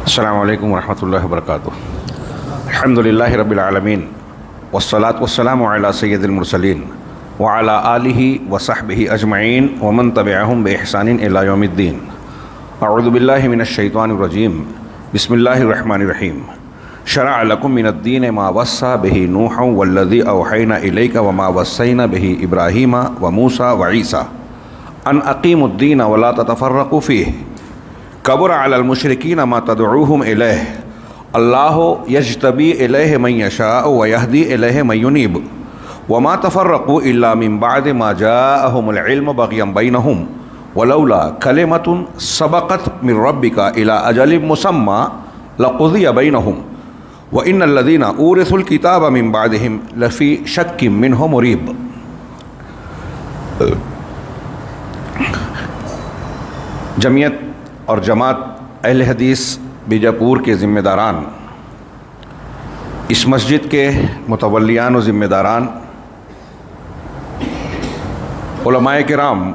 السلام علیکم ورحمۃ اللہ وبرکاتہ۔ الحمد للہ رب العالمین والصلاة والسلام علی سید المرسلین وعلی آلہ وصحبہ اجمعین ومن تبعہم بإحسان الی یوم الدین۔ اعوذ باللہ من الشیطان الرجیم، بسم اللہ الرحمن الرحیم۔ شرع لکم من الدین ما وصى به نوح والذی اوحینا الیک وما وصینا به ابراہیم وموسیٰ وعیسیٰ ان اقیموا الدین ولا تتفرقوا فیہ کبر علی المشرکین ما تدعوہم الیہ اللہ یجتبی الیہ من یشاء ویہدی الیہ من ینیب وما تفرقوا الا من بعد ما جاءہم العلم بغیا بینہم ولولا کلمۃ سبقت من ربک الی اجل مسمى لقضی بینہم وان الذین اورثوا الکتاب من بعدہم لفی شک منہ مریب۔ جمعیت اور جماعت اہل حدیث بیجاپور کے ذمہ داران، اس مسجد کے متولیان و ذمہ داران، علماء کرام،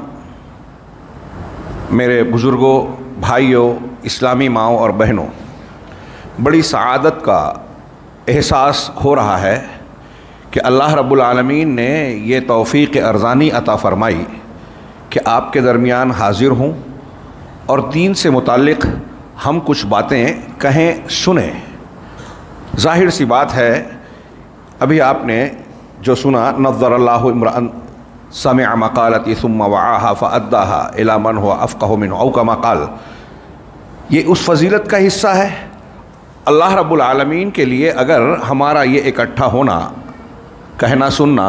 میرے بزرگوں، بھائیوں، اسلامی ماؤں اور بہنوں، بڑی سعادت کا احساس ہو رہا ہے کہ اللہ رب العالمین نے یہ توفیق ارزانی عطا فرمائی کہ آپ کے درمیان حاضر ہوں اور دین سے متعلق ہم کچھ باتیں کہیں سنیں۔ ظاہر سی بات ہے، ابھی آپ نے جو سنا، نظر اللہ امرأ سمع مقالتی ثم وعاها فأداها الی من هو افقہ منہ او کما قال، یہ اس فضیلت کا حصہ ہے۔ اللہ رب العالمین کے لیے اگر ہمارا یہ اکٹھا ہونا، کہنا سننا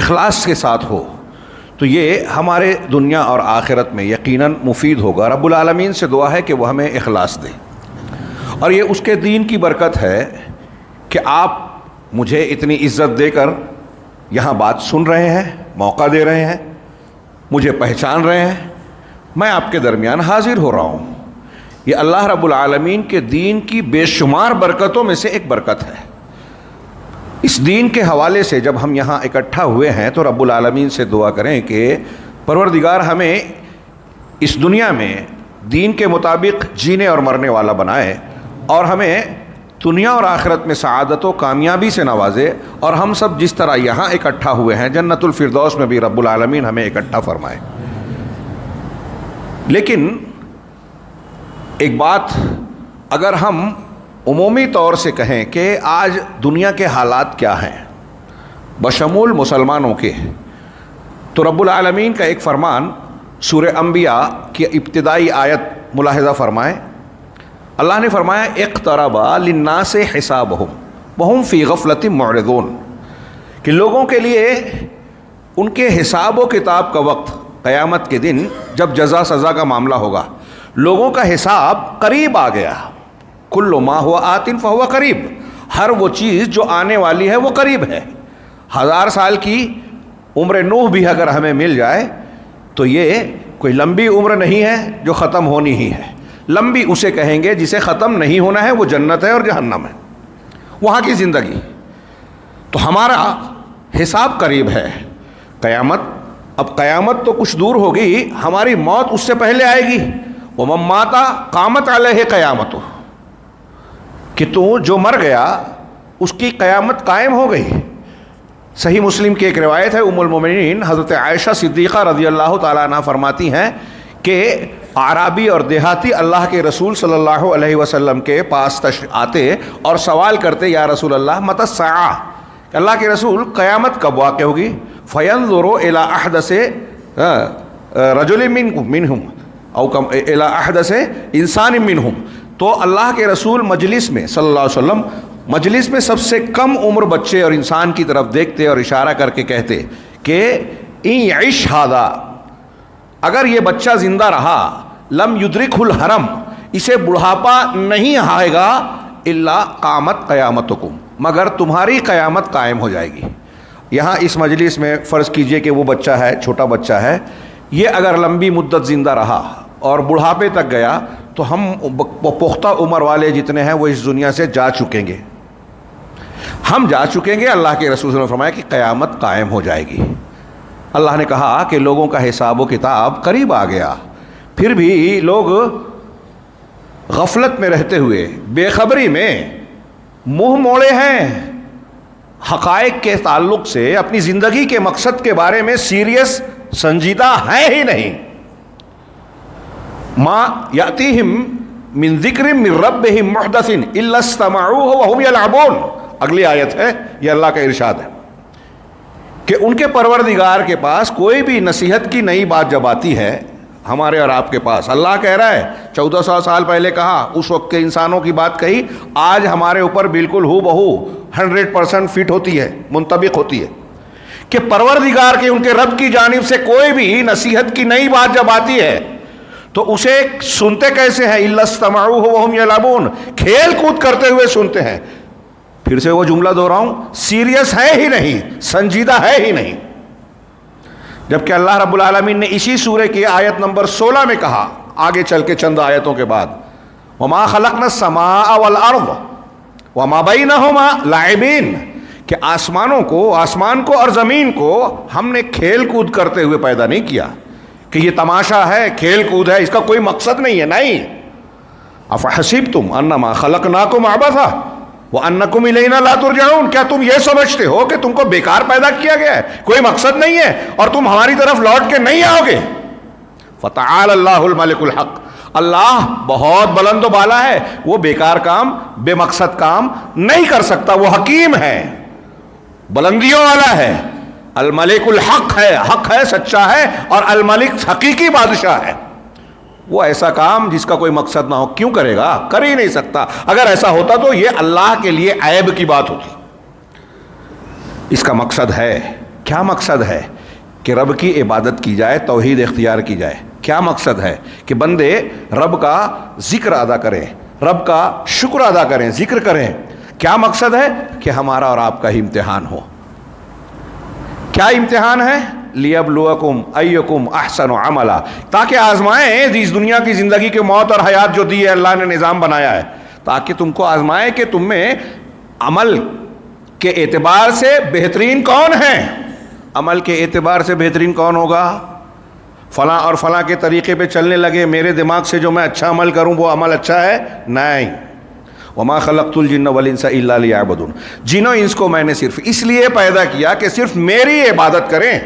اخلاص کے ساتھ ہو تو یہ ہمارے دنیا اور آخرت میں یقیناً مفید ہوگا۔ رب العالمین سے دعا ہے کہ وہ ہمیں اخلاص دے، اور یہ اس کے دین کی برکت ہے کہ آپ مجھے اتنی عزت دے کر یہاں بات سن رہے ہیں، موقع دے رہے ہیں، مجھے پہچان رہے ہیں، میں آپ کے درمیان حاضر ہو رہا ہوں۔ یہ اللہ رب العالمین کے دین کی بے شمار برکتوں میں سے ایک برکت ہے۔ اس دین کے حوالے سے جب ہم یہاں اکٹھا ہوئے ہیں تو رب العالمین سے دعا کریں کہ پروردگار ہمیں اس دنیا میں دین کے مطابق جینے اور مرنے والا بنائے، اور ہمیں دنیا اور آخرت میں سعادت و کامیابی سے نوازے، اور ہم سب جس طرح یہاں اکٹھا ہوئے ہیں جنت الفردوس میں بھی رب العالمین ہمیں اکٹھا فرمائے۔ لیکن ایک بات اگر ہم عمومی طور سے کہیں کہ آج دنیا کے حالات کیا ہیں بشمول مسلمانوں کے، تو رب العالمین کا ایک فرمان سورہ انبیاء کی ابتدائی آیت ملاحظہ فرمائیں۔ اللہ نے فرمایا اقترب للناس حسابہم وہم فی غفلۃ معرضون، کہ لوگوں کے لیے ان کے حساب و کتاب کا وقت، قیامت کے دن جب جزا سزا کا معاملہ ہوگا، لوگوں کا حساب قریب آ گیا۔ کل ما ہوا آت فہو قریب، ہر وہ چیز جو آنے والی ہے وہ قریب ہے۔ 1000 سال کی عمر نوح بھی اگر ہمیں مل جائے تو یہ کوئی لمبی عمر نہیں ہے جو ختم ہونی ہی ہے۔ لمبی اسے کہیں گے جسے ختم نہیں ہونا ہے، وہ جنت ہے اور جہنم ہے، وہاں کی زندگی۔ تو ہمارا حساب قریب ہے۔ قیامت، اب قیامت تو کچھ دور ہوگی، ہماری موت اس سے پہلے آئے گی۔ ومن مات قامت علیہ قیامتہ، کہ تو جو مر گیا اس کی قیامت قائم ہو گئی۔ صحیح مسلم کی ایک روایت ہے، ام المومنین حضرت عائشہ صدیقہ رضی اللہ تعالیٰ عنہ فرماتی ہیں کہ اعرابی اور دیہاتی اللہ کے رسول صلی اللہ علیہ وسلم کے پاس آتے اور سوال کرتے، یا رسول اللہ متی الساعہ، اللہ کے رسول قیامت کب واقع ہوگی؟ فینظر الی احدث رجل منہم او الی احدث انسان منہم، تو اللہ کے رسول مجلس میں صلی اللہ علیہ وسلم مجلس میں سب سے کم عمر بچے اور انسان کی طرف دیکھتے اور اشارہ کر کے کہتے کہ ان یعش ھذا، اگر یہ بچہ زندہ رہا، لم یدرکہ الحرم، اسے بڑھاپا نہیں آئے گا، الا قامت قیامتکم، مگر تمہاری قیامت قائم ہو جائے گی۔ یہاں اس مجلس میں فرض کیجئے کہ وہ بچہ ہے، چھوٹا بچہ ہے، یہ اگر لمبی مدت زندہ رہا اور بڑھاپے تک گیا تو ہم پختہ عمر والے جتنے ہیں وہ اس دنیا سے جا چکیں گے، ہم جا چکیں گے۔ اللہ کے رسول نے فرمایا کہ قیامت قائم ہو جائے گی۔ اللہ نے کہا کہ لوگوں کا حساب و کتاب قریب آ گیا، پھر بھی لوگ غفلت میں رہتے ہوئے, بے خبری میں منہ موڑے ہیں, حقائق کے تعلق سے اپنی زندگی کے مقصد کے بارے میں سیریس سنجیدہ ہے ہی نہیں. ما یاتیہم من ذکر من ربہم محدث الا استمعوہ وہم یلعبون. اگلی آیت ہے, یہ اللہ کا ارشاد ہے کہ ان کے پروردگار کے پاس کوئی بھی نصیحت کی نئی بات جب آتی ہے ہمارے اور آپ کے پاس, اللہ کہہ رہا ہے 1400 سال پہلے کہا, اس وقت کے انسانوں کی بات کہی, آج ہمارے اوپر بالکل ہو بہو 100% فٹ ہوتی ہے, منطبق ہوتی ہے کہ پروردگار کے, ان کے رب کی جانب سے کوئی بھی نصیحت کی نئی بات جب آتی ہے تو اسے سنتے کیسے ہیں؟ الا استمعوہ وہم یلعبون, کھیل کود کرتے ہوئے سنتے ہیں. پھر سے وہ جملہ دوہراؤں, سیریس ہے ہی نہیں, سنجیدہ ہے ہی نہیں. جبکہ اللہ رب العالمین نے اسی سورہ کی آیت نمبر 16 میں کہا, آگے چل کے چند آیتوں کے بعد, وما خلقنا السماء والارض وما بینہما لاعبین, کہ آسمان کو اور زمین کو ہم نے کھیل کود کرتے ہوئے پیدا نہیں کیا کہ یہ تماشا ہے, کھیل کود ہے, اس کا کوئی مقصد نہیں ہے. نہیں. افحسبتم انما خلقناکم عبثا وانکم الینا لا ترجعون, کیا تم یہ سمجھتے ہو کہ تم کو بیکار پیدا کیا گیا ہے, کوئی مقصد نہیں ہے اور تم ہماری طرف لوٹ کے نہیں آؤ گے؟ فتعال اللہ الملک الحق, اللہ بہت بلند و بالا ہے, وہ بیکار کام, بے مقصد کام نہیں کر سکتا. وہ حکیم ہے, بلندیوں والا ہے, الملک الحق ہے, حق ہے, سچا ہے, اور الملک حقیقی بادشاہ ہے. وہ ایسا کام جس کا کوئی مقصد نہ ہو کیوں کرے گا؟ کر ہی نہیں سکتا. اگر ایسا ہوتا تو یہ اللہ کے لیے عیب کی بات ہوتی. اس کا مقصد ہے, کیا مقصد ہے؟ کہ رب کی عبادت کی جائے, توحید اختیار کی جائے. کیا مقصد ہے؟ کہ بندے رب کا ذکر ادا کریں, رب کا شکر ادا کریں, ذکر کریں. کیا مقصد ہے؟ کہ ہمارا اور آپ کا ہی امتحان ہو. کیا امتحان ہے؟ لیبلوکم ایکم احسن عملا, تاکہ آزمائیں اس دنیا کی زندگی کے موت اور حیات جو دی ہے, اللہ نے نظام بنایا ہے, تاکہ تم کو آزمائے کہ تم میں عمل کے اعتبار سے بہترین کون ہے. عمل کے اعتبار سے بہترین کون ہوگا؟ فلاں اور فلاں کے طریقے پہ چلنے لگے, میرے دماغ سے جو میں اچھا عمل کروں وہ عمل اچھا ہے؟ نہیں. وما خلقت الجن والانس الا لیعبدون, جن و انس کو میں نے صرف اس لیے پیدا کیا کہ صرف میری عبادت کریں.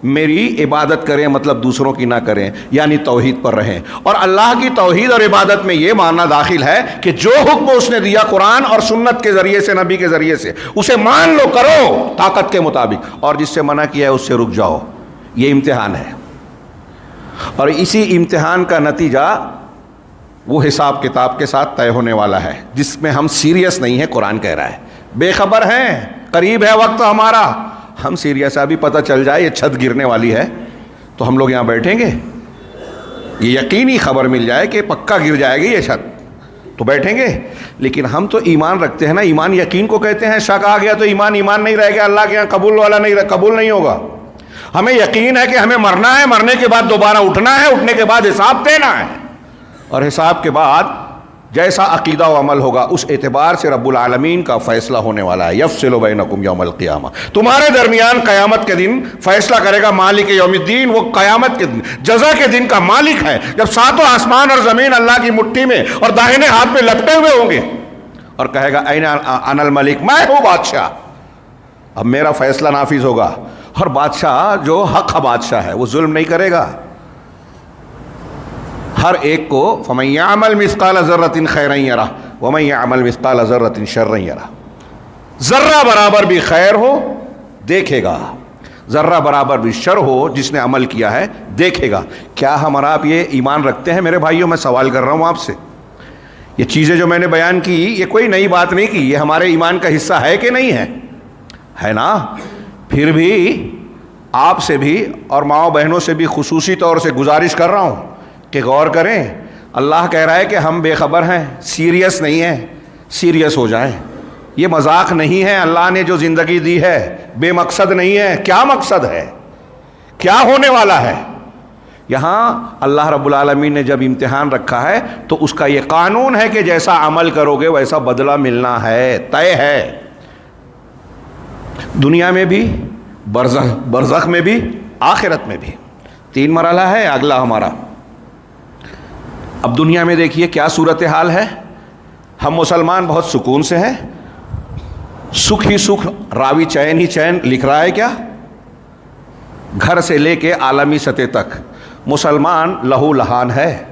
میری عبادت کریں مطلب دوسروں کی نہ کریں, یعنی توحید پر رہیں. اور اللہ کی توحید اور عبادت میں یہ معنی داخل ہے کہ جو حکم اس نے دیا قرآن اور سنت کے ذریعے سے, نبی کے ذریعے سے, اسے مان لو, کرو طاقت کے مطابق, اور جس سے منع کیا ہے اس سے رک جاؤ. یہ امتحان ہے, اور اسی امتحان کا نتیجہ وہ حساب کتاب کے ساتھ طے ہونے والا ہے, جس میں ہم سیریس نہیں ہیں. قرآن کہہ رہا ہے بے خبر ہیں, قریب ہے وقت ہمارا. ہم سیریس, ابھی پتہ چل جائے یہ چھت گرنے والی ہے تو ہم لوگ یہاں بیٹھیں گے؟ یہ یقینی خبر مل جائے کہ پکا گر جائے گی یہ چھت تو بیٹھیں گے. لیکن ہم تو ایمان رکھتے ہیں نا, ایمان یقین کو کہتے ہیں. شک آ گیا تو ایمان نہیں رہے گا, اللہ کے یہاں قبول والا قبول نہیں ہوگا. ہمیں یقین ہے کہ ہمیں مرنا ہے, مرنے کے بعد دوبارہ اٹھنا ہے, اٹھنے کے بعد حساب دینا ہے, اور حساب کے بعد جیسا عقیدہ و عمل ہوگا اس اعتبار سے رب العالمین کا فیصلہ ہونے والا ہے. یفصل بینکم یوم القیامہ, تمہارے درمیان قیامت کے دن فیصلہ کرے گا مالک یوم الدین. وہ قیامت کے دن, جزا کے دن کا مالک ہے, جب ساتوں آسمان اور زمین اللہ کی مٹھی میں اور داہنے ہاتھ میں لپٹے ہوئے ہوں گے, اور کہے گا این انا الملک, میں ہوں بادشاہ, اب میرا فیصلہ نافذ ہوگا. اور بادشاہ جو حق بادشاہ ہے وہ ظلم نہیں کرے گا. ہر ایک کو فمن یعمل مثقال ذرۃ خیرا یرہ ومن یعمل مثقال ذرۃ شرا یرہ, ذرہ برابر بھی خیر ہو دیکھے گا, ذرہ برابر بھی شر ہو جس نے عمل کیا ہے دیکھے گا. کیا ہم اور آپ یہ ایمان رکھتے ہیں میرے بھائیوں؟ میں سوال کر رہا ہوں آپ سے. یہ چیزیں جو میں نے بیان کی یہ کوئی نئی بات نہیں کی, یہ ہمارے ایمان کا حصہ ہے کہ نہیں ہے؟ ہے نا. پھر بھی آپ سے بھی اور ماؤں بہنوں سے بھی خصوصی طور سے گزارش کر رہا ہوں کہ غور کریں. اللہ کہہ رہا ہے کہ ہم بے خبر ہیں, سیریس نہیں ہیں, سیریس ہو جائیں. یہ مذاق نہیں ہے. اللہ نے جو زندگی دی ہے بے مقصد نہیں ہے. کیا مقصد ہے؟ کیا ہونے والا ہے؟ یہاں اللہ رب العالمین نے جب امتحان رکھا ہے تو اس کا یہ قانون ہے کہ جیسا عمل کرو گے ویسا بدلہ ملنا ہے, طے ہے. دنیا میں بھی, برزخ میں بھی, آخرت میں بھی. 3 مرحلہ ہے اگلا ہمارا. اب دنیا میں دیکھیے کیا صورتحال ہے. ہم مسلمان بہت سکون سے ہیں, سکھ ہی سکھ, راوی چین ہی چین. لکھ رہا ہے کیا؟ گھر سے لے کے عالمی سطح تک مسلمان لہو لہان ہے,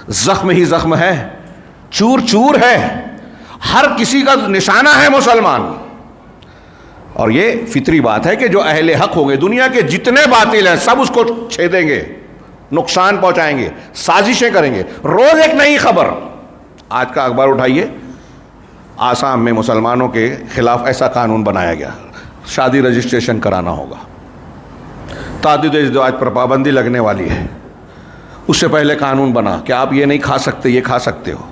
زخم ہی زخم ہے, چور چور ہے, ہر کسی کا نشانہ ہے مسلمان. اور یہ فطری بات ہے کہ جو اہل حق ہوں گے, دنیا کے جتنے باطل ہیں سب اس کو چھیدیں گے, نقصان پہنچائیں گے, سازشیں کریں گے. روز ایک نئی خبر. آج کا اخبار اٹھائیے, آسام میں مسلمانوں کے خلاف ایسا قانون بنایا گیا, شادی رجسٹریشن کرانا ہوگا, تعدد ازدواج پر پابندی لگنے والی ہے. اس سے پہلے قانون بنا کہ آپ یہ نہیں کھا سکتے, یہ کھا سکتے ہو.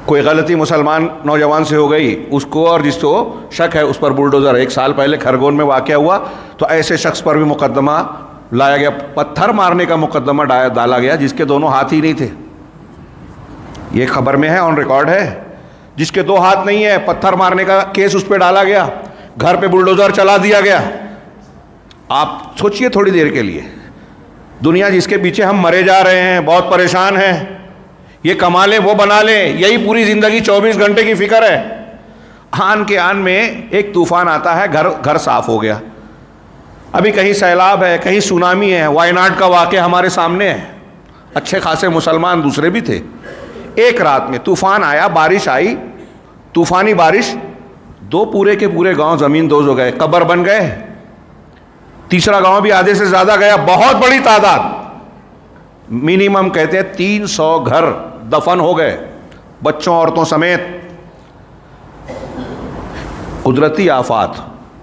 کوئی غلطی مسلمان نوجوان سے ہو گئی, اس کو اور جس کو شک ہے اس پر بلڈوزر. 1 سال پہلے کھرگون میں واقعہ ہوا تو ایسے شخص پر بھی مقدمہ لایا گیا, پتھر مارنے کا مقدمہ ڈالا گیا جس کے دونوں ہاتھ ہی نہیں تھے. یہ خبر میں ہے, آن ریکارڈ ہے. جس کے 2 ہاتھ نہیں ہے, پتھر مارنے کا کیس اس پہ ڈالا گیا, گھر پہ بلڈوزر چلا دیا گیا. آپ سوچئے تھوڑی دیر کے لیے, دنیا جس کے پیچھے ہم مرے جا رہے ہیں, بہت پریشان ہیں, یہ کما لیں وہ بنا لیں, یہی پوری زندگی 24 گھنٹے کی فکر ہے. آن کے آن میں ایک طوفان آتا ہے, گھر صاف ہو گیا. ابھی کہیں سیلاب ہے, کہیں سونامی ہے, وائناڈ کا واقعہ ہمارے سامنے ہے. اچھے خاصے مسلمان دوسرے بھی تھے. ایک رات میں طوفان آیا, بارش آئی, طوفانی بارش, 2 پورے کے پورے گاؤں زمین دوز ہو گئے, قبر بن گئے. تیسرا گاؤں بھی آدھے سے زیادہ گیا, بہت بڑی تعداد, منیمم کہتے ہیں 300 گھر دفن ہو گئے, بچوں عورتوں سمیت. قدرتی آفات,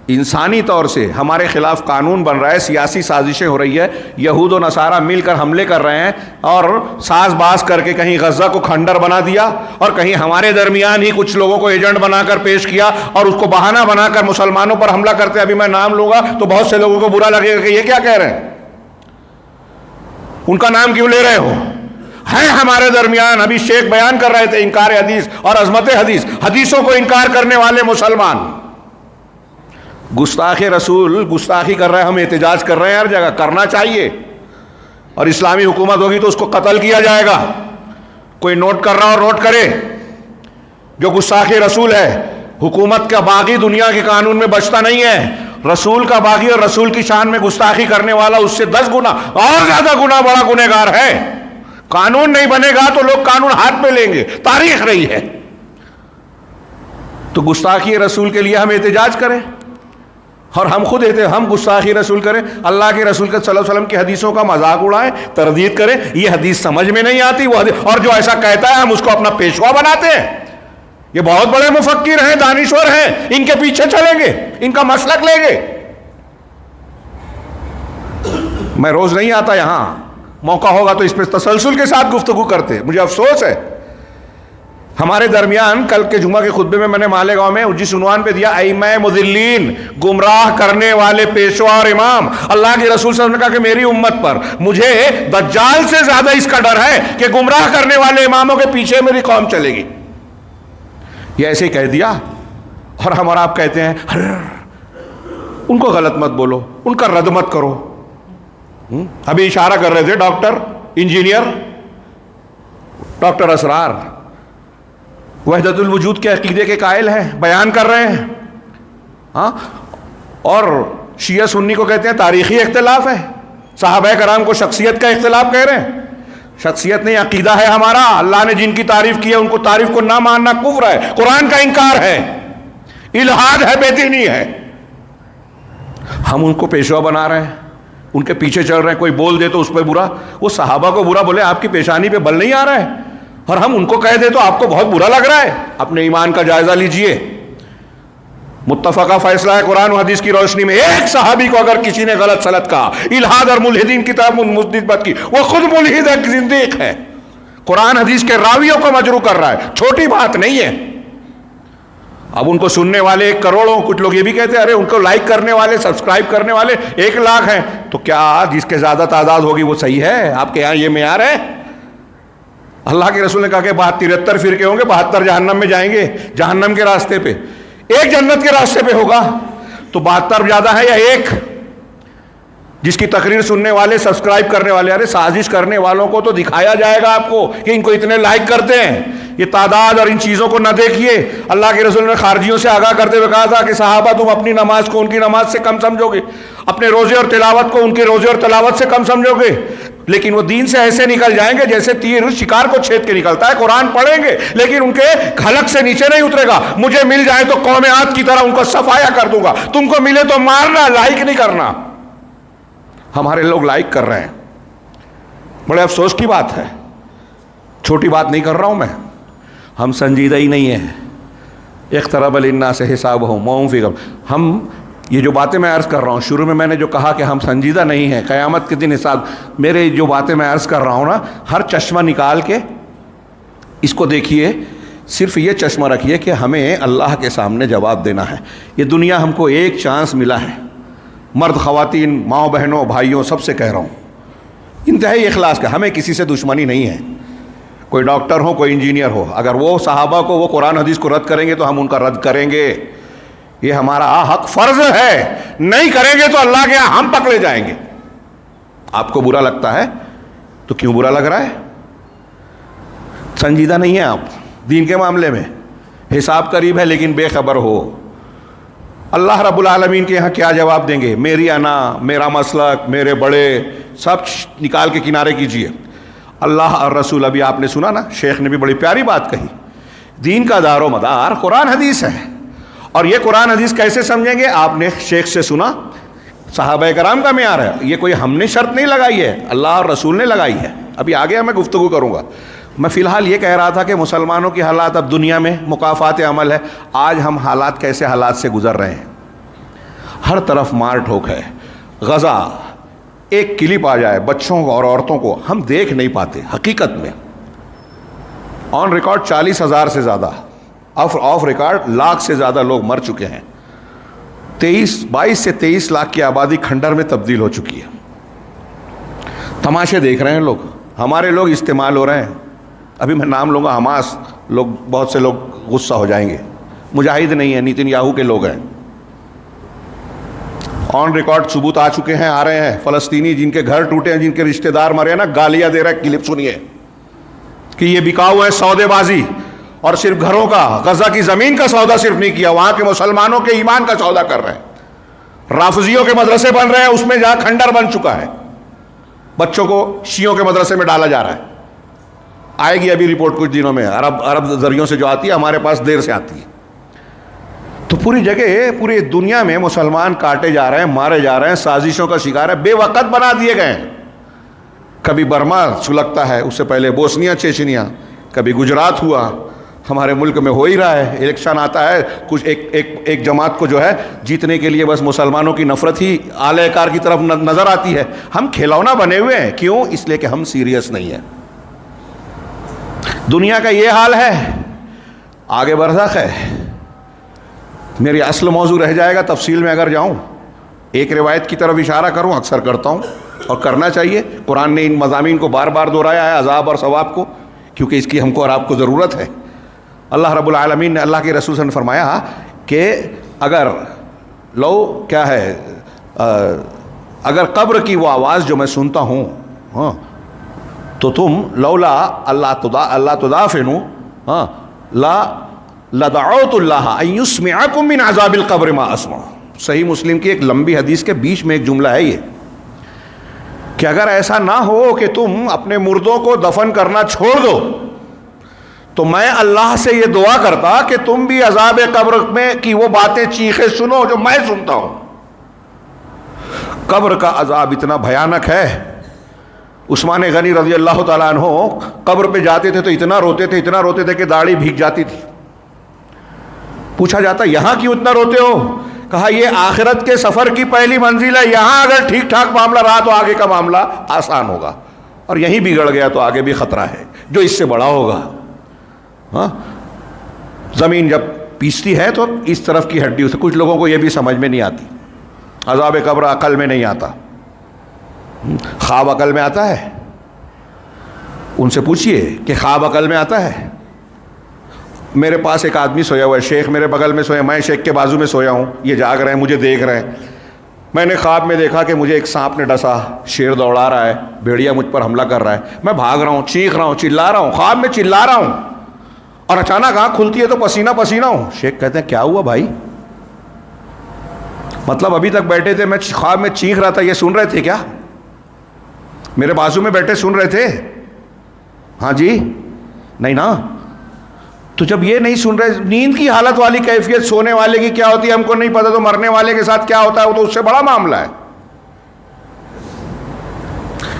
انسانی طور سے ہمارے خلاف قانون بن رہا ہے, سیاسی سازشیں ہو رہی ہے, یہود و نصارہ مل کر حملے کر رہے ہیں اور ساز باز کر کے کہیں غزہ کو کھنڈر بنا دیا اور کہیں ہمارے درمیان ہی کچھ لوگوں کو ایجنٹ بنا کر پیش کیا اور اس کو بہانہ بنا کر مسلمانوں پر حملہ کرتے ہیں. ابھی میں نام لوں گا تو بہت سے لوگوں کو برا لگے گا کہ یہ کیا کہہ رہے ہیں, ان کا نام کیوں لے رہے ہو. ہیں ہمارے درمیان, ابھی شیخ بیان کر رہے تھے انکار حدیث اور عظمت حدیث, حدیثوں کو انکار کرنے والے مسلمان. گستاخ رسول گستاخی کر رہے ہیں, ہم احتجاج کر رہے ہیں, ہر جگہ کرنا چاہیے. اور اسلامی حکومت ہوگی تو اس کو قتل کیا جائے گا. کوئی نوٹ کر رہا اور نوٹ کرے, جو گستاخ رسول ہے. حکومت کا باغی دنیا کے قانون میں بچتا نہیں ہے, رسول کا باغی اور رسول کی شان میں گستاخی کرنے والا اس سے 10 گنا اور زیادہ گنا بڑا گنہگار ہے. قانون نہیں بنے گا تو لوگ قانون ہاتھ میں لیں گے, تاریخ رہی ہے. تو گستاخی رسول کے لیے ہم احتجاج کریں اور ہم خود ہم گستاخی رسول کریں, اللہ کے رسول کے صلی اللہ علیہ وسلم کی حدیثوں کا مذاق اڑائیں, تردید کریں. یہ حدیث سمجھ میں نہیں آتی وہ حدیث, اور جو ایسا کہتا ہے ہم اس کو اپنا پیشوا بناتے ہیں. یہ بہت بڑے مفکر ہیں, دانشور ہیں, ان کے پیچھے چلیں گے, ان کا مسلک لیں گے. میں روز نہیں آتا یہاں, موقع ہوگا تو اس پہ تسلسل کے ساتھ گفتگو کرتے. مجھے افسوس ہے ہمارے درمیان کل کے جمعہ کے خطبے میں نے مالیگاؤں میں جس عنوان پہ دیا, ائمہ مضلین, گمراہ کرنے والے پیشوا اور امام. اللہ کے رسول صلی اللہ علیہ وسلم نے کہا کہ میری امت پر مجھے دجال سے زیادہ اس کا ڈر ہے کہ گمراہ کرنے والے اماموں کے پیچھے میری قوم چلے گی. یہ ایسے ہی کہہ دیا اور ہم اور آپ کہتے ہیں ان کو غلط مت بولو, ان کا رد مت کرو. ابھی اشارہ کر رہے تھے ڈاکٹر انجینئر ڈاکٹر اسرار, وحدت الوجود کے عقیدے کے قائل ہیں, بیان کر رہے ہیں. ہاں, اور شیعہ سنی کو کہتے ہیں تاریخی اختلاف ہے, صحابہ کرام کو شخصیت کا اختلاف کہہ رہے ہیں. شخصیت نہیں, عقیدہ ہے ہمارا. اللہ نے جن کی تعریف کی ہے ان کو تعریف کو نہ ماننا کفر ہے, قرآن کا انکار ہے, الحاد ہے, بے دینی ہے. ہم ان کو پیشوا بنا رہے ہیں, ان کے پیچھے چل رہے ہیں. کوئی بول دے تو اس پہ برا, وہ صحابہ کو برا بولے آپ کی پیشانی پہ بل نہیں آ رہا ہے, اور ہم ان کو کہہ دے تو آپ کو بہت برا لگ رہا ہے. اپنے ایمان کا جائزہ لیجئے. متفقہ فیصلہ ہے قرآن و حدیث کی روشنی میں, ایک صحابی کو اگر کسی نے غلط سلط کہا, الحاد اور ملحدین کتاب مثبت کی, وہ خود ملحد ہے, زندیق ہے. قرآن حدیث کے راویوں کو مجروح کر رہا ہے, چھوٹی بات نہیں ہے. اب ان کو سننے والے 1 کروڑوں, کچھ لوگ یہ بھی کہتے ہیں ارے ان کو لائک کرنے والے, سبسکرائب کرنے والے 1 لاکھ ہیں, تو کیا جس کے زیادہ تعداد ہوگی وہ صحیح ہے؟ آپ کے یہاں یہ معیار ہے؟ اللہ کے رسول نے کہا کہ 73 فرقے ہوں گے, 72 جہنم میں جائیں گے, جہنم کے راستے پہ, 1 جنت کے راستے پہ ہوگا. تو 72 زیادہ ہے یا 1؟ جس کی تقریر سننے والے، سبسکرائب کرنے والے، ارے سازش کرنے والوں کو تو دکھایا جائے گا آپ کو کہ ان کو اتنے لائک کرتے ہیں. یہ تعداد اور ان چیزوں کو نہ دیکھیے. اللہ کے رسول نے خارجیوں سے آگاہ کرتے ہوئے کہا تھا کہ صحابہ تم اپنی نماز کو ان کی نماز سے کم سمجھو گے، اپنے روزے اور تلاوت کو ان کے روزے اور تلاوت سے کم سمجھو گے، لیکن وہ دین سے ایسے نکل جائیں گے جیسے تیر شکار کو چھید کے نکلتا ہے. قرآن پڑھیں گے لیکن ان کے حلق سے نیچے نہیں اترے گا. مجھے مل جائے تو قوم عاد کی طرح ان کو صفایا کر دوں گا، تم کو ملے تو مارنا، لائک نہیں کرنا. ہمارے لوگ لائک کر رہے ہیں. بڑے افسوس کی بات ہے، چھوٹی بات نہیں کر رہا ہوں میں، ہم سنجیدہ ہی نہیں ہیں. اقترب للناس حسابهم وهم فی غفلۃ. ہم یہ جو باتیں میں عرض کر رہا ہوں، شروع میں نے جو کہا کہ ہم سنجیدہ نہیں ہیں، قیامت کے دن حساب، میرے جو باتیں میں عرض کر رہا ہوں نا، ہر چشمہ نکال کے اس کو دیکھیے، صرف یہ چشمہ رکھیے کہ ہمیں اللہ کے سامنے جواب دینا ہے. یہ دنیا ہم کو ایک چانس ملا ہے. مرد، خواتین، ماؤں، بہنوں، بھائیوں، سب سے کہہ رہا ہوں، انتہائی اخلاص کا، ہمیں کسی سے دشمنی نہیں ہے. کوئی ڈاکٹر ہو، کوئی انجینئر ہو، اگر وہ صحابہ کو، وہ قرآن حدیث کو رد کریں گے تو ہم ان کا رد کریں گے. یہ ہمارا حق فرض ہے. نہیں کریں گے تو اللہ کے یہاں ہم پکڑے جائیں گے. آپ کو برا لگتا ہے تو کیوں برا لگ رہا ہے؟ سنجیدہ نہیں ہیں آپ دین کے معاملے میں. حساب قریب ہے لیکن بے خبر ہو. اللہ رب العالمین کے یہاں کیا جواب دیں گے؟ میری انا، میرا مسلک، میرے بڑے، سب نکال کے کنارے کیجئے. اللہ اور رسول، ابھی آپ نے سنا نا، شیخ نے بھی بڑی پیاری بات کہی. دین کا دار و مدار قرآن حدیث ہے. اور یہ قرآن حدیث کیسے سمجھیں گے؟ آپ نے شیخ سے سنا، صحابہ کرام کا معیار ہے. یہ کوئی ہم نے شرط نہیں لگائی ہے، اللہ اور رسول نے لگائی ہے. ابھی آگے میں گفتگو کروں گا. میں فی الحال یہ کہہ رہا تھا کہ مسلمانوں کی حالات اب دنیا میں مکافات عمل ہے. آج ہم حالات کیسے حالات سے گزر رہے ہیں؟ ہر طرف مار ٹھوک ہے. غزہ ایک کلپ آ جائے بچوں اور عورتوں کو ہم دیکھ نہیں پاتے. حقیقت میں آن ریکارڈ 40,000 سے زیادہ، آف ریکارڈ لاکھ سے زیادہ لوگ مر چکے ہیں. 22 سے 23 لاکھ کی آبادی کھنڈر میں تبدیل ہو چکی ہے. تماشے دیکھ رہے ہیں لوگ. ہمارے لوگ استعمال ہو رہے ہیں. ابھی میں نام لوں گا، حماس لوگ، بہت سے لوگ غصہ ہو جائیں گے. مجاہد نہیں ہیں، نیتن یاہو کے لوگ ہیں. آن ریکارڈ ثبوت آ چکے ہیں، آ رہے ہیں. فلسطینی جن کے گھر ٹوٹے ہیں، جن کے رشتہ دار مرے ہیں نا، گالیاں دے رہے ہیں. کلپ سنیے کہ یہ بکاؤ ہے، سودے بازی. اور صرف گھروں کا، غزہ کی زمین کا سودا صرف نہیں کیا، وہاں کے مسلمانوں کے ایمان کا سودا کر رہے ہیں. رافضیوں کے مدرسے بن رہے ہیں، اس میں جہاں کھنڈر بن چکا ہے، بچوں کو شیعوں کے مدرسے میں ڈالا جا رہا ہے. آئے گی ابھی رپورٹ کچھ دنوں میں، عرب ذریعوں سے جو آتی ہے، ہمارے پاس دیر سے آتی ہے. تو پوری جگہ، پوری دنیا میں مسلمان کاٹے جا رہے ہیں، مارے جا رہے ہیں، سازشوں کا شکار ہے، بے وقت بنا دیے گئے ہیں. کبھی برما سلگتا ہے، اس سے پہلے بوسنیا چیچنیا، کبھی گجرات ہوا. ہمارے ملک میں ہو ہی رہا ہے. الیکشن آتا ہے، کچھ ایک جماعت کو جو ہے جیتنے کے لیے بس مسلمانوں کی نفرت ہی اعلی کار کی طرف نظر آتی ہے. ہم کھلونا بنے ہوئے ہیں. کیوں؟ اس لیے کہ ہم سیریس نہیں ہیں. دنیا کا یہ حال ہے. آگے برزخ ہے. میری اصل موضوع رہ جائے گا، تفصیل میں اگر جاؤں. ایک روایت کی طرف اشارہ کروں، اکثر کرتا ہوں اور کرنا چاہیے. قرآن نے ان مضامین کو بار بار دہرایا ہے، عذاب اور ثواب کو، کیونکہ اس کی ہم کو اور آپ کو ضرورت ہے. اللہ رب العالمین نے، اللہ کے رسول صلی اللہ علیہ وسلم نے فرمایا کہ اگر کیا ہے، اگر قبر کی وہ آواز جو میں سنتا ہوں، ہاں، تو تم لولا اللہ تدافنوا، ہاں، لا لدعوت اللہ ان یسمعکم من عذاب القبر ما اسمع. صحیح مسلم کی ایک لمبی حدیث کے بیچ میں ایک جملہ ہے یہ، کہ اگر ایسا نہ ہو کہ تم اپنے مردوں کو دفن کرنا چھوڑ دو، تو میں اللہ سے یہ دعا کرتا کہ تم بھی عذاب قبر میں کی وہ باتیں چیخیں سنو جو میں سنتا ہوں. قبر کا عذاب اتنا بھیانک ہے. عثمان غنی رضی اللہ تعالیٰ عنہ قبر پہ جاتے تھے تو اتنا روتے تھے کہ داڑھی بھیگ جاتی تھی. پوچھا جاتا یہاں کیوں اتنا روتے ہو؟ کہا یہ آخرت کے سفر کی پہلی منزل ہے. یہاں اگر ٹھیک ٹھاک معاملہ رہا تو آگے کا معاملہ آسان ہوگا، اور یہیں بگڑ گیا تو آگے بھی خطرہ ہے جو اس سے بڑا ہوگا. ہاں، زمین جب پیستی ہے تو اس طرف کی ہڈی سے، کچھ لوگوں کو یہ بھی سمجھ میں نہیں آتی. عذاب قبر عقل میں نہیں آتا، خواب عقل میں آتا ہے. ان سے پوچھئے کہ خواب عقل میں آتا ہے. میرے پاس ایک آدمی سویا ہوا ہے، شیخ میرے بغل میں سویا، میں شیخ کے بازو میں سویا ہوں، یہ جاگ رہے ہیں، مجھے دیکھ رہے ہیں. میں نے خواب میں دیکھا کہ مجھے ایک سانپ نے ڈسا، شیر دوڑا رہا ہے، بھیڑیا مجھ پر حملہ کر رہا ہے، میں بھاگ رہا ہوں، چیخ رہا ہوں، چلا رہا ہوں، خواب میں چلا رہا ہوں، اور اچانک آنکھ کھلتی ہے تو پسینہ پسینہ ہوں۔ شیخ کہتے ہیں کیا ہوا بھائی؟ مطلب ابھی تک بیٹھے تھے، میں خواب میں چیخ رہا تھا، یہ سن رہے تھے کیا؟ میرے بازو میں بیٹھے سن رہے تھے؟ ہاں جی، نہیں نا۔ تو جب یہ نہیں سن رہے، نیند کی حالت والی کیفیت سونے والے کی کیا ہوتی ہے ہم کو نہیں پتا، تو مرنے والے کے ساتھ کیا ہوتا ہے وہ تو اس سے بڑا معاملہ ہے۔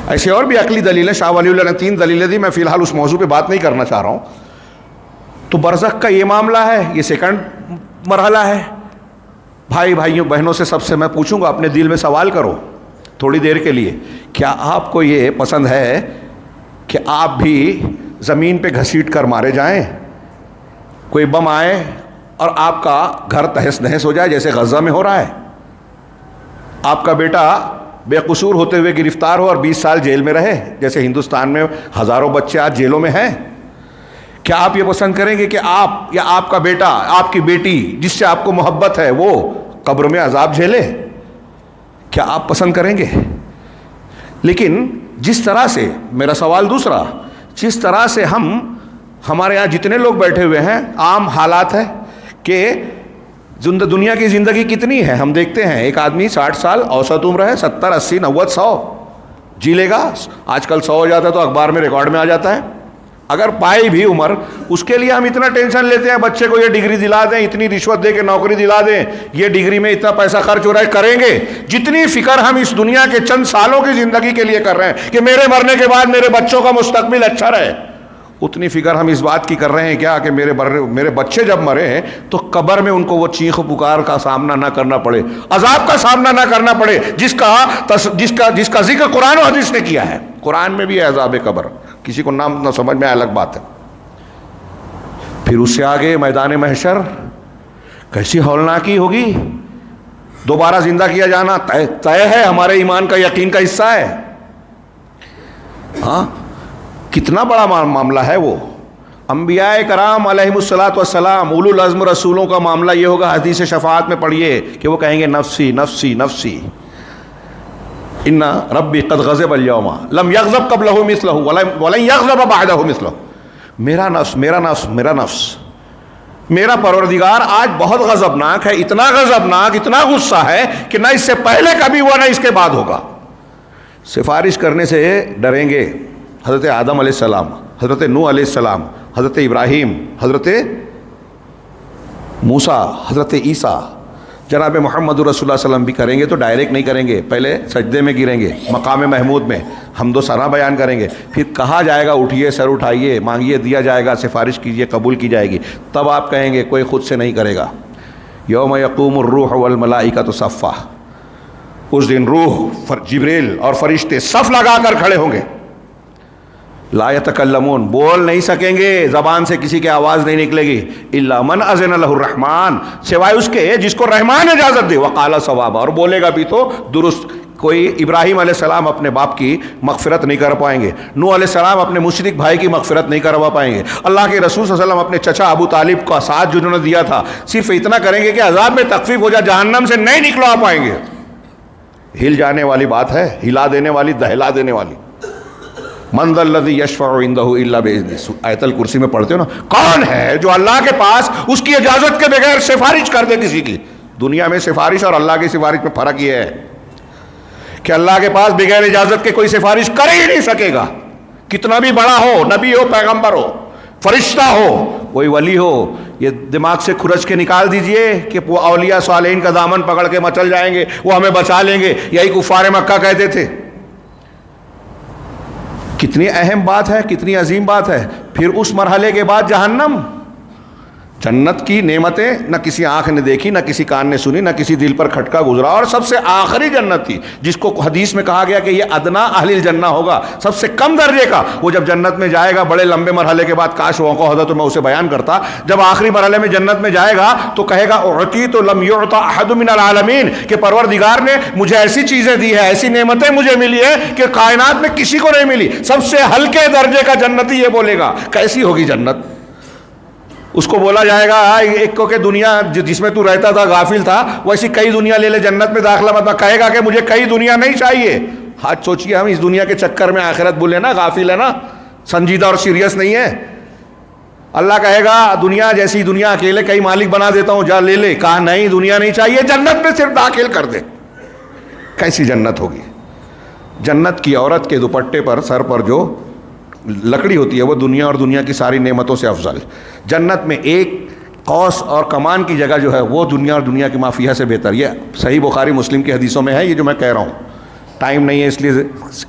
ایسے اور بھی عقلی دلیلیں، شاہ ولی اللہ نے 3 دلیلیں دی، میں فی الحال اس موضوع پہ بات نہیں کرنا چاہ رہا ہوں۔ تو برزخ کا یہ معاملہ ہے، یہ سیکنڈ مرحلہ ہے۔ بھائیوں بہنوں سے سب سے میں پوچھوں گا، اپنے دل میں سوال کرو تھوڑی دیر کے لیے، کیا آپ کو یہ پسند ہے کہ آپ بھی زمین پہ گھسیٹ کر مارے جائیں؟ کوئی بم آئے اور آپ کا گھر تہس نہس ہو جائے جیسے غزہ میں ہو رہا ہے، آپ کا بیٹا بے قصور ہوتے ہوئے گرفتار ہو اور 20 سال جیل میں رہے جیسے ہندوستان میں ہزاروں بچے آج جیلوں میں ہیں؟ کیا آپ یہ پسند کریں گے کہ آپ یا آپ کا بیٹا، آپ کی بیٹی جس سے آپ کو محبت ہے وہ قبر میں عذاب جھیلے؟ کیا آپ پسند کریں گے؟ لیکن جس طرح سے، میرا سوال دوسرا، جس طرح سے ہمارے یہاں جتنے لوگ بیٹھے ہوئے ہیں، عام حالات ہے کہ دنیا کی زندگی کتنی ہے، ہم دیکھتے ہیں ایک آدمی 60 سال اوسط عمر ہے، 70 80 90 100 جی لے گا۔ آج کل 100 ہو جاتا ہے تو اخبار میں ریکارڈ میں آ جاتا ہے۔ اگر پائی بھی عمر، اس کے لیے ہم اتنا ٹینشن لیتے ہیں، بچے کو یہ ڈگری دلا دیں، اتنی رشوت دے کے نوکری دلا دیں، یہ ڈگری میں اتنا پیسہ خرچ ہو رہا ہے، کریں گے۔ جتنی فکر ہم اس دنیا کے چند سالوں کی زندگی کے لیے کر رہے ہیں کہ میرے مرنے کے بعد میرے بچوں کا مستقبل اچھا رہے، اتنی فکر ہم اس بات کی کر رہے ہیں کیا کہ میرے بچے جب مرے ہیں تو قبر میں ان کو وہ چیخ و پکار کا سامنا نہ کرنا پڑے، عذاب کا سامنا نہ کرنا پڑے جس کا ذکر قرآن و حدیث نے کیا ہے۔ قرآن میں بھی ہے عذاب قبر، کسی کو نام نہ سمجھ میں الگ بات ہے۔ پھر اس سے آگے میدان محشر کیسی ہولناکی ہوگی، دوبارہ زندہ کیا جانا طے ہے، ہمارے ایمان کا یقین کا حصہ ہے۔ ہاں، کتنا بڑا معاملہ ہے وہ۔ انبیاء کرام علیہم الصلاۃ والسلام، اولو العزم رسولوں کا معاملہ یہ ہوگا، حدیث شفاعت میں پڑھیے کہ وہ کہیں گے نفسی نفسی نفسی، ان ربی قد غضب اليوم لم یغضب قبلہ مثلہ ولن یغضب بعدہ مثلہ۔ میرا نفس میرا نفس میرا نفس، میرا پروردگار آج بہت غضبناک ہے، اتنا غضبناک، اتنا غصہ ہے کہ نہ اس سے پہلے کبھی ہوا نہ اس کے بعد ہوگا۔ سفارش کرنے سے ڈریں گے حضرت آدم علیہ السلام، حضرت نوح علیہ السلام، حضرت ابراہیم، حضرت موسیٰ، حضرت عیسیٰ، جناب محمد رسول اللہ صلی اللہ علیہ وسلم بھی کریں گے تو ڈائریکٹ نہیں کریں گے، پہلے سجدے میں گریں گے، مقام محمود میں حمد و ثنا بیان کریں گے، پھر کہا جائے گا اٹھیے، سر اٹھائیے، مانگیے، دیا جائے گا، سفارش کیجیے، قبول کی جائے گی، تب آپ کہیں گے، کوئی خود سے نہیں کرے گا۔ یوم یقوم الروح والملائکۃ صفا، اس دن روح، جبریل اور فرشتے صف لگا کر کھڑے ہوں گے۔ لا یتکلمون، بول نہیں سکیں گے، زبان سے کسی کی آواز نہیں نکلے گی، الا من اذن له الرحمن، سوائے اس کے جس کو رحمان اجازت دے، وقال صوابا، اور بولے گا بھی تو درست۔ کوئی ابراہیم علیہ السلام اپنے باپ کی مغفرت نہیں کر پائیں گے، نوح علیہ السلام اپنے مشرک بھائی کی مغفرت نہیں کروا پائیں گے، اللہ کے رسول صلی اللہ علیہ وسلم اپنے چچا ابو طالب کا ساتھ جنہوں نے دیا تھا صرف اتنا کریں گے کہ عذاب میں تخفیف ہو جائے، جہنم سے نہیں نکلوا پائیں گے۔ ہل جانے والی بات ہے، ہلا دینے والی، دہلا دینے والی۔ من ذا الذی یشفع عندہ الا باذنہ، آیت الکرسی میں پڑھتے ہو نا، کون ہے جو اللہ کے پاس اس کی اجازت کے بغیر سفارش کر دے کسی کی؟ دنیا میں سفارش اور اللہ کی سفارش میں فرق یہ ہے کہ اللہ کے پاس بغیر اجازت کے کوئی سفارش کر ہی نہیں سکے گا، کتنا بھی بڑا ہو، نبی ہو، پیغمبر ہو، فرشتہ ہو، کوئی ولی ہو۔ یہ دماغ سے کھرچ کے نکال دیجئے کہ وہ اولیاء صالحین کا دامن پکڑ کے مچل جائیں گے، وہ ہمیں بچا لیں گے، یہی کفار مکہ کہتے تھے۔ کتنی اہم بات ہے، کتنی عظیم بات ہے۔ پھر اس مرحلے کے بعد جہنم، جنت کی نعمتیں نہ کسی آنکھ نے دیکھی، نہ کسی کان نے سنی، نہ کسی دل پر کھٹکا گزرا، اور سب سے آخری جنت تھی جس کو حدیث میں کہا گیا کہ یہ ادنا اہل الجنہ ہوگا، سب سے کم درجے کا۔ وہ جب جنت میں جائے گا بڑے لمبے مرحلے کے بعد، کاش موقع ہوتا تو میں اسے بیان کرتا، جب آخری مرحلے میں جنت میں جائے گا تو کہے گا اعطیت لم یعطى احد من العالمین، کہ پروردگار نے مجھے ایسی چیزیں دی ہیں، ایسی نعمتیں مجھے ملی ہیں کہ کائنات میں کسی کو نہیں ملی۔ سب سے ہلکے درجے کا جنتی یہ بولے گا، کیسی ہوگی جنت؟ اس کو بولا جائے گا ایک کو کہ دنیا جس میں تو رہتا تھا غافل تھا ویسی کئی دنیا لے لے، جنت میں داخلہ مت، کہے گا کہ مجھے کئی دنیا نہیں چاہیے. آج سوچیے ہم اس دنیا کے چکر میں آخرت بھولے نا، غافل ہے نا، سنجیدہ اور سیریس نہیں ہے. اللہ کہے گا دنیا جیسی دنیا اکیلے کئی مالک بنا دیتا ہوں، جا لے لے. کہا نہیں دنیا نہیں چاہیے، جنت میں صرف داخل کر دے. کیسی جنت ہوگی؟ جنت کی عورت کے دوپٹے پر سر پر جو لکڑی ہوتی ہے وہ دنیا اور دنیا کی ساری نعمتوں سے افضل. جنت میں ایک قوس اور کمان کی جگہ جو ہے وہ دنیا اور دنیا کی مافیہ سے بہتر. یہ صحیح بخاری مسلم کی حدیثوں میں ہے یہ جو میں کہہ رہا ہوں، ٹائم نہیں ہے اس لیے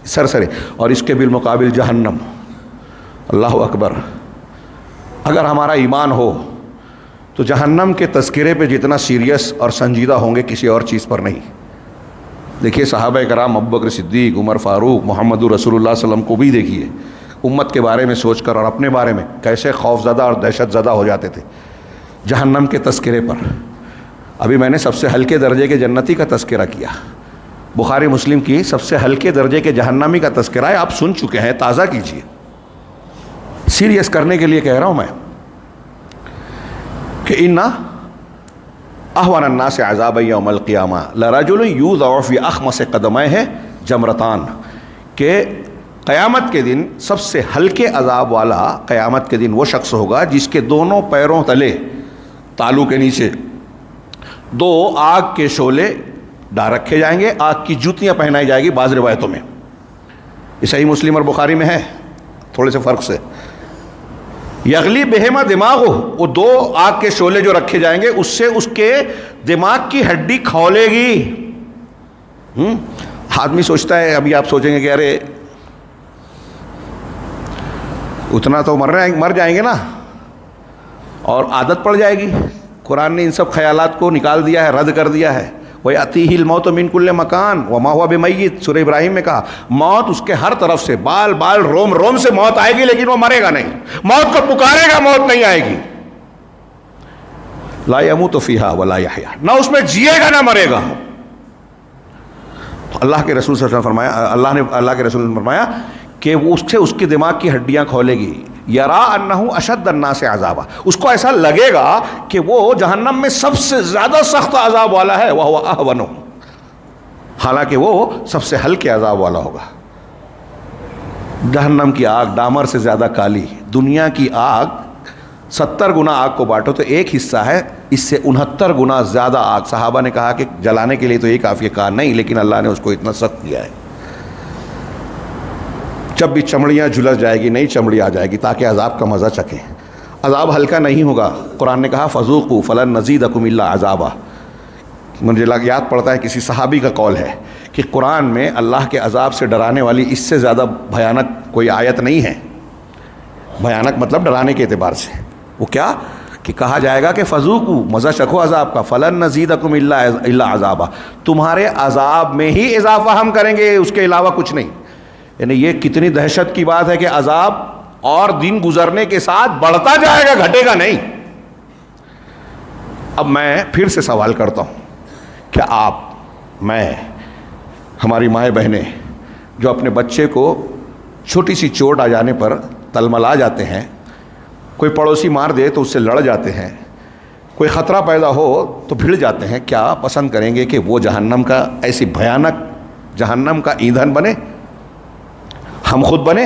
سرسرے. اور اس کے بالمقابل جہنم. اللہ اکبر. اگر ہمارا ایمان ہو تو جہنم کے تذکرے پہ جتنا سیریس اور سنجیدہ ہوں گے کسی اور چیز پر نہیں. دیکھیے صحابہ کرام، ابوبکر صدیق، عمر فاروق، محمد رسول اللہ صلی اللہ علیہ وسلم کو بھی دیکھیے، امت کے بارے میں سوچ کر اور اپنے بارے میں کیسے خوف زدہ اور دہشت زدہ ہو جاتے تھے جہنم کے تذکرے پر. ابھی میں نے سب سے ہلکے درجے کے جنتی کا تذکرہ کیا، بخاری مسلم کی سب سے ہلکے درجے کے جہنمی کا تذکرہ ہے، آپ سن چکے ہیں، تازہ کیجیے. سیریس کرنے کے لیے کہہ رہا ہوں میں کہ ان احوان الناس عذابا یوم القیامہ لرجل یوضع فی اخمص قدمیہ جمرتان، کہ قیامت کے دن سب سے ہلکے عذاب والا قیامت کے دن وہ شخص ہوگا جس کے دونوں پیروں تلے تالو کے نیچے دو آگ کے شعلے ڈال رکھے جائیں گے، آگ کی جوتیاں پہنائی جائے گی. بعض روایتوں میں یہ صحیح مسلم اور بخاری میں ہے تھوڑے سے فرق سے. یغلی بہما دماغ، وہ دو آگ کے شعلے جو رکھے جائیں گے اس سے اس کے دماغ کی ہڈی کھولے گی. آدمی سوچتا ہے، ابھی آپ سوچیں گے کہ ارے اتنا تو مر جائیں گے نا، اور عادت پڑ جائے گی. قرآن نے ان سب خیالات کو نکال دیا ہے، رد کر دیا ہے. وَيَأْتِيهِ الْمَوْتُ مِنْ كُلِّ مَكَانٍ وَمَا هُوَ بِمَيِّتٍ. سورہ ابراہیم میں کہا موت اس کے ہر طرف سے، بال بال روم روم سے موت آئے گی لیکن وہ مرے گا نہیں. موت کو پکارے گا، موت نہیں آئے گی. لا يموت فيها ولا يحيا، نہ اس میں جیے گا نہ مرے گا. اللہ کے رسول صلی اللہ علیہ وسلم فرمایا، اللہ کے رسول نے فرمایا کہ وہ اس کے دماغ کی ہڈیاں کھولے گی. یرا انہ اشد الناس عذابا، اس کو ایسا لگے گا کہ وہ جہنم میں سب سے زیادہ سخت عذاب والا ہے. وہو اہون، حالانکہ وہ سب سے ہلکے عذاب والا ہوگا. جہنم کی آگ ڈامر سے زیادہ کالی. دنیا کی آگ 70 گنا آگ کو بانٹو تو ایک حصہ ہے، اس سے 69 گنا زیادہ آگ. صحابہ نے کہا کہ جلانے کے لیے تو یہ کافی، کہا نہیں، لیکن اللہ نے اس کو اتنا سخت کیا ہے. جب بھی چمڑیاں جھلس جائے گی، نئی چمڑی آ جائے گی تاکہ عذاب کا مزہ چکیں. عذاب ہلکا نہیں ہوگا. قرآن نے کہا فذوقوا فلن نزیدکم الا عذابا. مجھے یاد پڑتا ہے کسی صحابی کا قول ہے کہ قرآن میں اللہ کے عذاب سے ڈرانے والی اس سے زیادہ بھیانک کوئی آیت نہیں ہے. بھیانک مطلب ڈرانے کے اعتبار سے. وہ کیا کہ کہا جائے گا کہ فذوقوا، مزہ چکھو عذاب کا، فلن نزیدکم الا عذابا، تمہارے عذاب میں ہی اضافہ ہم کریں گے، اس کے علاوہ کچھ نہیں. یعنی یہ کتنی دہشت کی بات ہے کہ عذاب اور دن گزرنے کے ساتھ بڑھتا جائے گا، گھٹے گا نہیں. اب میں پھر سے سوال کرتا ہوں، کیا آپ، میں، ہماری مائیں بہنیں جو اپنے بچے کو چھوٹی سی چوٹ آ جانے پر تلملا جاتے ہیں، کوئی پڑوسی مار دے تو اس سے لڑ جاتے ہیں، کوئی خطرہ پیدا ہو تو بھیڑ جاتے ہیں، کیا پسند کریں گے کہ وہ جہنم کا، ایسی بھیانک جہنم کا ایندھن بنے؟ ہم خود بنے؟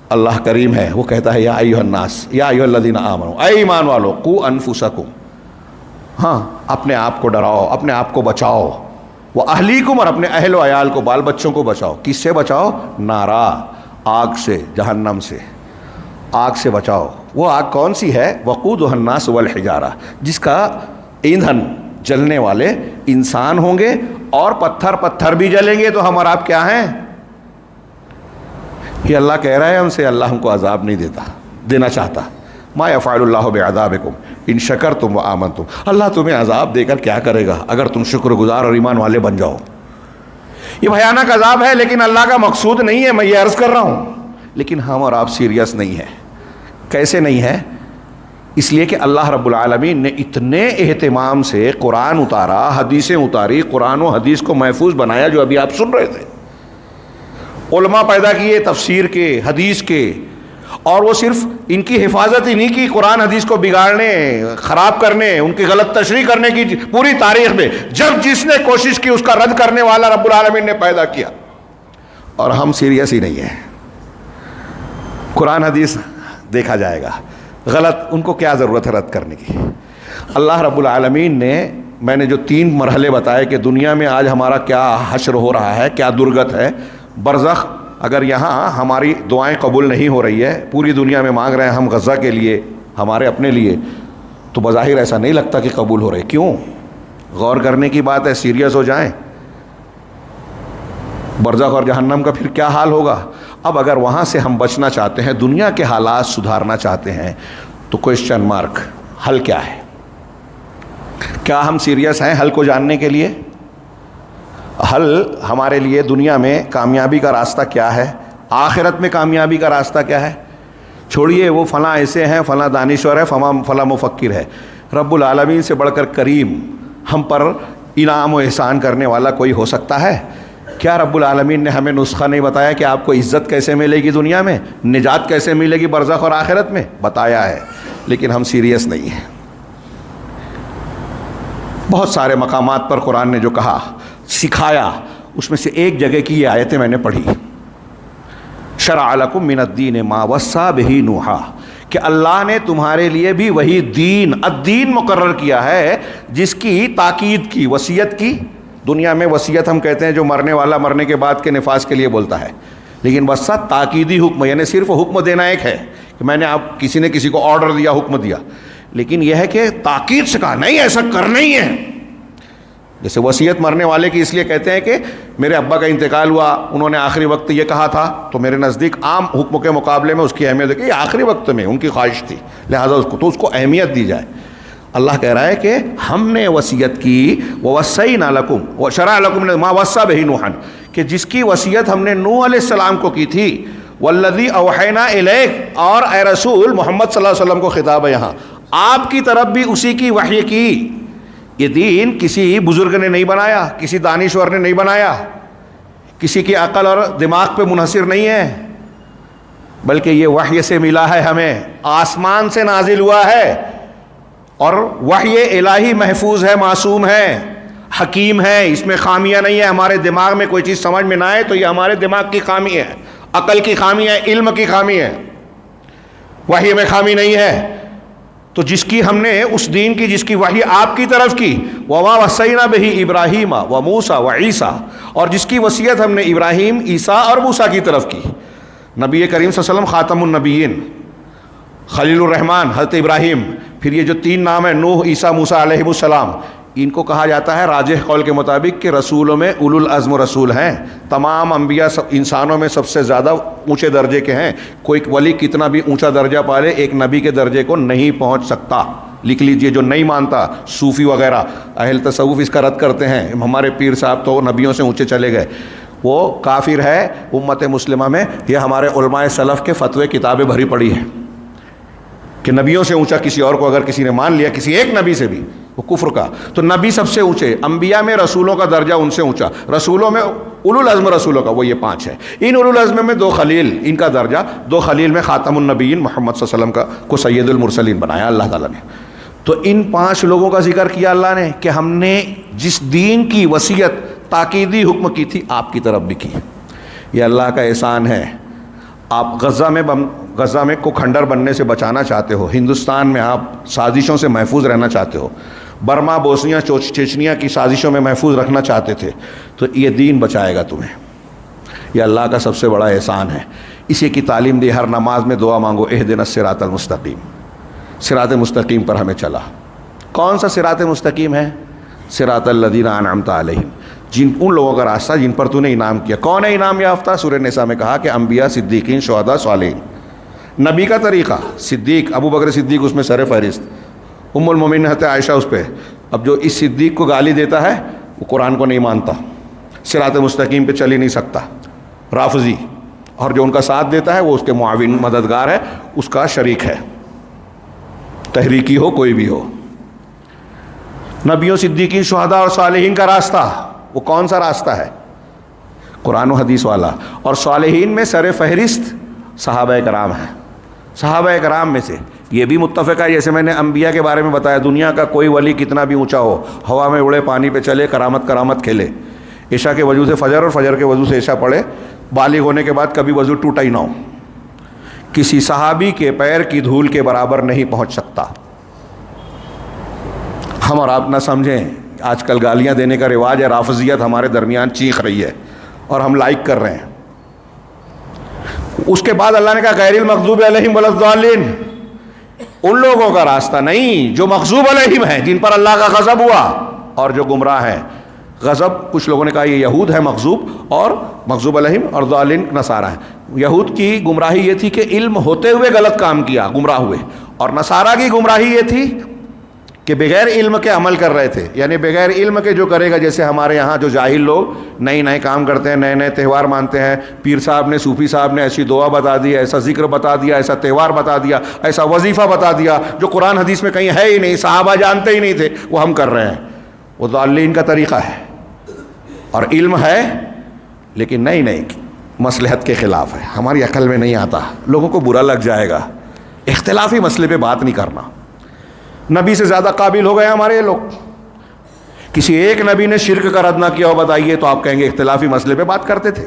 اللہ کریم ہے، وہ کہتا ہے یا ایھا الناس یا ایھا الذین آمنوا، اے ایمان والو، قوا انفسکم، ہاں اپنے آپ کو ڈراؤ، اپنے آپ کو بچاؤ، واہلیکم، اور اپنے اہل و عیال کو، بال بچوں کو بچاؤ. کس سے بچاؤ؟ نارا، آگ سے، جہنم سے، آگ سے بچاؤ. وہ آگ کون سی ہے؟ وقودھا الناس والحجارہ، جس کا ایندھن جلنے والے انسان ہوں گے اور پتھر بھی جلیں گے. تو ہم اور آپ کیا ہیں؟ کہ اللہ کہہ رہا ہے ہم سے، اللہ ہم کو عذاب نہیں دینا چاہتا. ما یفعل اللہ بعذابکم ان شکرتم وآمنتم، اللہ تمہیں عذاب دے کر کیا کرے گا اگر تم شکر گزار اور ایمان والے بن جاؤ. یہ بھیانک عذاب ہے لیکن اللہ کا مقصود نہیں ہے، میں یہ عرض کر رہا ہوں. لیکن ہم اور آپ سیریس نہیں ہیں. کیسے نہیں ہے؟ اس لیے کہ اللہ رب العالمین نے اتنے اہتمام سے قرآن اتارا، حدیثیں اتاری، قرآن و حدیث کو محفوظ بنایا جو ابھی آپ سن رہے تھے. علماء پیدا کیے تفسیر کے، حدیث کے، اور وہ صرف ان کی حفاظت ہی نہیں کی، قرآن حدیث کو بگاڑنے، خراب کرنے، ان کی غلط تشریح کرنے کی پوری تاریخ میں جب جس نے کوشش کی اس کا رد کرنے والا رب العالمین نے پیدا کیا. اور ہم سیریس ہی نہیں ہیں. قرآن حدیث دیکھا جائے گا، غلط، ان کو کیا ضرورت ہے رد کرنے کی. اللہ رب العالمین نے، میں نے جو 3 مرحلے بتائے کہ دنیا میں آج ہمارا کیا حشر ہو رہا ہے، کیا درگت ہے، برزخ، اگر یہاں ہماری دعائیں قبول نہیں ہو رہی ہے، پوری دنیا میں مانگ رہے ہیں ہم غزہ کے لیے، ہمارے اپنے لیے، تو بظاہر ایسا نہیں لگتا کہ قبول ہو رہے. کیوں؟ غور کرنے کی بات ہے، سیریس ہو جائیں. برزخ اور جہنم کا پھر کیا حال ہوگا؟ اب اگر وہاں سے ہم بچنا چاہتے ہیں، دنیا کے حالات سدھارنا چاہتے ہیں، تو کوئسچن مارک، حل کیا ہے؟ کیا ہم سیریس ہیں حل کو جاننے کے لیے؟ حل ہمارے لیے دنیا میں کامیابی کا راستہ کیا ہے، آخرت میں کامیابی کا راستہ کیا ہے؟ چھوڑیے وہ فلاں ایسے ہیں، فلاں دانشور ہے، فلاں مفکر ہے. رب العالمین سے بڑھ کر کریم، ہم پر انعام و احسان کرنے والا کوئی ہو سکتا ہے؟ کیا رب العالمین نے ہمیں نسخہ نہیں بتایا کہ آپ کو عزت کیسے ملے گی دنیا میں، نجات کیسے ملے گی برزخ اور آخرت میں؟ بتایا ہے، لیکن ہم سیریس نہیں ہیں. بہت سارے مقامات پر قرآن نے جو کہا، سکھایا، اس میں سے ایک جگہ کی یہ آیتیں میں نے پڑھی. شرع لکم من الدین ما وصی بہ نوحا، کہ اللہ نے تمہارے لیے بھی وہی دین، الدین مقرر کیا ہے جس کی تاکید کی، وصیت کی. دنیا میں وصیت ہم کہتے ہیں جو مرنے والا مرنے کے بعد کے نفاذ کے لیے بولتا ہے، لیکن وصیہ تاکیدی حکم، یعنی صرف حکم دینا ایک ہے کہ میں نے آپ کسی نے کسی کو آرڈر دیا، حکم دیا، لیکن یہ ہے کہ تاکید سے کہا نہیں ایسا کرنا ہی ہے. جیسے وصیت مرنے والے کی اس لیے کہتے ہیں کہ میرے ابا کا انتقال ہوا، انہوں نے آخری وقت یہ کہا تھا، تو میرے نزدیک عام حکم کے مقابلے میں اس کی اہمیت ہے کہ یہ آخری وقت میں ان کی خواہش تھی، لہٰذا اس کو اہمیت دی جائے. اللہ کہہ رہا ہے کہ ہم نے وصیت کی، وَوَصَّيْنَا لَكُمْ وَشَرَعَ لَكُمْ مَا وَصَّىٰ بِهِ نُوحًا، کہ جس کی وصیت ہم نے نوح علیہ السلام کو کی تھی. وَالَّذِي أَوْحَيْنَا إِلَيْكَ، اور اے رسول محمد صلی اللہ علیہ وسلم کو خطاب ہے یہاں، آپ کی طرف بھی اسی کی وحی کی. یہ دین کسی بزرگ نے نہیں بنایا، کسی دانشور نے نہیں بنایا، کسی کی عقل اور دماغ پہ منحصر نہیں ہے، بلکہ یہ وحی سے ملا ہے، ہمیں آسمان سے نازل ہوا ہے. اور وحی الہی محفوظ ہے، معصوم ہے، حکیم ہے، اس میں خامیاں نہیں ہے. ہمارے دماغ میں کوئی چیز سمجھ میں نہ آئے تو یہ ہمارے دماغ کی خامی ہے، عقل کی خامی ہے، علم کی خامی ہے، وحی میں خامی نہیں ہے. تو جس کی ہم نے اس دین کی جس کی وحی آپ کی طرف کی، وَمَا وَصَّيْنَا بِهِ إِبْرَاهِيمَ وَمُوسَىٰ وَعِيسَىٰ، اور جس کی وصیت ہم نے ابراہیم، عیسیٰ اور موسیٰ کی طرف کی. نبی کریم صلی اللہ علیہ وسلم خاتم النبیین، خلیل الرحمن حضرت ابراہیم، پھر یہ جو 3 نام ہیں نوح، عیسیٰ، موسیٰ علیہ السلام، ان کو کہا جاتا ہے راجح قول کے مطابق کہ رسولوں میں اولو العزم رسول ہیں. تمام انبیاء انسانوں میں سب سے زیادہ اونچے درجے کے ہیں. کوئی ولی کتنا بھی اونچا درجہ پالے ایک نبی کے درجے کو نہیں پہنچ سکتا. لکھ لیجئے، جو نہیں مانتا صوفی وغیرہ اہل تصوف اس کا رد کرتے ہیں، ہمارے پیر صاحب تو نبیوں سے اونچے چلے گئے، وہ کافر ہے. امت مسلمہ میں یہ ہمارے علماء سلف کے فتوے کتابیں بھری پڑی ہیں کہ نبیوں سے اونچا کسی اور کو اگر کسی نے مان لیا، کسی ایک نبی سے بھی، وہ کفر کا. تو نبی سب سے اونچے، انبیاء میں رسولوں کا درجہ ان سے اونچا، رسولوں میں اولو العزم رسولوں کا وہ یہ 5 ہے. ان اولو العزم میں 2 خلیل، ان کا درجہ 2 خلیل میں خاتم النبیین محمد صلی اللہ علیہ وسلم کا کو سید المرسلین بنایا اللہ تعالیٰ نے. تو ان 5 لوگوں کا ذکر کیا اللہ نے کہ ہم نے جس دین کی وصیت تاکیدی حکم کی تھی آپ کی طرف بھی کی. یہ اللہ کا احسان ہے. آپ غزہ میں کو کھنڈر بننے سے بچانا چاہتے ہو، ہندوستان میں آپ سازشوں سے محفوظ رہنا چاہتے ہو، برما، بوسنیا، چیچنیا کی سازشوں میں محفوظ رکھنا چاہتے تھے، تو یہ دین بچائے گا تمہیں. یہ اللہ کا سب سے بڑا احسان ہے. اسی کی تعلیم دی. ہر نماز میں دعا مانگو، اہدنا الصراط المستقیم، صراط مستقیم پر ہمیں چلا. کون سا صراط مستقیم ہے؟ صراط الذین انعمت علیہم، ان لوگوں کا راستہ جن پر تو نے انعام کیا. کون ہے انعام یافتہ؟ سورہ نساء میں کہا کہ انبیاء، صدیقین، شہداء، صالحین. نبی کا طریقہ، صدیق ابو بکر صدیق اس میں سر فہرست، ام المومنین حضرت عائشہ اس پہ. اب جو اس صدیق کو گالی دیتا ہے وہ قرآن کو نہیں مانتا، صراط مستقیم پہ چل ہی نہیں سکتا، رافضی. اور جو ان کا ساتھ دیتا ہے وہ اس کے معاون، مددگار ہے، اس کا شریک ہے، تحریکی ہو کوئی بھی ہو. نبیوں، صدیقین، شہداء اور صالحین کا راستہ وہ کون سا راستہ ہے؟ قرآن و حدیث والا. اور صالحین میں سر فہرست صحابہ کرام ہیں. صحابہ کرام میں سے یہ بھی متفق ہے، جیسے میں نے انبیاء کے بارے میں بتایا، دنیا کا کوئی ولی کتنا بھی اونچا ہو، ہوا میں اڑے، پانی پہ چلے، کرامت کھیلے، عشاء کے وضو سے فجر اور فجر کے وضو سے عشاء پڑھے، بالغ ہونے کے بعد کبھی وضو ٹوٹا ہی نہ ہو، کسی صحابی کے پیر کی دھول کے برابر نہیں پہنچ سکتا۔ ہم اور آپ نہ سمجھیں، آج کل گالیاں دینے کا رواج ہے، رافضیت ہمارے درمیان چیخ رہی ہے اور ہم لائک کر رہے ہیں۔ اس کے بعد اللہ نے کہا غیر المغضوب علیہم ولا الضالین، ان لوگوں کا راستہ نہیں جو مغضوب علیہم ہیں، جن پر اللہ کا غضب ہوا اور جو گمراہ ہیں۔ غضب کچھ لوگوں نے کہا یہ یہود ہے مغضوب، اور مغضوب علیہم، اور ضالین نصارہ ہیں۔ یہود کی گمراہی یہ تھی کہ علم ہوتے ہوئے غلط کام کیا، گمراہ ہوئے، اور نصارہ کی گمراہی یہ تھی کہ بغیر علم کے عمل کر رہے تھے، یعنی بغیر علم کے جو کرے گا، جیسے ہمارے یہاں جو جاہل لوگ نئے کام کرتے ہیں، نئے تہوار مانتے ہیں، پیر صاحب نے، صوفی صاحب نے ایسی دعا بتا دی، ایسا ذکر بتا دیا، ایسا تہوار بتا دیا، ایسا وظیفہ بتا دیا جو قرآن حدیث میں کہیں ہے ہی نہیں، صحابہ جانتے ہی نہیں تھے، وہ ہم کر رہے ہیں، وہ ضالین کا طریقہ ہے۔ اور علم ہے لیکن نہیں مصلحت کے خلاف ہے، ہماری عقل میں نہیں آتا، لوگوں کو برا لگ جائے گا، اختلافی مسئلے پہ بات نہیں کرنا۔ نبی سے زیادہ قابل ہو گئے ہمارے یہ لوگ، کسی ایک نبی نے شرک کا رد نہ کیا ہو بتائیے تو آپ کہیں گے اختلافی مسئلے پہ بات کرتے تھے،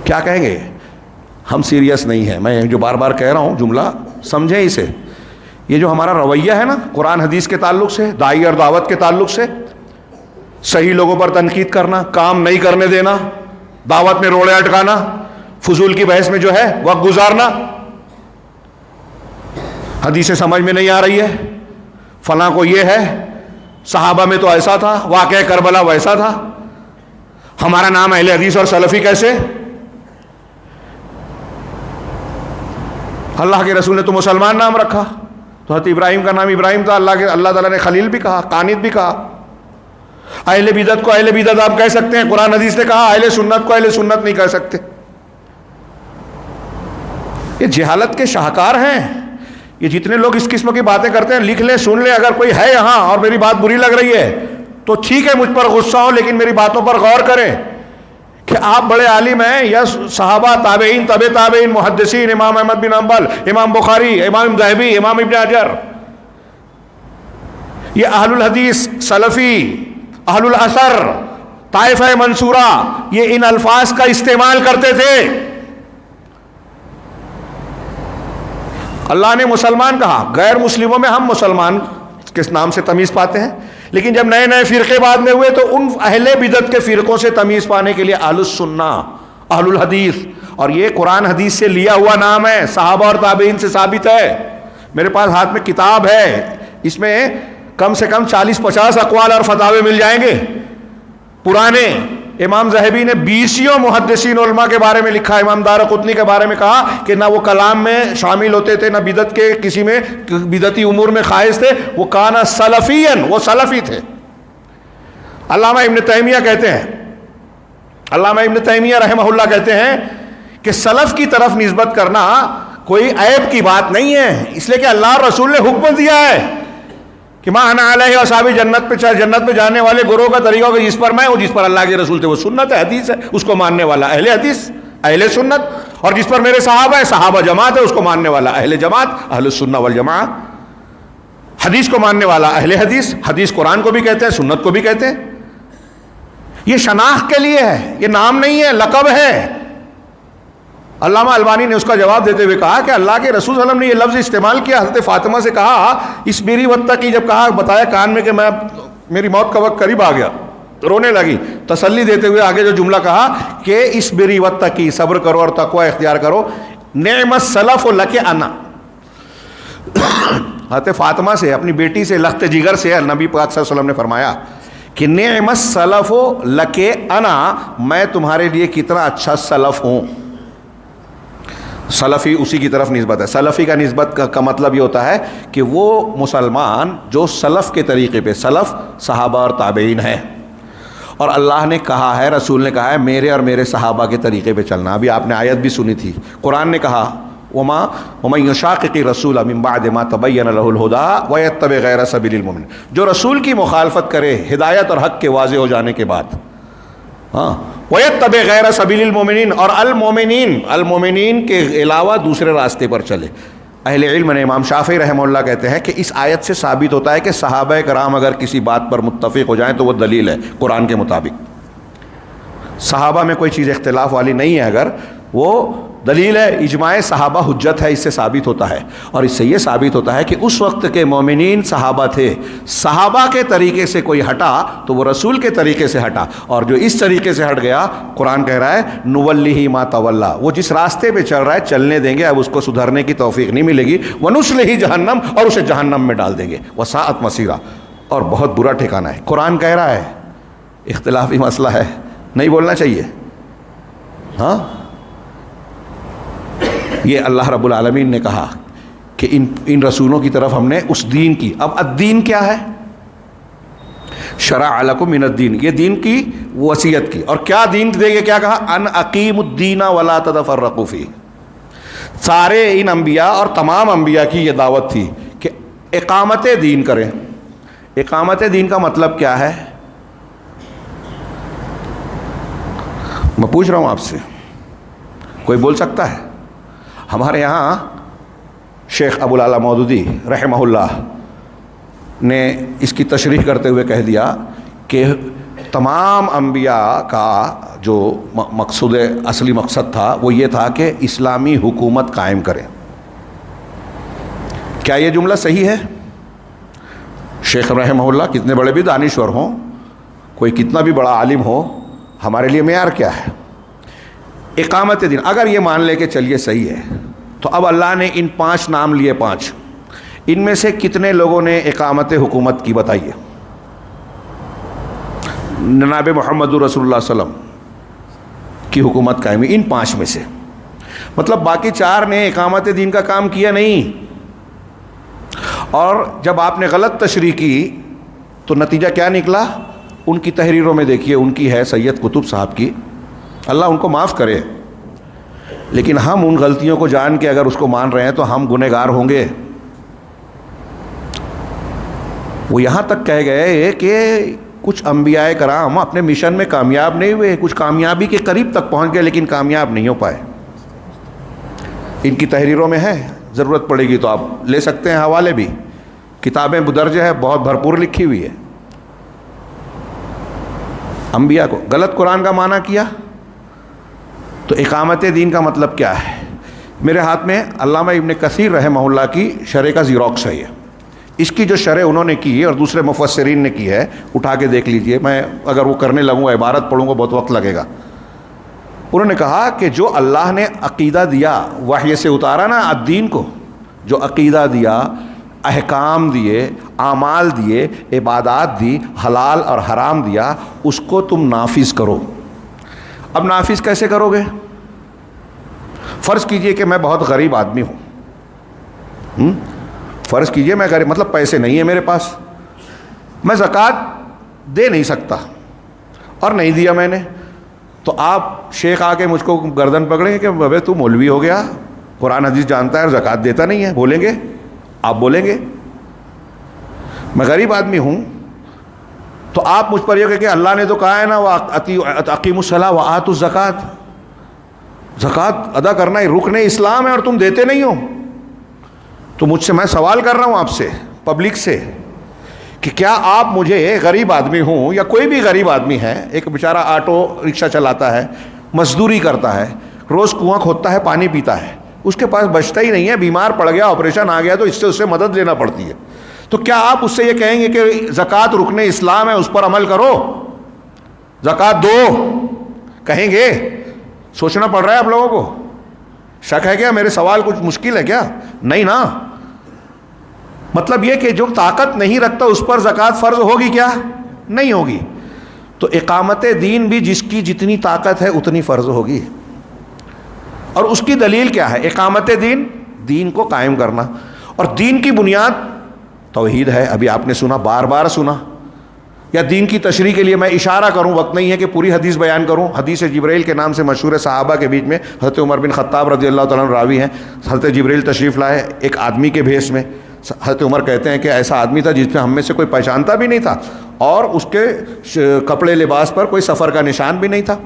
کیا کہیں گے؟ ہم سیریس نہیں ہیں، میں جو بار بار کہہ رہا ہوں جملہ سمجھیں اسے، یہ جو ہمارا رویہ ہے نا قرآن حدیث کے تعلق سے، داعی اور دعوت کے تعلق سے، صحیح لوگوں پر تنقید کرنا، کام نہیں کرنے دینا، دعوت میں روڑے اٹکانا، فضول کی بحث میں جو ہے وقت گزارنا، حدیثیں سمجھ میں نہیں آ رہی ہے، فلاں کو یہ ہے، صحابہ میں تو ایسا تھا، واقعہ کربلا ویسا تھا، ہمارا نام اہل حدیث اور سلفی کیسے؟ اللہ کے رسول نے تو مسلمان نام رکھا، تو حضرت ابراہیم کا نام ابراہیم تھا، اللہ تعالیٰ نے خلیل بھی کہا، قانت بھی کہا۔ اہل بدعت کو اہل بدعت آپ کہہ سکتے ہیں، قرآن حدیث نے کہا، اہل سنت کو اہل سنت نہیں کہہ سکتے۔ یہ جہالت کے شاہکار ہیں، یہ جتنے لوگ اس قسم کی باتیں کرتے ہیں، لکھ لیں، سن لیں، اگر کوئی ہے یہاں اور میری بات بری لگ رہی ہے تو ٹھیک ہے، مجھ پر غصہ ہو، لیکن میری باتوں پر غور کریں کہ آپ بڑے عالم ہیں، یا صحابہ، تابعین، تابعین، محدثین، امام احمد بن حنبل، امام بخاری، امام ذہبی، امام ابن حجر، یہ اہل الحدیث، سلفی، اہل الاثر، طائفہ منصورہ، یہ ان الفاظ کا استعمال کرتے تھے۔ اللہ نے مسلمان کہا، غیر مسلموں میں ہم مسلمان کس نام سے تمیز پاتے ہیں، لیکن جب نئے فرقے بعد میں ہوئے تو ان اہل بدعت کے فرقوں سے تمیز پانے کے لیے اہل السنہ، اہل الحدیث، اور یہ قرآن حدیث سے لیا ہوا نام ہے، صحابہ اور تابعین سے ثابت ہے۔ میرے پاس ہاتھ میں کتاب ہے، اس میں کم سے کم 40-50 اقوال اور فتاوے مل جائیں گے پرانے۔ امام ذہبی نے 20 محدثین علماء کے بارے میں لکھا، امام دارقطنی کے بارے میں کہا کہ نہ وہ کلام میں شامل ہوتے تھے، نہ بدعت کے کسی میں بدعتی امور میں خائض تھے، وہ کانا سلفین، وہ سلفی تھے۔ علامہ ابن تیمیہ کہتے ہیں، علامہ ابن تیمیہ رحمہ اللہ کہتے ہیں کہ سلف کی طرف نسبت کرنا کوئی عیب کی بات نہیں ہے، اس لیے کہ اللہ اور رسول نے حکم دیا ہے کہ ما انا علیہ اصحابی، جنت پہ جانے والے گروہ کا طریقہ ہوگا جس پر میں ہوں، جس پر اللہ کے رسول تھے، وہ سنت ہے، حدیث ہے، اس کو ماننے والا اہل حدیث، اہل سنت، اور جس پر میرے صحابہ ہے، صحابہ جماعت ہے، اس کو ماننے والا اہل جماعت، اہل السنہ والجماعہ۔ حدیث کو ماننے والا اہل حدیث، حدیث قرآن کو بھی کہتے ہیں، سنت کو بھی کہتے ہیں۔ یہ شناخت کے لیے ہے، یہ نام نہیں ہے، لقب ہے۔ علامہ البانی نے اس کا جواب دیتے ہوئے کہا کہ اللہ کے رسول صلی اللہ علیہ وسلم نے یہ لفظ استعمال کیا، حضرت فاطمہ سے کہا اس میری وتقی، جب کہا، بتایا کان میں کہ میں میری موت کا وقت قریب آ گیا، رونے لگی، تسلی دیتے ہوئے آگے جو جملہ کہا کہ اس میری وتقی، صبر کرو اور تقوی اختیار کرو، نعم السلف لک انا۔ حضرت فاطمہ سے، اپنی بیٹی سے، لخت جگر سے نبی پاک صلی اللہ علیہ وسلم نے فرمایا کہ نعم السلف لک انا، میں تمہارے لیے کتنا اچھا سلف ہوں۔ سلفی اسی کی طرف نسبت ہے۔ سلفی کا نسبت کا مطلب یہ ہوتا ہے کہ وہ مسلمان جو سلف کے طریقے پہ، سلف صحابہ اور تابعین ہیں، اور اللہ نے کہا ہے، رسول نے کہا ہے میرے اور میرے صحابہ کے طریقے پہ چلنا۔ ابھی آپ نے آیت بھی سنی تھی، قرآن نے کہا وَمَن يُشَاقِقِ الرَّسُولَ مِن بَعْدِ مَا تَبَيَّنَ لَهُ الْهُدَىٰ وَيَتَّبِعْ غَيْرَ سَبِيلِ الْمُؤْمِنِينَ، جو رسول کی مخالفت کرے ہدایت اور حق کے واضح ہو جانے کے بعد، ہاں، وَيَتَّبِعْ غَيْرَ سَبِيلِ الْمُؤْمِنِينَ، اور المومنین کے علاوہ دوسرے راستے پر چلے۔ اہل علم نے، امام شافعی رحمہ اللہ کہتے ہیں کہ اس آیت سے ثابت ہوتا ہے کہ صحابہ کرام اگر کسی بات پر متفق ہو جائیں تو وہ دلیل ہے قرآن کے مطابق۔ صحابہ میں کوئی چیز اختلاف والی نہیں ہے، اگر وہ دلیل ہے، اجماع صحابہ حجت ہے، اس سے ثابت ہوتا ہے۔ اور اس سے یہ ثابت ہوتا ہے کہ اس وقت کے مومنین صحابہ تھے، صحابہ کے طریقے سے کوئی ہٹا تو وہ رسول کے طریقے سے ہٹا، اور جو اس طریقے سے ہٹ گیا، قرآن کہہ رہا ہے نُوَلِّهِ مَا تَوَلَّى، وہ جس راستے پہ چل رہا ہے چلنے دیں گے، اب اس کو سدھرنے کی توفیق نہیں ملے گی، وَنُصْلِهِ جہنم، اور اسے جہنم میں ڈال دیں گے، وَسَاءَتْ مَصِيرًا، اور بہت برا ٹھکانہ ہے۔ قرآن کہہ رہا ہے، اختلافی مسئلہ ہے، نہیں بولنا چاہیے۔ ہاں، یہ اللہ رب العالمین نے کہا کہ ان رسولوں کی طرف ہم نے اس دین کی، اب الدین کیا ہے؟ شرع لکم من الدین، یہ دین کی وصیت کی، اور کیا دین دے گے؟ کیا کہا؟ ان اقیموا الدین ولا تتفرقوا فیہ۔ سارے ان انبیاء اور تمام انبیاء کی یہ دعوت تھی کہ اقامت دین کریں۔ اقامت دین کا مطلب کیا ہے؟ میں پوچھ رہا ہوں آپ سے، کوئی بول سکتا ہے؟ ہمارے یہاں شیخ ابو العلا مودودی رحمہ اللہ نے اس کی تشریح کرتے ہوئے کہہ دیا کہ تمام انبیاء کا جو اصلی مقصد تھا وہ یہ تھا کہ اسلامی حکومت قائم کریں۔ کیا یہ جملہ صحیح ہے؟ شیخ رحمہ اللہ کتنے بڑے بھی دانشور ہوں، کوئی کتنا بھی بڑا عالم ہو، ہمارے لیے معیار کیا ہے؟ اقامت دین۔ اگر یہ مان لے کہ چلیے صحیح ہے، تو اب اللہ نے ان 5 نام لیے، 5، ان میں سے کتنے لوگوں نے اقامت حکومت کی بتائیے؟ جناب محمد رسول اللہ صلی اللہ علیہ وسلم کی حکومت قائم ہوئی ان 5 میں سے، مطلب باقی 4 نے اقامت دین کا کام کیا نہیں۔ اور جب آپ نے غلط تشریح کی تو نتیجہ کیا نکلا؟ ان کی تحریروں میں دیکھیے، ان کی ہے سید قطب صاحب کی، اللہ ان کو معاف کرے، لیکن ہم ان غلطیوں کو جان کے اگر اس کو مان رہے ہیں تو ہم گنہگار ہوں گے۔ وہ یہاں تک کہہ گئے کہ کچھ انبیاء کرام اپنے مشن میں کامیاب نہیں ہوئے، کچھ کامیابی کے قریب تک پہنچ گئے لیکن کامیاب نہیں ہو پائے۔ ان کی تحریروں میں ہے، ضرورت پڑے گی تو آپ لے سکتے ہیں، حوالے بھی، کتابیں بدرج ہے، بہت بھرپور لکھی ہوئی ہے۔ انبیاء کو غلط قرآن کا معنی کیا، تو اقامت دین کا مطلب کیا ہے؟ میرے ہاتھ میں علامہ ابن کثیر رحمہ اللہ کی شرح کا زیروکس ہے، اس کی جو شرح انہوں نے کی اور دوسرے مفسرین نے کی ہے، اٹھا کے دیکھ لیجئے، میں اگر وہ کرنے لگوں گا، عبارت پڑھوں گا بہت وقت لگے گا۔ انہوں نے کہا کہ جو اللہ نے عقیدہ دیا، وحی سے اتارا نا الدین کو، جو عقیدہ دیا، احکام دیے، اعمال دیے، عبادات دی، حلال اور حرام دیا، اس کو تم نافذ کرو۔ اب نافذ کیسے کرو گے؟ فرض کیجئے کہ میں بہت غریب آدمی ہوں، فرض کیجئے میں غریب، مطلب پیسے نہیں ہیں میرے پاس، میں زکوٰۃ دے نہیں سکتا اور نہیں دیا میں نے، تو آپ شیخ آ کے مجھ کو گردن پکڑیں گے کہ بھائی تو مولوی ہو گیا، قرآن حدیث جانتا ہے اور زکوٰۃ دیتا نہیں ہے، بولیں گے؟ آپ بولیں گے؟ میں غریب آدمی ہوں تو آپ مجھ پر یہ کہ اللہ نے تو کہا ہے نا اقیموا الصلاۃ وآتوا الزکوٰۃ، زکوٰۃ ادا کرنا رکن اسلام ہے اور تم دیتے نہیں ہو، تو مجھ سے میں سوال کر رہا ہوں آپ سے، پبلک سے، کہ کیا آپ مجھے غریب آدمی ہوں یا کوئی بھی غریب آدمی ہے، ایک بیچارہ آٹو رکشہ چلاتا ہے، مزدوری کرتا ہے، روز کنواں کھودتا ہے، پانی پیتا ہے، اس کے پاس بچتا ہی نہیں ہے، بیمار پڑ گیا، آپریشن آ گیا تو اس سے مدد لینا پڑتی ہے، تو کیا آپ اس سے یہ کہیں گے کہ زکوٰۃ رکن اسلام ہے، اس پر عمل کرو، زکوٰۃ دو؟ کہیں گے؟ سوچنا پڑ رہا ہے آپ لوگوں کو؟ شک ہے کیا؟ میرے سوال کچھ مشکل ہے کیا؟ نہیں نا۔ مطلب یہ کہ جو طاقت نہیں رکھتا اس پر زکوٰۃ فرض ہوگی کیا؟ نہیں ہوگی۔ تو اقامت دین بھی جس کی جتنی طاقت ہے اتنی فرض ہوگی، اور اس کی دلیل کیا ہے؟ اقامت دین، دین کو قائم کرنا، اور دین کی بنیاد توحید ہے، ابھی آپ نے سنا، بار بار سنا۔ یا دین کی تشریح کے لیے میں اشارہ کروں، وقت نہیں ہے کہ پوری حدیث بیان کروں، حدیث جبرائیل کے نام سے مشہور ہے، صحابہ کے بیچ میں حضرت عمر بن خطاب رضی اللہ تعالیٰ عنہ راوی ہیں، حضرت جبرائیل تشریف لائے ایک آدمی کے بھیس میں، حضرت عمر کہتے ہیں کہ ایسا آدمی تھا جس پہ ہم میں سے کوئی پہچانتا بھی نہیں تھا، اور اس کے کپڑے لباس پر کوئی سفر کا نشان بھی نہیں تھا۔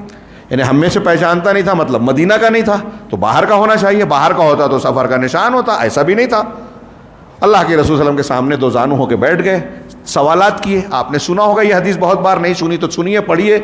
یعنی ہم میں سے پہچانتا نہیں تھا، مطلب مدینہ کا نہیں تھا، تو باہر کا ہونا چاہیے، باہر کا ہوتا تو سفر کا نشان ہوتا، ایسا بھی نہیں تھا۔ اللہ کے رسول صلی اللہ علیہ وسلم کے سامنے دو زانو ہو کے بیٹھ گئے، سوالات کیے۔ آپ نے سنا ہوگا یہ حدیث بہت بار، نہیں سنی تو سنیے، پڑھیے۔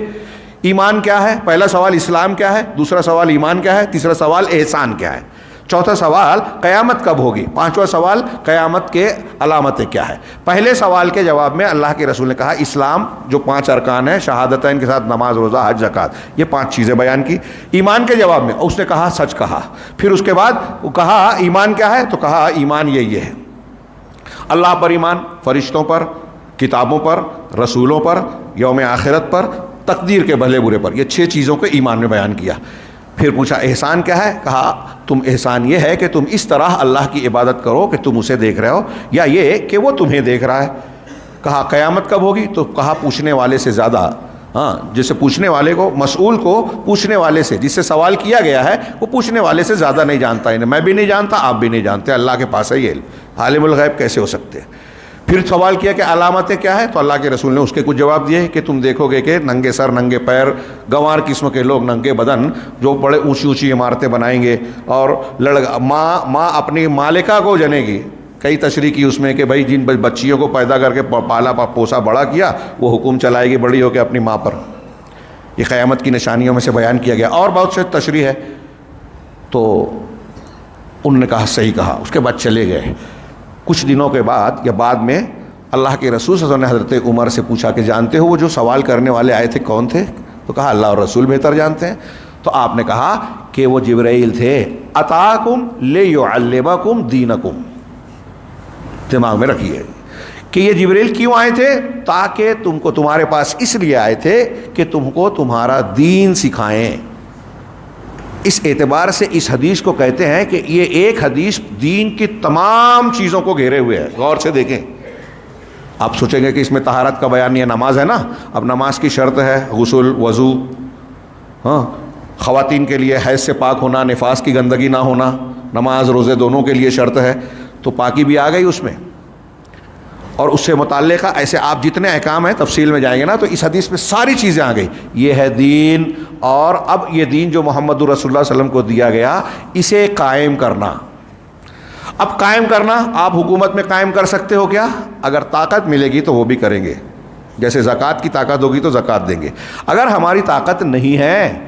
ایمان کیا ہے؟ پہلا سوال اسلام کیا ہے، دوسرا سوال ایمان کیا ہے، تیسرا سوال احسان کیا ہے، چوتھا سوال قیامت کب ہوگی، پانچواں سوال قیامت کے علامتیں کیا ہے۔ پہلے سوال کے جواب میں اللہ کے رسول نے کہا اسلام جو 5 ارکان ہیں، شہادتین کے ساتھ نماز، روزہ، حج، زکوٰۃ، یہ 5 چیزیں بیان کی۔ ایمان کے جواب میں اس نے کہا سچ کہا، پھر اس کے بعد وہ کہا ایمان کیا ہے، تو کہا ایمان یہ ہے، اللہ پر ایمان، فرشتوں پر، کتابوں پر، رسولوں پر، یوم آخرت پر، تقدیر کے بھلے برے پر، یہ 6 چیزوں کو ایمان میں بیان کیا۔ پھر پوچھا احسان کیا ہے، کہا تم احسان یہ ہے کہ تم اس طرح اللہ کی عبادت کرو کہ تم اسے دیکھ رہے ہو، یا یہ کہ وہ تمہیں دیکھ رہا ہے۔ کہا قیامت کب ہوگی، تو کہا پوچھنے والے سے زیادہ، جسے پوچھنے والے کو، مسئول کو پوچھنے والے سے، جس سے سوال کیا گیا ہے وہ پوچھنے والے سے زیادہ نہیں جانتا، میں بھی نہیں جانتا، آپ بھی نہیں جانتے، اللہ کے پاس ہے یہ علم، عالم الغیب کیسے ہو سکتے ہیں۔ پھر سوال کیا کہ علامتیں کیا ہے، تو اللہ کے رسول نے اس کے کچھ جواب دیے کہ تم دیکھو گے کہ ننگے سر، ننگے پیر، گنوار قسم کے لوگ، ننگے بدن، جو بڑے اونچی اونچی عمارتیں بنائیں گے، اور ماں اپنی مالکہ کو جنے گی۔ کئی تشریح کی اس میں کہ بھائی جن بچیوں کو پیدا کر کے پالا پوسا بڑا کیا، وہ حکم چلائے گی بڑی ہو کے اپنی ماں پر۔ یہ قیامت کی نشانیوں میں سے بیان کیا گیا، اور بہت سے تشریح ہے۔ تو انہوں نے کہا صحیح کہا، اس کے بعد چلے گئے۔ کچھ دنوں کے بعد یا بعد میں اللہ کے رسول صلی اللہ علیہ وسلم نے حضرت عمر سے پوچھا کہ جانتے ہو وہ جو سوال کرنے والے آئے تھے کون تھے؟ تو کہا اللہ اور رسول بہتر جانتے ہیں۔ تو آپ نے کہا کہ وہ جبرائیل تھے، اتاکم لیعلمکم دینکم۔ دماغ میں رکھیے کہ یہ جبرائیل کیوں آئے تھے، تاکہ تم کو، تمہارے پاس اس لیے آئے تھے کہ تم کو تمہارا دین سکھائیں۔ اس اعتبار سے اس حدیث کو کہتے ہیں کہ یہ ایک حدیث دین کی تمام چیزوں کو گھیرے ہوئے ہے۔ غور سے دیکھیں، آپ سوچیں گے کہ اس میں طہارت کا بیان نہیں ہے، نماز ہے نا، اب نماز کی شرط ہے غسل، وضو، خواتین کے لیے حیض سے پاک ہونا، نفاس کی گندگی نہ ہونا، نماز روزے دونوں کے لیے شرط ہے، تو پاکی بھی آ گئی اس میں، اور اس سے متعلقہ ایسے آپ جتنے احکام ہیں تفصیل میں جائیں گے نا تو اس حدیث میں ساری چیزیں آ گئی۔ یہ ہے دین، اور اب یہ دین جو محمد رسول اللہ صلی اللہ علیہ وسلم کو دیا گیا، اسے قائم کرنا۔ اب قائم کرنا، آپ حکومت میں قائم کر سکتے ہو کیا؟ اگر طاقت ملے گی تو وہ بھی کریں گے، جیسے زکوٰۃ کی طاقت ہوگی تو زکوٰۃ دیں گے۔ اگر ہماری طاقت نہیں ہے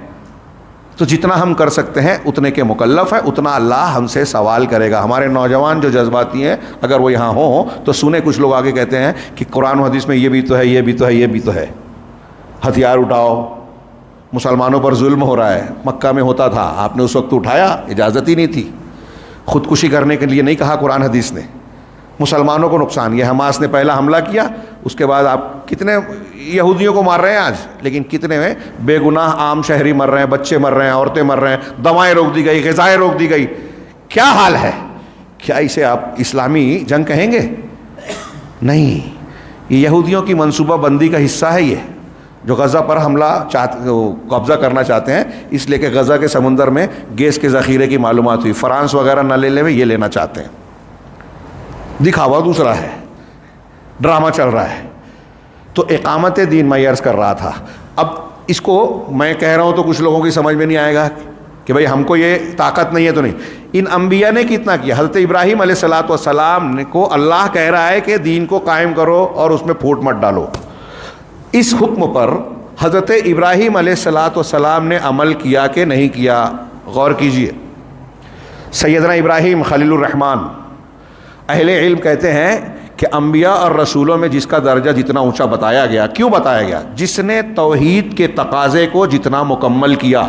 تو جتنا ہم کر سکتے ہیں اتنے کے مکلف ہے، اتنا اللہ ہم سے سوال کرے گا۔ ہمارے نوجوان جو جذباتی ہیں اگر وہ یہاں ہوں تو سنیں، کچھ لوگ آگے کہتے ہیں کہ قرآن و حدیث میں یہ بھی تو ہے، یہ بھی تو ہے، یہ بھی تو ہے، ہتھیار اٹھاؤ، مسلمانوں پر ظلم ہو رہا ہے۔ مکہ میں ہوتا تھا، آپ نے اس وقت اٹھایا، اجازت ہی نہیں تھی، خودکشی کرنے کے لیے نہیں کہا قرآن حدیث نے، مسلمانوں کو نقصان۔ یہ حماس نے پہلا حملہ کیا، اس کے بعد آپ کتنے یہودیوں کو مار رہے ہیں آج، لیکن کتنے میں بے گناہ عام شہری مر رہے ہیں، بچے مر رہے ہیں، عورتیں مر رہے ہیں، دوائیں روک دی گئی، غذائیں روک دی گئی۔ کیا حال ہے؟ کیا اسے آپ اسلامی جنگ کہیں گے؟ نہیں، یہ یہودیوں کی منصوبہ بندی کا حصہ ہے، یہ جو غزہ پر حملہ قبضہ کرنا چاہتے ہیں، اس لیے کہ غزہ کے سمندر میں گیس کے ذخیرے کی معلومات ہوئی، فرانس وغیرہ نہ لے لے میں یہ لینا چاہتے ہیں۔ دکھاوا دوسرا ہے، ڈرامہ چل رہا ہے۔ تو اقامت دین میں عرض کر رہا تھا، اب اس کو میں کہہ رہا ہوں تو کچھ لوگوں کی سمجھ میں نہیں آئے گا کہ بھئی ہم کو یہ طاقت نہیں ہے تو نہیں۔ ان انبیاء نے کتنا کیا؟ حضرت ابراہیم علیہ الصلوۃ والسلام کو اللہ کہہ رہا ہے کہ دین کو قائم کرو اور اس میں پھوٹ مت ڈالو۔ اس حکم پر حضرت ابراہیم علیہ الصلوۃ والسلام نے عمل کیا کہ نہیں کیا؟ غور کیجئے۔ سیدنا ابراہیم خلیل الرحمن، اہل علم کہتے ہیں کہ انبیاء اور رسولوں میں جس کا درجہ جتنا اونچا بتایا گیا، کیوں بتایا گیا؟ جس نے توحید کے تقاضے کو جتنا مکمل کیا،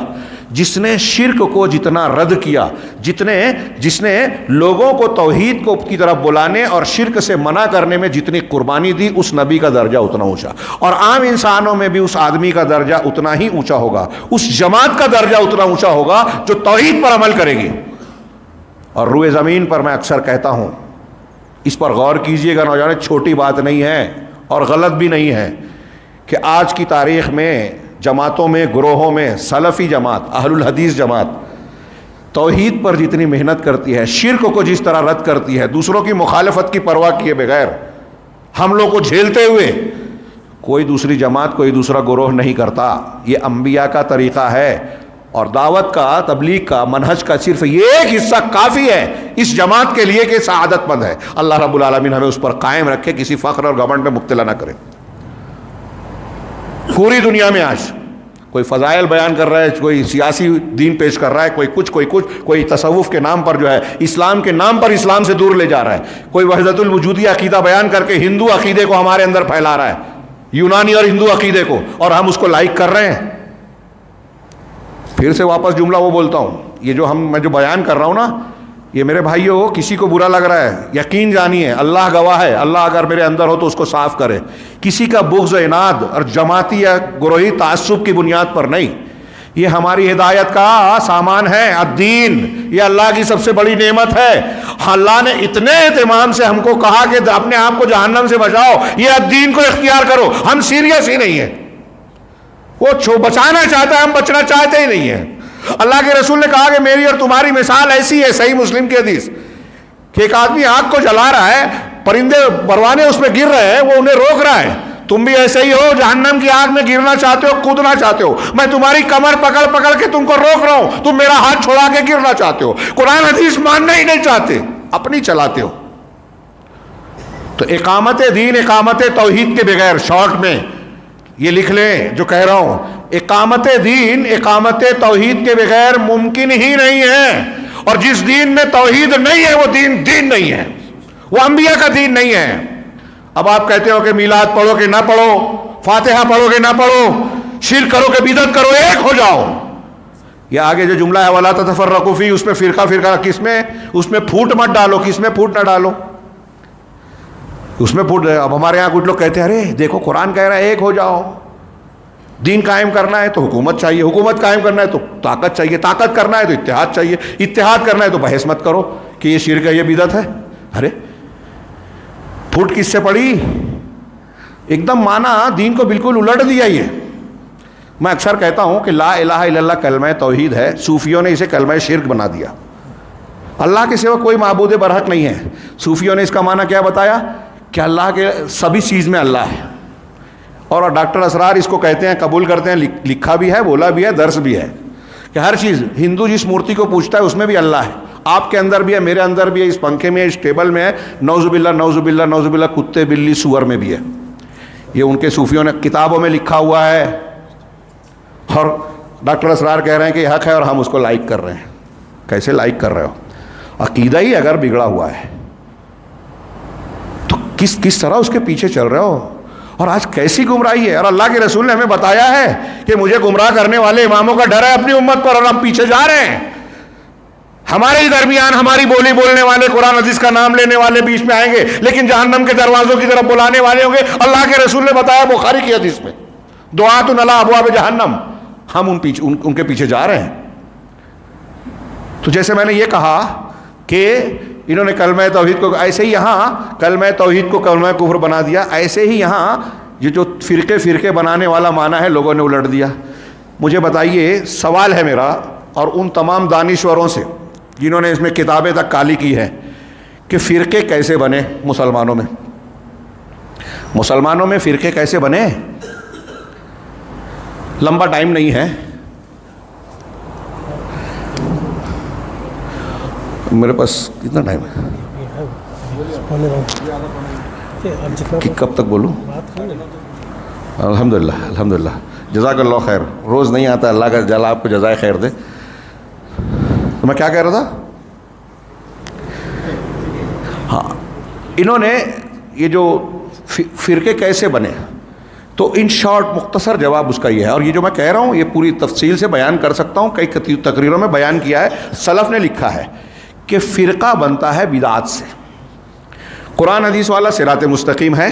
جس نے شرک کو جتنا رد کیا، جس نے لوگوں کو توحید کو کی طرف بلانے اور شرک سے منع کرنے میں جتنی قربانی دی، اس نبی کا درجہ اتنا اونچا، اور عام انسانوں میں بھی اس آدمی کا درجہ اتنا ہی اونچا ہوگا، اس جماعت کا درجہ اتنا اونچا ہوگا جو توحید پر عمل کرے گی۔ اور روئے زمین پر میں اکثر کہتا ہوں، اس پر غور کیجئے گا نوجوان، چھوٹی بات نہیں ہے اور غلط بھی نہیں ہے کہ آج کی تاریخ میں جماعتوں میں، گروہوں میں، سلفی جماعت، اہل الحدیث جماعت توحید پر جتنی محنت کرتی ہے، شرک کو جس طرح رد کرتی ہے، دوسروں کی مخالفت کی پرواہ کیے بغیر، حملوں کو جھیلتے ہوئے، کوئی دوسری جماعت کوئی دوسرا گروہ نہیں کرتا. یہ انبیاء کا طریقہ ہے اور دعوت کا تبلیغ کا منہج کا صرف یہ ایک حصہ کافی ہے اس جماعت کے لیے کہ سعادت مند ہے. اللہ رب العالمین ہمیں اس پر قائم رکھے, کسی فخر اور گھمنڈ میں مبتلا نہ کرے. پوری دنیا میں آج کوئی فضائل بیان کر رہا ہے, کوئی سیاسی دین پیش کر رہا ہے, کوئی کچھ, کوئی تصوف کے نام پر جو ہے اسلام کے نام پر اسلام سے دور لے جا رہا ہے, کوئی وحدت الوجودی عقیدہ بیان کر کے ہندو عقیدے کو ہمارے اندر پھیلا رہا ہے, یونانی اور ہندو عقیدے کو, اور ہم اس کو لائک کر رہے ہیں. پھر سے واپس جملہ وہ بولتا ہوں, یہ جو میں جو بیان کر رہا ہوں نا, یہ میرے بھائیوں کسی کو برا لگ رہا ہے, یقین جانیے اللہ گواہ ہے, اللہ اگر میرے اندر ہو تو اس کو صاف کرے. کسی کا بغض و عناد اور جماعتی یا گروہی تعصب کی بنیاد پر نہیں. یہ ہماری ہدایت کا سامان ہے. الدین یہ اللہ کی سب سے بڑی نعمت ہے. اللہ نے اتنے اہتمام سے ہم کو کہا کہ اپنے آپ کو جہنم سے بچاؤ, یہ الدین کو اختیار کرو. ہم سیریس ہی نہیں ہیں. وہ بچانا چاہتا ہے, ہم بچنا چاہتے ہی نہیں ہیں. اللہ کے رسول نے کہا کہ میری اور تمہاری مثال ایسی ہے, صحیح مسلم کی حدیث, کہ ایک آدمی آگ کو جلا رہا ہے, پرندے پروانے اس میں گر رہے ہیں, وہ انہیں روک رہا ہے. تم بھی ایسے ہی ہو, جہنم کی آگ میں گرنا چاہتے ہو, کودنا چاہتے ہو. میں تمہاری کمر پکڑ پکڑ کے تم کو روک رہا ہوں, تم میرا ہاتھ چھوڑا کے گرنا چاہتے ہو. قرآن حدیث ماننا ہی نہیں چاہتے, اپنی چلاتے ہو. تو اقامت دین, اقامت توحید کے بغیر, شارٹ میں یہ لکھ لیں جو کہہ رہا ہوں, اقامت دین, اقامت توحید کے بغیر ممکن ہی نہیں ہے. اور جس دین میں توحید نہیں ہے وہ دین نہیں ہے, وہ انبیاء کا دین نہیں ہے. اب آپ کہتے ہو کہ میلاد پڑھو کہ نہ پڑھو, فاتحہ پڑھو کہ نہ پڑھو, شرک کرو کہ بدعت کرو, ایک ہو جاؤ. یہ آگے جو جملہ ہے وَلَا تَتَفَرَّقُوا فِيهِ, اس میں فرقہ کس میں, اس میں پھوٹ مت ڈالو. کس میں پھوٹ نہ ڈالو, اس میں پھوٹ. اب ہمارے یہاں کچھ لوگ کہتے ہیں ارے دیکھو قرآن کہہ رہا ہے ایک ہو جاؤ. دین قائم کرنا ہے تو حکومت چاہیے, حکومت قائم کرنا ہے تو طاقت چاہیے, طاقت کرنا ہے تو اتحاد چاہیے, اتحاد کرنا ہے تو بحث مت کرو کہ یہ شرک ہے, یہ بدعت ہے. ارے پھوٹ کس سے پڑی, ایک دم مانا دین کو بالکل الٹ دیا. یہ میں اکثر کہتا ہوں کہ لا الہ الا اللہ کلمہ توحید ہے, صوفیوں نے اسے کلمہ شرک بنا دیا. اللہ کے سوا کوئی معبود برحق نہیں ہے. صوفیوں نے اس کا معنی کیا بتایا کہ اللہ کے سبھی چیز میں اللہ ہے. اور ڈاکٹر اسرار اس کو کہتے ہیں, قبول کرتے ہیں, لکھا بھی ہے, بولا بھی ہے, درس بھی ہے کہ ہر چیز, ہندو جس مورتی کو پوجتا ہے اس میں بھی اللہ ہے. آپ کے اندر بھی ہے, میرے اندر بھی ہے, اس پنکھے میں, اس ٹیبل میں ہے, نعوذ باللہ نعوذ باللہ نعوذ باللہ, کتے بلی سور میں بھی ہے. یہ ان کے صوفیوں نے کتابوں میں لکھا ہوا ہے, اور ڈاکٹر اسرار کہہ رہے ہیں کہ یہ حق ہے اور ہم اس کو لائک کر رہے ہیں. کیسے لائک کر رہے ہو؟ عقیدہ ہی اگر بگڑا ہوا ہے تو کس طرح اس کے پیچھے چل رہے ہو؟ اور آج کیسی گمراہی ہے. اور اللہ کے رسول نے ہمیں بتایا ہے کہ مجھے گمراہ کرنے والے اماموں کا ڈر ہے اپنی امت پر, اور ہم پیچھے جا رہے ہیں. ہمارے ہی درمیان ہماری بولی بولنے والے, قرآن حدیث کا نام لینے والے بیچ میں آئیں گے, لیکن جہنم کے دروازوں کی طرف بلانے والے ہوں گے. اللہ کے رسول نے بتایا بخاری کی حدیث میں, دعات علی ابواب جہنم, ہم ان کے پیچھے جا رہے ہیں. تو جیسے میں نے یہ کہا کہ انہوں نے کلمہ توحید کو, ایسے ہی یہاں کلمہ توحید کو کلمہ کفر بنا دیا, ایسے ہی یہاں یہ جو فرقے بنانے والا معنی ہے لوگوں نے الٹ دیا. مجھے بتائیے, سوال ہے میرا اور ان تمام دانشوروں سے جنہوں نے اس میں کتابیں تک کالی کی ہیں, کہ فرقے کیسے بنے مسلمانوں میں. مسلمانوں میں فرقے کیسے بنے؟ لمبا ٹائم نہیں ہے, میرے پاس کتنا ٹائم ہے کہ کب تک بولوں؟ الحمدللہ الحمدللہ, جزاک اللہ خیر. روز نہیں آتا, اللہ کا جل آپ کو جزائے خیر دے. تو میں کیا کہہ رہا تھا؟ ہاں, انہوں نے یہ جو فرقے کیسے بنے, تو ان شارٹ مختصر جواب اس کا یہ ہے. اور یہ جو میں کہہ رہا ہوں یہ پوری تفصیل سے بیان کر سکتا ہوں, کئی تقریروں میں بیان کیا ہے. سلف نے لکھا ہے کہ فرقہ بنتا ہے بدعات سے. قرآن حدیث والا صراط مستقیم ہے,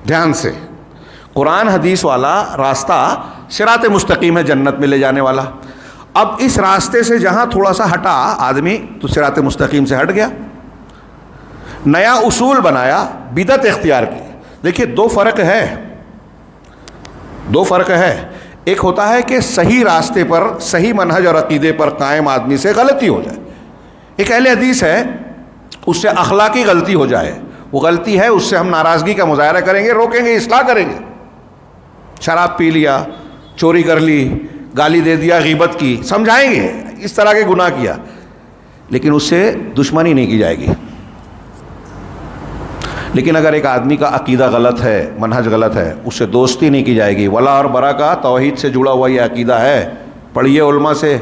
دھیان سے, قرآن حدیث والا راستہ صراط مستقیم ہے, جنت میں لے جانے والا. اب اس راستے سے جہاں تھوڑا سا ہٹا آدمی تو صراط مستقیم سے ہٹ گیا, نیا اصول بنایا, بدعت اختیار کی. دیکھیے دو فرق ہے. ایک ہوتا ہے کہ صحیح راستے پر, صحیح منہج اور عقیدے پر قائم آدمی سے غلطی ہو جائے. ایک اہل حدیث ہے, اس سے اخلاقی غلطی ہو جائے, وہ غلطی ہے، اس سے ہم ناراضگی کا مظاہرہ کریں گے، روکیں گے، اصلاح کریں گے. شراب پی لیا، چوری کر لی، گالی دے دیا، غیبت کی، سمجھائیں گے اس طرح کے گناہ کیا، لیکن اس سے دشمنی نہیں کی جائے گی. لیکن اگر ایک آدمی کا عقیدہ غلط ہے، منہج غلط ہے، اس سے دوستی نہیں کی جائے گی. ولا اور برا کا توحید سے جڑا ہوا یہ عقیدہ ہے. پڑھیے علماء سے،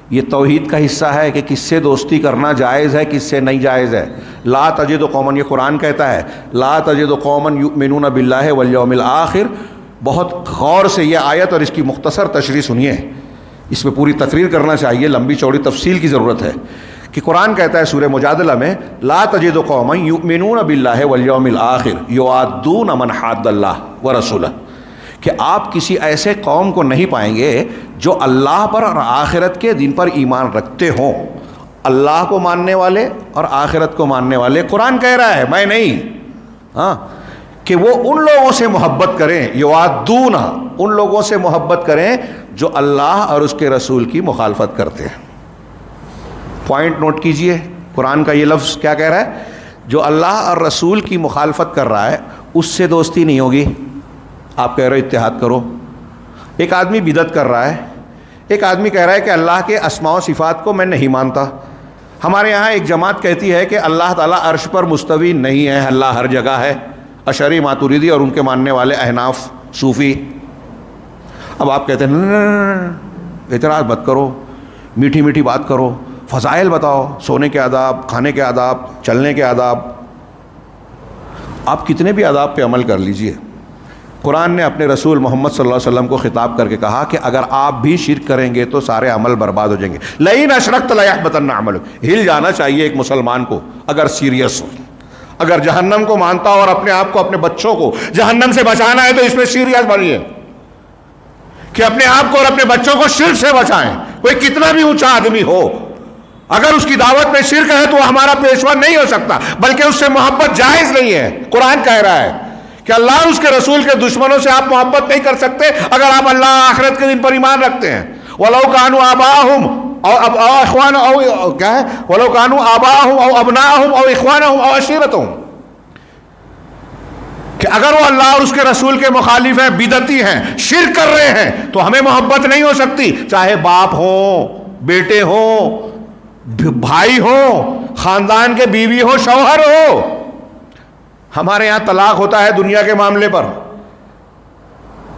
یہ توحید کا حصہ ہے کہ کس سے دوستی کرنا جائز ہے، کس سے نہیں جائز ہے. لا تجد قوما، یہ قرآن کہتا ہے، لا تجد قوما یؤمنون باللہ والیوم الآخر. بہت غور سے یہ آیت اور اس کی مختصر تشریح سنیے، اس پہ پوری تقریر کرنا چاہیے، لمبی چوڑی تفصیل کی ضرورت ہے. کہ قرآن کہتا ہے سورہ مجادلہ میں، لا تجد قوما یؤمنون باللہ والیوم الآخر یوادون من حاد اللہ ورسولہ، کہ آپ کسی ایسے قوم کو نہیں پائیں گے جو اللہ پر اور آخرت کے دن پر ایمان رکھتے ہوں. اللہ کو ماننے والے اور آخرت کو ماننے والے، قرآن کہہ رہا ہے، میں نہیں، ہاں، کہ وہ ان لوگوں سے محبت کریں، یوادون، ان لوگوں سے محبت کریں جو اللہ اور اس کے رسول کی مخالفت کرتے ہیں. پوائنٹ نوٹ کیجئے، قرآن کا یہ لفظ کیا کہہ رہا ہے؟ جو اللہ اور رسول کی مخالفت کر رہا ہے اس سے دوستی نہیں ہوگی. آپ کہہ رہے ہو اتحاد کرو. ایک آدمی بدعت کر رہا ہے، ایک آدمی کہہ رہا ہے کہ اللہ کے اسماء و صفات کو میں نہیں مانتا. ہمارے یہاں ایک جماعت کہتی ہے کہ اللہ تعالیٰ عرش پر مستوی نہیں ہے، اللہ ہر جگہ ہے، اشعری ماتوریدی اور ان کے ماننے والے احناف صوفی. اب آپ کہتے ہیں اعتراض مت کرو، میٹھی میٹھی بات کرو، فضائل بتاؤ، سونے کے آداب، کھانے کے آداب، چلنے کے آداب. آپ کتنے بھی آداب پہ عمل کر لیجئے، قرآن نے اپنے رسول محمد صلی اللہ علیہ وسلم کو خطاب کر کے کہا کہ اگر آپ بھی شرک کریں گے تو سارے عمل برباد ہو جائیں گے. لئن اشرکت لیحبطن عملک، ہل جانا چاہیے ایک مسلمان کو اگر سیریس ہو. اگر جہنم کو مانتا ہو اور اپنے آپ کو، اپنے بچوں کو جہنم سے بچانا ہے تو اس میں سیریس بنیے کہ اپنے آپ کو اور اپنے بچوں کو شرک سے بچائیں. کوئی کتنا بھی اونچا آدمی ہو، اگر اس کی دعوت میں شرک ہے تو وہ ہمارا پیشوا نہیں ہو سکتا، بلکہ اس سے محبت جائز نہیں ہے. قرآن کہہ رہا ہے کہ اللہ اور اس کے رسول کے دشمنوں سے آپ محبت نہیں کر سکتے اگر آپ اللہ آخرت کے دن پر ایمان رکھتے ہیں. وَلَوْ كَانُوا آبَاءَهُمْ أَوْ إِخْوَانَهُمْ أَوْ کیا ہے، وَلَوْ كَانُوا آبَاءَهُمْ أَوْ أَبْنَاءَهُمْ أَوْ إِخْوَانَهُمْ أَوْ عَشِيرَتَهُمْ، کہ اگر وہ اللہ اور اس کے رسول کے مخالف ہیں، بدعتی ہیں، شرک کر رہے ہیں تو ہمیں محبت نہیں ہو سکتی، چاہے باپ ہوں، بیٹے ہوں، بھائی ہوں، خاندان کے بیوی ہو، شوہر ہو. ہمارے یہاں طلاق ہوتا ہے دنیا کے معاملے پر،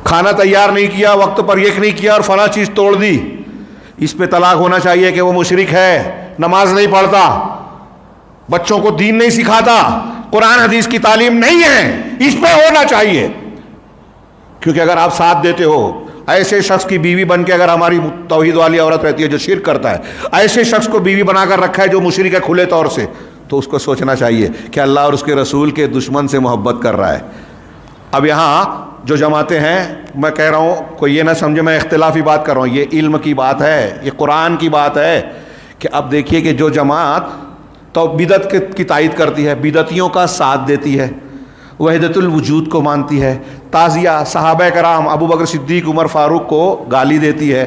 کھانا تیار نہیں کیا، وقت پر یہ نہیں کیا اور فلاں چیز توڑ دی، اس پہ طلاق ہونا چاہیے کہ وہ مشرک ہے، نماز نہیں پڑھتا، بچوں کو دین نہیں سکھاتا، قرآن حدیث کی تعلیم نہیں ہے، اس پہ ہونا چاہیے. کیونکہ اگر آپ ساتھ دیتے ہو، ایسے شخص کی بیوی بن کے اگر ہماری توحید والی عورت رہتی ہے جو شرک کرتا ہے، ایسے شخص کو بیوی بنا کر رکھا ہے جو مشرک ہے کھلے طور سے، تو اس کو سوچنا چاہیے کہ اللہ اور اس کے رسول کے دشمن سے محبت کر رہا ہے. اب یہاں جو جماعتیں ہیں، میں کہہ رہا ہوں کوئی یہ نہ سمجھے میں اختلافی بات کر رہا ہوں، یہ علم کی بات ہے، یہ قرآن کی بات ہے. کہ اب دیکھیے کہ جو جماعت تو بدعت کی تائید کرتی ہے، بدعتیوں کا ساتھ دیتی ہے، وحدت الوجود کو مانتی ہے، تعزیہ صحابہ کرام ابو بکر صدیق عمر فاروق کو گالی دیتی ہے.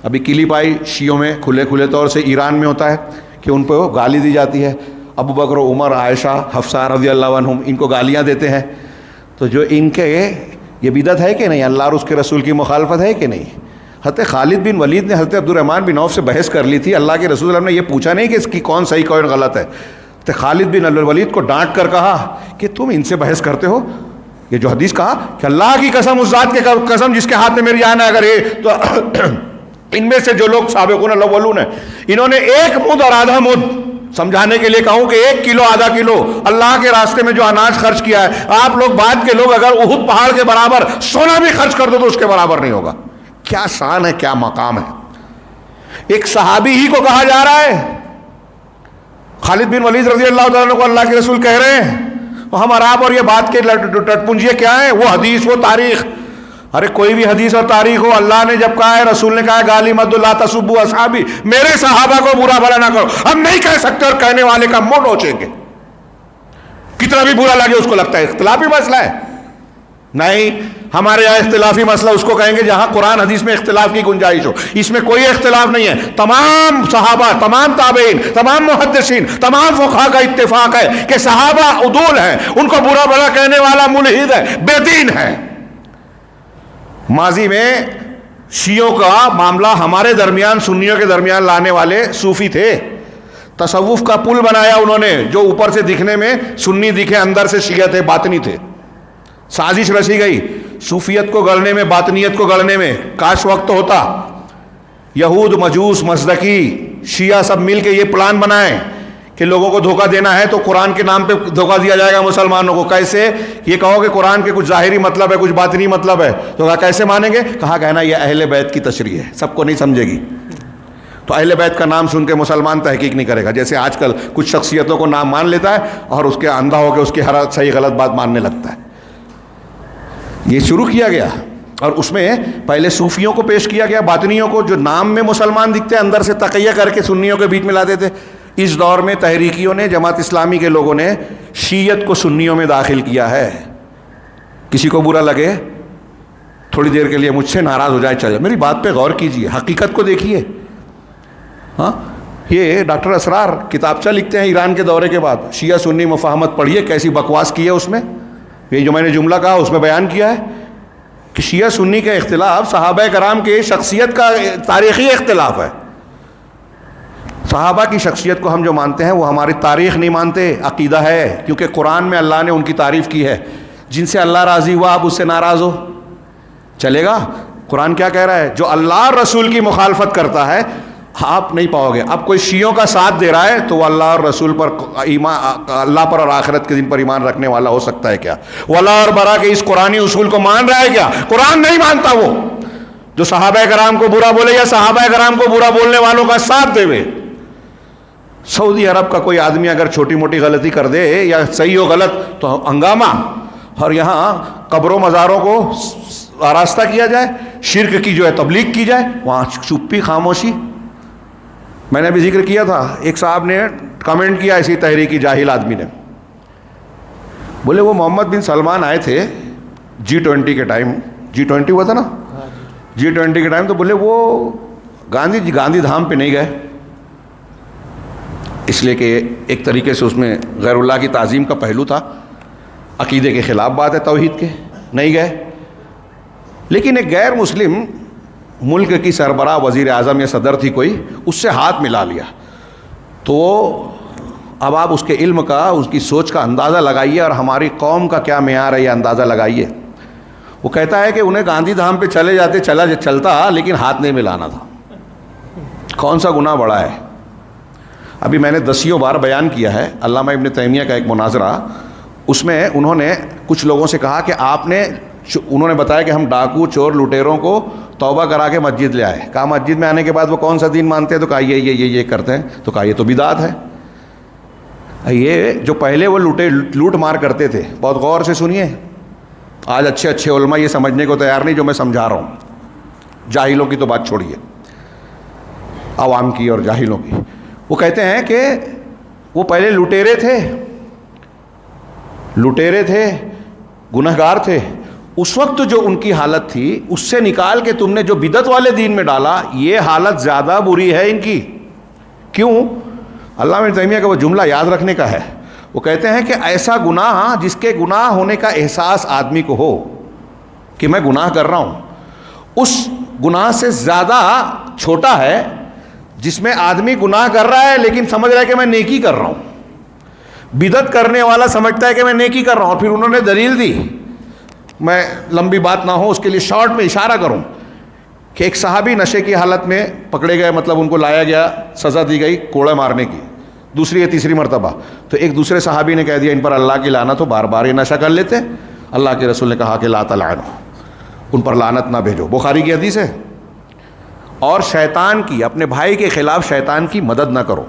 ابھی کلپ آئی شیعوں میں کھلے طور سے، ایران میں ہوتا ہے کہ ان پہ گالی دی جاتی ہے. ابو بکر، عمر، عائشہ، حفصہ رضی اللہ عنہم ان کو گالیاں دیتے ہیں. تو جو ان کے یہ بدعت ہے کہ نہیں، اللہ اور اس کے رسول کی مخالفت ہے کہ نہیں. حضرت خالد بن ولید نے حضرت عبد الرحمن بن عوف سے بحث کر لی تھی، اللہ کے رسول اللہ نے یہ پوچھا نہیں کہ اس کی کون صحیح کون غلط ہے. تو خالد بن الولید کو ڈانٹ کر کہا کہ تم ان سے بحث کرتے ہو، یہ جو حدیث کہا کہ اللہ کی قسم، اس ذات کی قسم جس کے ہاتھ میں میری جان ہے، اگر یہ تو ان میں سے جو لوگ سابقون الاولون ہیں، انہوں نے ایک مد اور آدھا مد، سمجھانے کے لیے کہوں کہ 1 کلو آدھا کلو اللہ کے راستے میں جو اناج خرچ کیا ہے، آپ لوگ بعد کے لوگ اگر احد پہاڑ کے برابر سونا بھی خرچ کر دو تو اس کے برابر نہیں ہوگا. کیا شان ہے، کیا مقام ہے. ایک صحابی ہی کو کہا جا رہا ہے، خالد بن ولید رضی اللہ تعالیٰ کو اللہ کے رسول کہہ رہے ہیں، ہم اور آپ اور یہ بات کے ٹٹپنجیے کیا ہیں، وہ حدیث، وہ تاریخ. ارے کوئی بھی حدیث اور تاریخ ہو، اللہ نے جب کہا ہے، رسول نے کہا ہے، گالی مت لا تسبوا اصحابی، میرے صحابہ کو برا بھلا نہ کرو. ہم نہیں کہہ سکتے اور کہنے والے کا منہ نوچیں گے، کتنا بھی برا لگے اس کو لگتا ہے اختلافی مسئلہ ہے. نہیں، ہمارے یہاں اختلافی مسئلہ اس کو کہیں گے جہاں قرآن حدیث میں اختلاف کی گنجائش ہو. اس میں کوئی اختلاف نہیں ہے. تمام صحابہ، تمام تابعین، تمام محدثین، تمام فقہا کا اتفاق ہے کہ صحابہ عدول ہیں. ان کو برا بھلا کہنے والا ملحد ہے، بے دین ہے. ماضی میں شیعوں کا معاملہ ہمارے درمیان، سنیوں کے درمیان لانے والے صوفی تھے. تصوف کا پل بنایا انہوں نے، جو اوپر سے دکھنے میں سنی دکھے، اندر سے شیعہ تھے، باطنی تھے. سازش رچی گئی صوفیت کو گڑھنے میں، باطنیت کو گڑھنے میں. کاش وقت ہوتا یہود، مجوس، مزدکی، شیعہ سب مل کے یہ پلان بنائیں کہ لوگوں کو دھوکہ دینا ہے تو قرآن کے نام پہ دھوکہ دیا جائے گا مسلمانوں کو. کیسے؟ یہ کہو کہ قرآن کے کچھ ظاہری مطلب ہے، کچھ باطنی مطلب ہے، تو کہا کیسے مانیں گے؟ کہا کہنا یہ اہل بیت کی تشریح ہے، سب کو نہیں سمجھے گی. تو اہل بیت کا نام سن کے مسلمان تحقیق نہیں کرے گا. جیسے آج کل کچھ شخصیتوں کو نام مان لیتا ہے اور اس کے اندھا ہو کے اس کی ہر صحیح غلط بات ماننے لگتا ہے. یہ شروع کیا گیا اور اس میں پہلے صوفیوں کو پیش کیا گیا، باطنیوں کو جو نام میں مسلمان دکھتے ہیں، اندر سے تقیہ کر کے سنیوں کے بیچ میں لاتے تھے. اس دور میں تحریکیوں نے، جماعت اسلامی کے لوگوں نے شیعت کو سنیوں میں داخل کیا ہے. کسی کو برا لگے، تھوڑی دیر کے لیے مجھ سے ناراض ہو جائے، چلے، میری بات پہ غور کیجئے، حقیقت کو دیکھیے. ہاں، یہ ڈاکٹر اسرار کتابچہ لکھتے ہیں ایران کے دورے کے بعد، شیعہ سنی مفاہمت پڑھیے، کیسی بکواس کی ہے اس میں. یہ جو میں نے جملہ کہا اس میں بیان کیا ہے کہ شیعہ سنی کا اختلاف صحابہ کرام کی شخصیت کا تاریخی اختلاف ہے. صحابہ کی شخصیت کو ہم جو مانتے ہیں وہ ہماری تاریخ نہیں مانتے، عقیدہ ہے. کیونکہ قرآن میں اللہ نے ان کی تعریف کی ہے. جن سے اللہ راضی ہوا آپ اس سے ناراض ہو، چلے گا؟ قرآن کیا کہہ رہا ہے؟ جو اللہ اور رسول کی مخالفت کرتا ہے آپ نہیں پاؤ گے. اب کوئی شیعوں کا ساتھ دے رہا ہے تو وہ اللہ اور رسول پر ایمان، اللہ پر اور آخرت کے دن پر ایمان رکھنے والا ہو سکتا ہے کیا؟ ولا اور برا کے اس قرآنی اصول کو مان رہا ہے کیا؟ قرآن نہیں مانتا. وہ جو صحابہ کرام کو برا بولے یا صحابہ کرام کو برا بولنے والوں کا ساتھ دے وے. سعودی عرب کا کوئی آدمی اگر چھوٹی موٹی غلطی کر دے یا صحیح ہو غلط تو ہنگامہ، اور یہاں قبروں مزاروں کو آراستہ کیا جائے، شرک کی جو ہے تبلیغ کی جائے، وہاں چپی، خاموشی. میں نے ابھی ذکر کیا تھا، ایک صاحب نے کمنٹ کیا اسی تحریکی جاہل آدمی نے، بولے وہ محمد بن سلمان آئے تھے G20 کے ٹائم، G20 ہوا تھا نا، G20 کے ٹائم، تو بولے وہ گاندھی دھام پہ نہیں گئے، اس لیے کہ ایک طریقے سے اس میں غیر اللہ کی تعظیم کا پہلو تھا، عقیدے کے خلاف بات ہے، توحید کے، نہیں گئے. لیکن ایک غیر مسلم ملک کی سربراہ، وزیر اعظم یا صدر تھی کوئی، اس سے ہاتھ ملا لیا. تو اب آپ اس کے علم کا، اس کی سوچ کا اندازہ لگائیے اور ہماری قوم کا کیا معیار ہے یہ اندازہ لگائیے. وہ کہتا ہے کہ انہیں گاندھی دھام پہ چلے جاتے چلتا لیکن ہاتھ نہیں ملانا تھا. کون سا گناہ بڑا ہے؟ ابھی میں نے دسیوں بار بیان کیا ہے علامہ ابن تیمیہ کا ایک مناظرہ، اس میں انہوں نے کچھ لوگوں سے کہا کہ انہوں نے بتایا کہ ہم ڈاکو، چور، لٹیروں کو توبہ کرا کے مسجد لے آئے. کہا مسجد میں آنے کے بعد وہ کون سا دین مانتے ہیں؟ تو کہا یہ کرتے ہیں. تو کہا یہ تو بدعت ہے. یہ جو پہلے وہ لوٹ مار کرتے تھے، بہت غور سے سنیے، آج اچھے علماء یہ سمجھنے کو تیار نہیں جو میں سمجھا رہا ہوں. جاہلوں کی تو بات چھوڑیے، عوام کی اور جاہلوں کی. وہ کہتے ہیں کہ وہ پہلے لٹیرے تھے، گنہگار تھے. اس وقت جو ان کی حالت تھی اس سے نکال کے تم نے جو بدعت والے دین میں ڈالا، یہ حالت زیادہ بری ہے ان کی. کیوں؟ علامہ ابن تیمیہ کا وہ جملہ یاد رکھنے کا ہے. وہ کہتے ہیں کہ ایسا گناہ جس کے گناہ ہونے کا احساس آدمی کو ہو کہ میں گناہ کر رہا ہوں، اس گناہ سے زیادہ چھوٹا ہے جس میں آدمی گناہ کر رہا ہے لیکن سمجھ رہا ہے کہ میں نیکی کر رہا ہوں. بدعت کرنے والا سمجھتا ہے کہ میں نیکی کر رہا ہوں. اور پھر انہوں نے دلیل دی، میں لمبی بات نہ ہو اس کے لیے شارٹ میں اشارہ کروں کہ ایک صحابی نشے کی حالت میں پکڑے گئے، مطلب ان کو لایا گیا، سزا دی گئی کوڑے مارنے کی، دوسری یا تیسری مرتبہ. تو ایک دوسرے صحابی نے کہہ دیا ان پر اللہ کی لعنت ہو، بار بار یہ نشہ کر لیتے. اللہ کے رسول نے کہا کہ لا تلعنوا، ان پر لعنت نہ بھیجو. بخاری کی حدیث ہے. اور شیطان کی، اپنے بھائی کے خلاف شیطان کی مدد نہ کرو.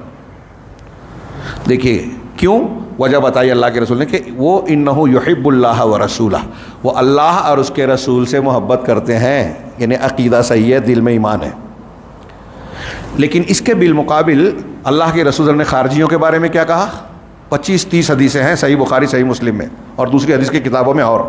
دیکھیے کیوں؟ وجہ بتائی اللہ کے رسول نے کہ وہ انہ یحب اللہ و رسولہ، وہ اللہ اور اس کے رسول سے محبت کرتے ہیں، یعنی عقیدہ صحیح ہے، دل میں ایمان ہے. لیکن اس کے بالمقابل اللہ کے رسول نے خارجیوں کے بارے میں کیا کہا؟ 25-30 حدیثیں ہیں صحیح بخاری، صحیح مسلم میں اور دوسری حدیث کی کتابوں میں. اور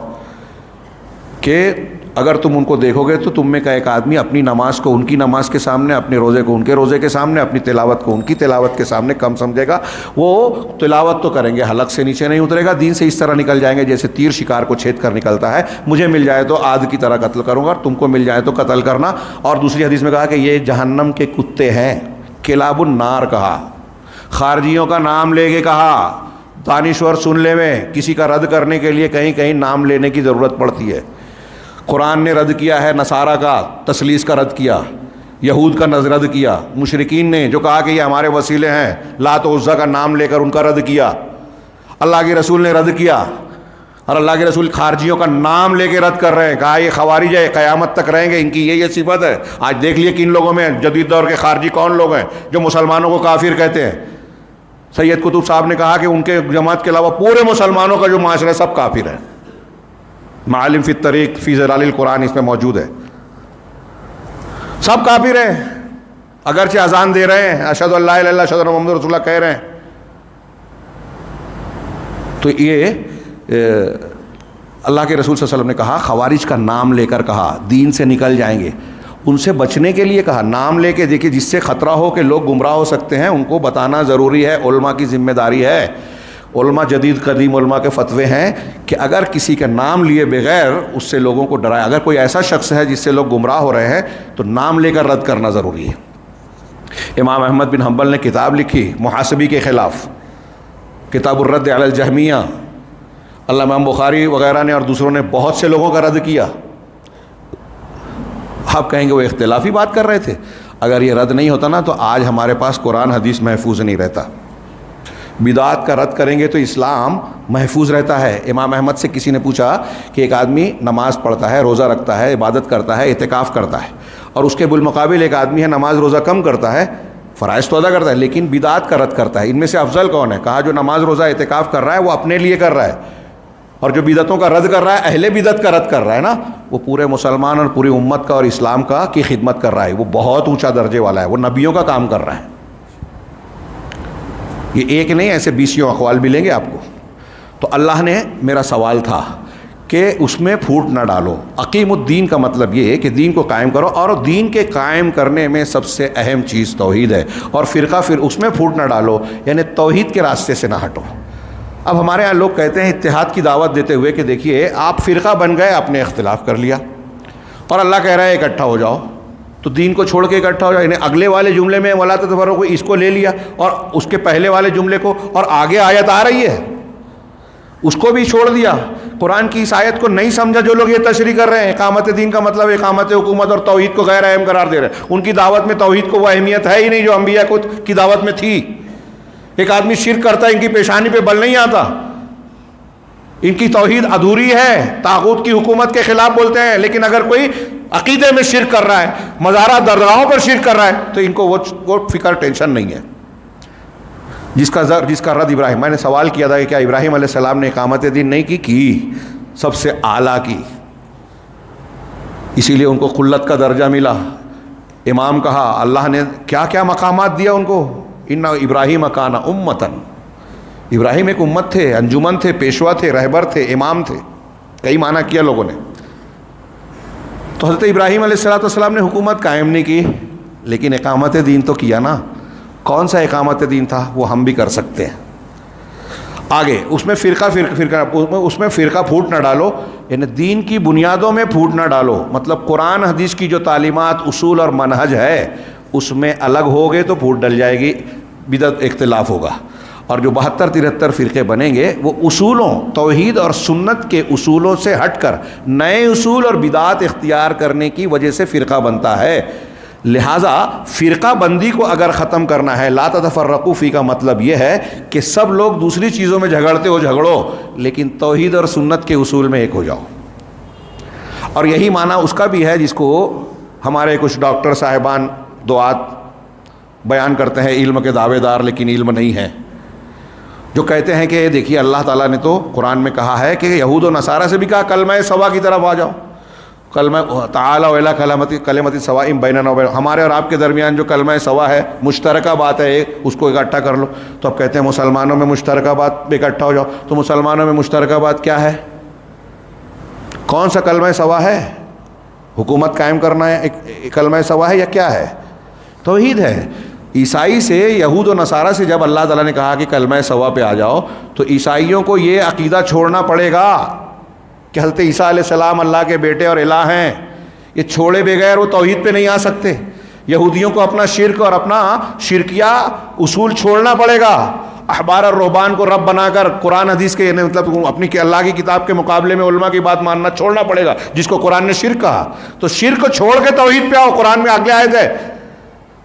کہ اگر تم ان کو دیکھو گے تو تم میں کا ایک آدمی اپنی نماز کو ان کی نماز کے سامنے، اپنے روزے کو ان کے روزے کے سامنے، اپنی تلاوت کو ان کی تلاوت کے سامنے کم سمجھے گا. وہ تلاوت تو کریں گے، حلق سے نیچے نہیں اترے گا، دین سے اس طرح نکل جائیں گے جیسے تیر شکار کو چھید کر نکلتا ہے. مجھے مل جائے تو عاد کی طرح قتل کروں گا، اور تم کو مل جائے تو قتل کرنا. اور دوسری حدیث میں کہا کہ یہ جہنم کے کتے ہیں، کلاب النار کہا. خارجیوں کا نام لے کے کہا. دانشور سن لے میں، کسی کا رد کرنے کے لیے کہیں کہیں نام لینے کی ضرورت پڑتی ہے. قرآن نے رد کیا ہے نصارہ کا، تثلیث کا رد کیا، یہود کا رد کیا، مشرکین نے جو کہا کہ یہ ہمارے وسیلے ہیں، لات و عزیٰ کا نام لے کر ان کا رد کیا. اللہ کے رسول نے رد کیا، اور اللہ کے رسول خارجیوں کا نام لے کے رد کر رہے ہیں. کہا یہ خوارج ہے، قیامت تک رہیں گے، ان کی یہ صفت ہے. آج دیکھ لیے کہ ان لوگوں میں جدید دور کے خارجی کون لوگ ہیں جو مسلمانوں کو کافر کہتے ہیں. سید قطب صاحب نے کہا کہ ان کے جماعت کے علاوہ پورے مسلمانوں کا جو معاشرہ ہے سب کافر ہے. معالم فی الطریق فی ظلال القرآن اس میں موجود ہے. سب کافر ہیں، اگرچہ اذان دے رہے ہیں، اشہد ان لا الہ الا اللہ اشہد ان محمد رسول اللہ کہہ رہے ہیں. تو یہ اللہ کے رسول صلی اللہ علیہ وسلم نے کہا، خوارج کا نام لے کر کہا، دین سے نکل جائیں گے. ان سے بچنے کے لیے کہا، نام لے کے دیکھیے جس سے خطرہ ہو کہ لوگ گمراہ ہو سکتے ہیں ان کو بتانا ضروری ہے. علماء کی ذمہ داری ہے. علماء جدید قدیم علماء کے فتوے ہیں کہ اگر کسی کا نام لیے بغیر اس سے لوگوں کو ڈرائے، اگر کوئی ایسا شخص ہے جس سے لوگ گمراہ ہو رہے ہیں تو نام لے کر رد کرنا ضروری ہے. امام احمد بن حنبل نے کتاب لکھی محاسبی کے خلاف، کتاب الرد علی الجہمیہ. اللہ امام بخاری وغیرہ نے اور دوسروں نے بہت سے لوگوں کا رد کیا. آپ کہیں گے وہ اختلافی بات کر رہے تھے. اگر یہ رد نہیں ہوتا نا تو آج ہمارے پاس قرآن حدیث محفوظ نہیں رہتا. بدعات کا رد کریں گے تو اسلام محفوظ رہتا ہے. امام احمد سے کسی نے پوچھا کہ ایک آدمی نماز پڑھتا ہے، روزہ رکھتا ہے، عبادت کرتا ہے، اعتکاف کرتا ہے، اور اس کے بالمقابل ایک آدمی ہے نماز روزہ کم کرتا ہے، فرائض تو ادا کرتا ہے لیکن بدعات کا رد کرتا ہے. ان میں سے افضل کون ہے؟ کہا جو نماز روزہ اعتکاف کر رہا ہے وہ اپنے لیے کر رہا ہے، اور جو بدعتوں کا رد کر رہا ہے، اہل بدعت کا رد کر رہا ہے نا، وہ پورے مسلمان اور پوری امت کا اور اسلام کا کی خدمت کر رہا ہے. وہ بہت اونچا درجے والا ہے، وہ نبیوں کا کام کر رہا ہے. یہ ایک نہیں، ایسے 20 اقوال ملیں گے آپ کو. تو اللہ نے، میرا سوال تھا کہ اس میں پھوٹ نہ ڈالو. اقیم الدین کا مطلب یہ ہے کہ دین کو قائم کرو، اور دین کے قائم کرنے میں سب سے اہم چیز توحید ہے. اور فرقہ پھر اس میں پھوٹ نہ ڈالو، یعنی توحید کے راستے سے نہ ہٹو. اب ہمارے یہاں لوگ کہتے ہیں اتحاد کی دعوت دیتے ہوئے کہ دیکھیے آپ فرقہ بن گئے، آپ نے اختلاف کر لیا، اور اللہ کہہ رہا ہے اکٹھا ہو جاؤ، تو دین کو چھوڑ کے اکٹھا ہو جاؤ. یعنی اگلے والے جملے میں ولا تتفرقوا اس کو لے لیا، اور اس کے پہلے والے جملے کو، اور آگے آیت آ رہی ہے اس کو بھی چھوڑ دیا. قرآن کی اس آیت کو نہیں سمجھا جو لوگ یہ تشریح کر رہے ہیں. اقامت دین کا مطلب اقامت حکومت، اور توحید کو غیر اہم قرار دے رہے ہیں. ان کی دعوت میں توحید کو وہ اہمیت ہے ہی نہیں جو انبیاء کی دعوت میں تھی. ایک آدمی شرک کرتا ہے، ان کی پیشانی پہ بل نہیں آتا، ان کی توحید ادھوری ہے، طاغوت کی حکومت کے خلاف بولتے ہیں. لیکن اگر کوئی عقیدے میں شرک کر رہا ہے، مزارات درگاہوں پر شرک کر رہا ہے، تو ان کو وہ فکر ٹینشن نہیں ہے. جس کا رد ابراہیم، میں نے سوال کیا تھا کہ کیا ابراہیم علیہ السلام نے اقامت دین نہیں کی سب سے اعلیٰ کی، اسی لیے ان کو قلت کا درجہ ملا. امام کہا اللہ نے کیا کیا مقامات دیا ان کو. ان ابراہیم کان امتن، ابراہیم ایک امت تھے، انجمن تھے، پیشوا تھے، رہبر تھے، امام تھے. کئی معنی کیا لوگوں نے. تو حضرت ابراہیم علیہ السلام نے حکومت قائم نہیں کی لیکن اقامت دین تو کیا نا. کون سا اقامت دین تھا وہ ہم بھی کر سکتے ہیں. آگے اس میں فرقہ پھوٹ نہ ڈالو، یعنی دین کی بنیادوں میں پھوٹ نہ ڈالو. مطلب قرآن حدیث کی جو تعلیمات، اصول اور منہج ہے اس میں الگ ہوگے تو پھوٹ ڈل جائے گی، بدعت اختلاف ہوگا. اور جو 72-73 فرقے بنیں گے وہ اصولوں، توحید اور سنت کے اصولوں سے ہٹ کر نئے اصول اور بدعات اختیار کرنے کی وجہ سے فرقہ بنتا ہے. لہٰذا فرقہ بندی کو اگر ختم کرنا ہے، لا تتفرقوا فی کا مطلب یہ ہے کہ سب لوگ دوسری چیزوں میں جھگڑتے ہو جھگڑو، لیکن توحید اور سنت کے اصول میں ایک ہو جاؤ. اور یہی معنی اس کا بھی ہے جس کو ہمارے کچھ ڈاکٹر صاحبان دعات بیان کرتے ہیں، علم کے دعوے دار لیکن علم نہیں ہے، جو کہتے ہیں کہ دیکھیے اللہ تعالیٰ نے تو قرآن میں کہا ہے کہ یہود و نصارہ سے بھی کہا کلمہ سوا کی طرف آ جاؤ. کلمہ تعالیٰ الی کلمۃ سواء بیننا وبین، ہمارے اور آپ کے درمیان جو کلمہ سوا ہے، مشترکہ بات ہے، اس کو اکٹھا کر لو. تو اب کہتے ہیں مسلمانوں میں مشترکہ بات اکٹھا ہو جاؤ. تو مسلمانوں میں مشترکہ بات کیا ہے؟ کون سا کلمہ سوا ہے؟ حکومت قائم کرنا ہے ایک کلمہ سوا ہے یا کیا ہے؟ توحید ہے. عیسائی سے، یہود و نصارہ سے جب اللہ تعالیٰ نے کہا کہ کلمہ سوا پہ آ جاؤ، تو عیسائیوں کو یہ عقیدہ چھوڑنا پڑے گا کہ حضرت عیسیٰ علیہ السلام اللہ کے بیٹے اور الہ ہیں. یہ چھوڑے بغیر وہ توحید پہ نہیں آ سکتے. یہودیوں کو اپنا شرک اور اپنا شرکیہ اصول چھوڑنا پڑے گا. احبار اور رہبان کو رب بنا کر قرآن حدیث کے مطلب اپنی اللہ کی کتاب کے مقابلے میں علماء کی بات ماننا چھوڑنا پڑے گا، جس کو قرآن نے شرک کہا. تو شرک کو چھوڑ کے توحید پہ آؤ. قرآن میں اگلے آیت ہے،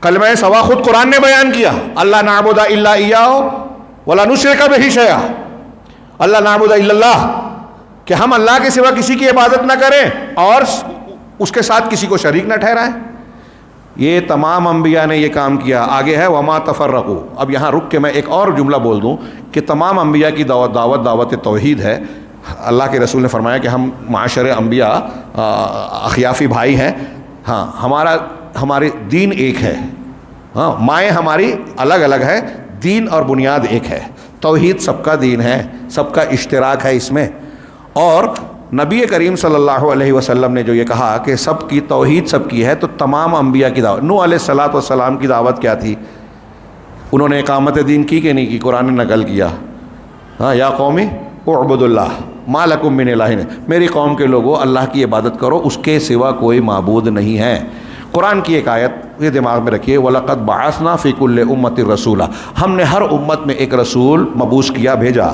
کلمہ سوا خود قرآن نے بیان کیا، اللہ نعبد الا ایاہ ولا نشرک بہ شیئا. اللہ نعبد الا اللہ، کہ ہم اللہ کے سوا کسی کی عبادت نہ کریں اور اس کے ساتھ کسی کو شریک نہ ٹھہرائیں. یہ تمام انبیاء نے یہ کام کیا. آگے ہے وما تفرقوا. اب یہاں رک کے میں ایک اور جملہ بول دوں کہ تمام انبیاء کی دعوت توحید ہے. اللہ کے رسول نے فرمایا کہ ہم معاشر انبیاء اخیافی بھائی ہیں. ہاں، ہمارے دین ایک ہے. ہاں، مائیں ہماری الگ الگ ہے، دین اور بنیاد ایک ہے. توحید سب کا دین ہے، سب کا اشتراک ہے اس میں. اور نبی کریم صلی اللہ علیہ وسلم نے جو یہ کہا کہ سب کی توحید سب کی ہے، تو تمام انبیاء کی دعوت. نوح علیہ السلام کی دعوت کیا تھی؟ انہوں نے اقامت دین کی کہ نہیں کی؟ قرآن نے نقل کیا. ہاں، یا قومی اعبدوا اللہ ما لکم من الہ. میری قوم کے لوگوں، اللہ کی عبادت کرو، اس کے سوا کوئی معبود نہیں ہے. قرآن کی ایک آیت یہ دماغ میں رکھیے، وَلَقَدْ بَعَثْنَا فِي كُلِّ أُمَّةٍ رَسُولًا. ہم نے ہر امت میں ایک رسول مبعوث کیا، بھیجا.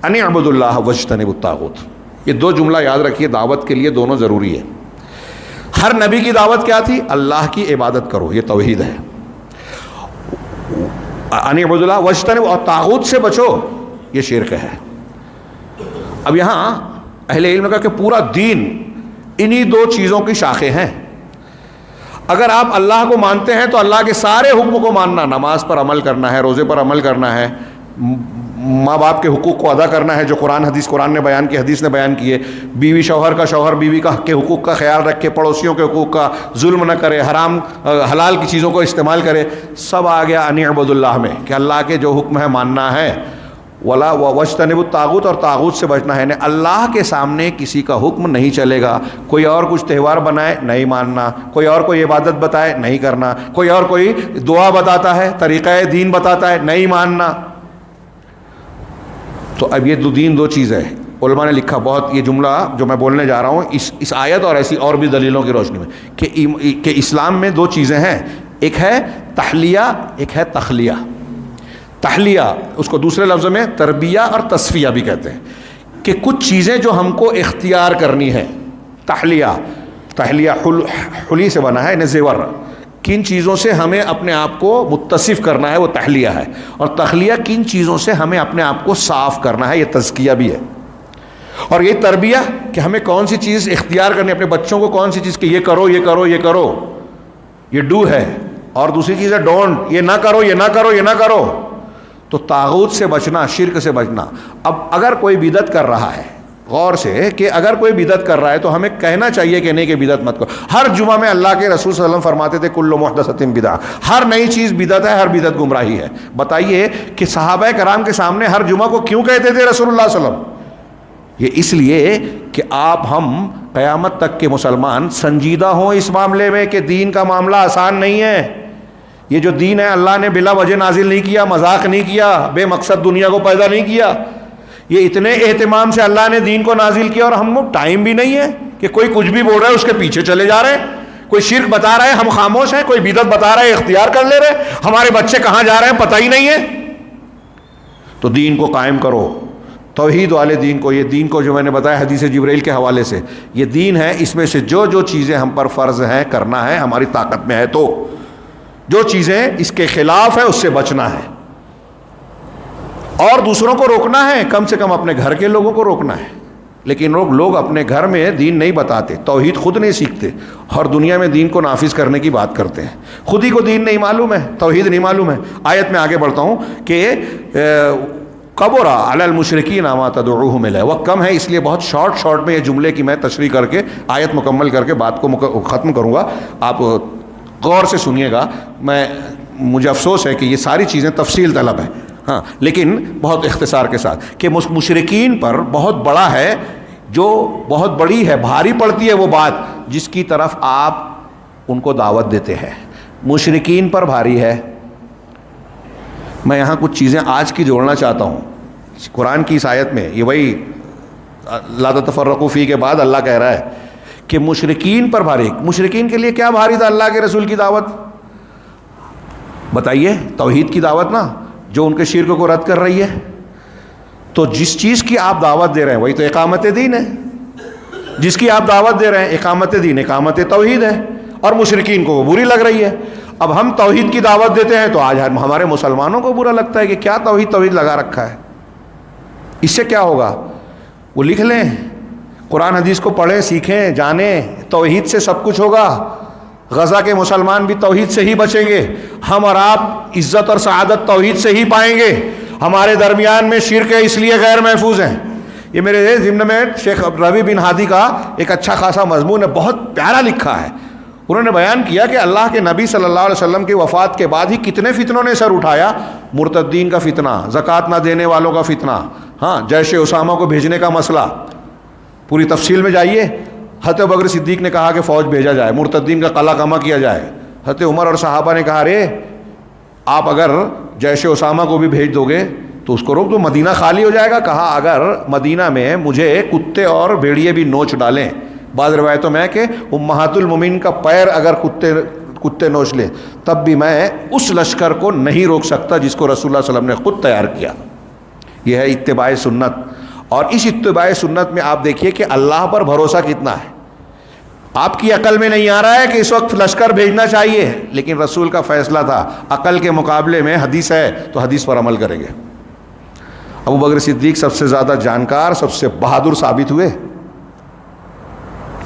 أَنِ اعْبُدُوا اللَّهَ وَاجْتَنِبُوا الطَّاغُوتَ. یہ دو جملہ یاد رکھیے، دعوت کے لیے دونوں ضروری ہے. ہر نبی کی دعوت کیا تھی؟ اللہ کی عبادت کرو، یہ توحید ہے. أَنِ اعْبُدُوا اللَّهَ وَاجْتَنِبُوا، اور طاغوت سے بچو، یہ شرک ہے. اب یہاں اہل علم نے کہا کہ پورا دین انہی دو چیزوں کی شاخیں ہیں. اگر آپ اللہ کو مانتے ہیں تو اللہ کے سارے حکم کو ماننا، نماز پر عمل کرنا ہے، روزے پر عمل کرنا ہے، ماں باپ کے حقوق کو ادا کرنا ہے جو قرآن نے بیان کی، حدیث نے بیان کیے. بیوی شوہر بیوی کے حقوق کا خیال رکھے، پڑوسیوں کے حقوق کا، ظلم نہ کرے، حلال کی چیزوں کو استعمال کرے. سب آ گیا ان اعبدوا اللہ میں کہ اللہ کے جو حکم ہے ماننا ہے. ولا واجتنبوا الطاغوت، اور طاغوت سے بچنا ہے. اللہ کے سامنے کسی کا حکم نہیں چلے گا. کوئی اور کچھ تہوار بنائے نہیں ماننا، کوئی اور کوئی عبادت بتائے نہیں کرنا، کوئی اور کوئی دعا بتاتا ہے، طریقہ دین بتاتا ہے، نہیں ماننا. تو اب یہ دو چیز ہے. علماء نے لکھا بہت، یہ جملہ جو میں بولنے جا رہا ہوں اس آیت اور ایسی اور بھی دلیلوں کی روشنی میں، کہ اسلام میں دو چیزیں ہیں، ایک ہے تحلیہ، ایک ہے تخلیہ. تحلیہ اس کو دوسرے لفظ میں تربیہ اور تصفیہ بھی کہتے ہیں، کہ کچھ چیزیں جو ہم کو اختیار کرنی ہے. تحلیہ حلی سے بنا ہے، یعنی زیور. کن چیزوں سے ہمیں اپنے آپ کو متصف کرنا ہے وہ تحلیہ ہے. اور تخلیہ کن چیزوں سے ہمیں اپنے آپ کو صاف کرنا ہے، یہ تزکیہ بھی ہے. اور یہ تربیہ کہ ہمیں کون سی چیز اختیار کرنی ہے، اپنے بچوں کو کون سی چیز کہ یہ کرو یہ کرو یہ کرو، یہ ڈو ہے. اور دوسری چیز ہے ڈونٹ، یہ نہ کرو یہ نہ کرو یہ نہ کرو. تو طاغوت سے بچنا، شرک سے بچنا. اب اگر کوئی بدعت کر رہا ہے، غور سے کہ اگر کوئی بدعت کر رہا ہے تو ہمیں کہنا چاہیے کہ نہیں کہ بدعت مت کرو. ہر جمعہ میں اللہ کے رسول صلی اللہ علیہ وسلم فرماتے تھے کل محدثۃ بدعہ، ہر نئی چیز بدعت ہے، ہر بدعت گمراہی ہے. بتائیے کہ صحابہ کرام کے سامنے ہر جمعہ کو کیوں کہتے تھے رسول اللہ صلی اللہ علیہ وسلم؟ یہ اس لیے کہ آپ ہم قیامت تک کے مسلمان سنجیدہ ہوں اس معاملے میں کہ دین کا معاملہ آسان نہیں ہے. یہ جو دین ہے اللہ نے بلا وجہ نازل نہیں کیا، مذاق نہیں کیا، بے مقصد دنیا کو پیدا نہیں کیا. یہ اتنے اہتمام سے اللہ نے دین کو نازل کیا، اور ہم لوگ ٹائم بھی نہیں ہے کہ کوئی کچھ بھی بول رہا ہے اس کے پیچھے چلے جا رہے ہیں. کوئی شرک بتا رہا ہے ہم خاموش ہیں، کوئی بدعت بتا رہا ہے اختیار کر لے رہے. ہمارے بچے کہاں جا رہے ہیں پتہ ہی نہیں ہے. تو دین کو قائم کرو، توحید والے دین کو. یہ دین کو جو میں نے بتایا حدیث جبرائیل کے حوالے سے، یہ دین ہے، اس میں سے جو چیزیں ہم پر فرض ہیں کرنا ہے، ہماری طاقت میں ہے، تو جو چیزیں اس کے خلاف ہے اس سے بچنا ہے. اور دوسروں کو روکنا ہے، کم سے کم اپنے گھر کے لوگوں کو روکنا ہے. لیکن لوگ اپنے گھر میں دین نہیں بتاتے، توحید خود نہیں سیکھتے، اور دنیا میں دین کو نافذ کرنے کی بات کرتے ہیں. خود ہی کو دین نہیں معلوم ہے، توحید نہیں معلوم ہے. آیت میں آگے بڑھتا ہوں کہ کبرا علی المشرکین ما تدعوہم الیہ. وقت کم ہے اس لیے بہت شارٹ میں یہ جملے کی میں تشریح کر کے آیت مکمل کر کے بات کو ختم کروں گا. آپ غور سے سنیے گا. مجھے افسوس ہے کہ یہ ساری چیزیں تفصیل طلب ہے، ہاں، لیکن بہت اختصار کے ساتھ کہ مشرکین پر بہت بڑا ہے جو بہت بڑی ہے، بھاری پڑتی ہے وہ بات جس کی طرف آپ ان کو دعوت دیتے ہیں، مشرکین پر بھاری ہے۔ میں یہاں کچھ چیزیں آج کی جوڑنا چاہتا ہوں قرآن کی اس آیت میں۔ یہ وہی لا تتفرقوا فی کے بعد اللہ کہہ رہا ہے کہ مشرکین پر بھاری۔ مشرکین کے لیے کیا بھاری تھا اللہ کے رسول کی دعوت؟ بتائیے، توحید کی دعوت نا، جو ان کے شرک کو رد کر رہی ہے۔ تو جس چیز کی آپ دعوت دے رہے ہیں وہی تو اقامت دین ہے، جس کی آپ دعوت دے رہے ہیں اقامت دین، اقامت توحید ہے، اور مشرکین کو وہ بری لگ رہی ہے۔ اب ہم توحید کی دعوت دیتے ہیں تو آج ہمارے مسلمانوں کو برا لگتا ہے کہ کیا توحید لگا رکھا ہے۔ اس سے کیا ہوگا؟ وہ لکھ لیں، قرآن حدیث کو پڑھیں، سیکھیں، جانیں، توحید سے سب کچھ ہوگا۔ غزہ کے مسلمان بھی توحید سے ہی بچیں گے، ہم اور آپ عزت اور سعادت توحید سے ہی پائیں گے۔ ہمارے درمیان میں شرک ہے اس لیے غیر محفوظ ہیں۔ یہ میرے ضمن میں شیخ ربیع بن ہادی کا ایک اچھا خاصا مضمون ہے، بہت پیارا لکھا ہے۔ انہوں نے بیان کیا کہ اللہ کے نبی صلی اللہ علیہ وسلم کی وفات کے بعد ہی کتنے فتنوں نے سر اٹھایا۔ مرتدین کا فتنہ، زکوٰۃ نہ دینے والوں کا فتنہ، ہاں جیش اسامہ کو بھیجنے کا مسئلہ، پوری تفصیل میں جائیے۔ حضرت ابوبکر صدیق نے کہا کہ فوج بھیجا جائے، مرتدین کا قلع کما کیا جائے۔ حضرت عمر اور صحابہ نے کہا رے آپ اگر جیش اسامہ کو بھی بھیج دو گے تو اس کو روک دو، مدینہ خالی ہو جائے گا۔ کہا اگر مدینہ میں مجھے کتے اور بھیڑیے بھی نوچ ڈالیں، بعض روایتوں میں ہے کہ امہات المومنین کا پیر اگر کتے نوچ لیں، تب بھی میں اس لشکر کو نہیں روک سکتا جس کو رسول اللہ صلی اللہ علیہ وسلم نے خود تیار کیا۔ یہ ہے اتباع سنت۔ اور اس اتباع سنت میں آپ دیکھیے کہ اللہ پر بھروسہ کتنا ہے۔ آپ کی عقل میں نہیں آ رہا ہے کہ اس وقت لشکر بھیجنا چاہیے، لیکن رسول کا فیصلہ تھا، عقل کے مقابلے میں حدیث ہے تو حدیث پر عمل کریں گے۔ ابوبکر صدیق سب سے زیادہ جانکار، سب سے بہادر ثابت ہوئے،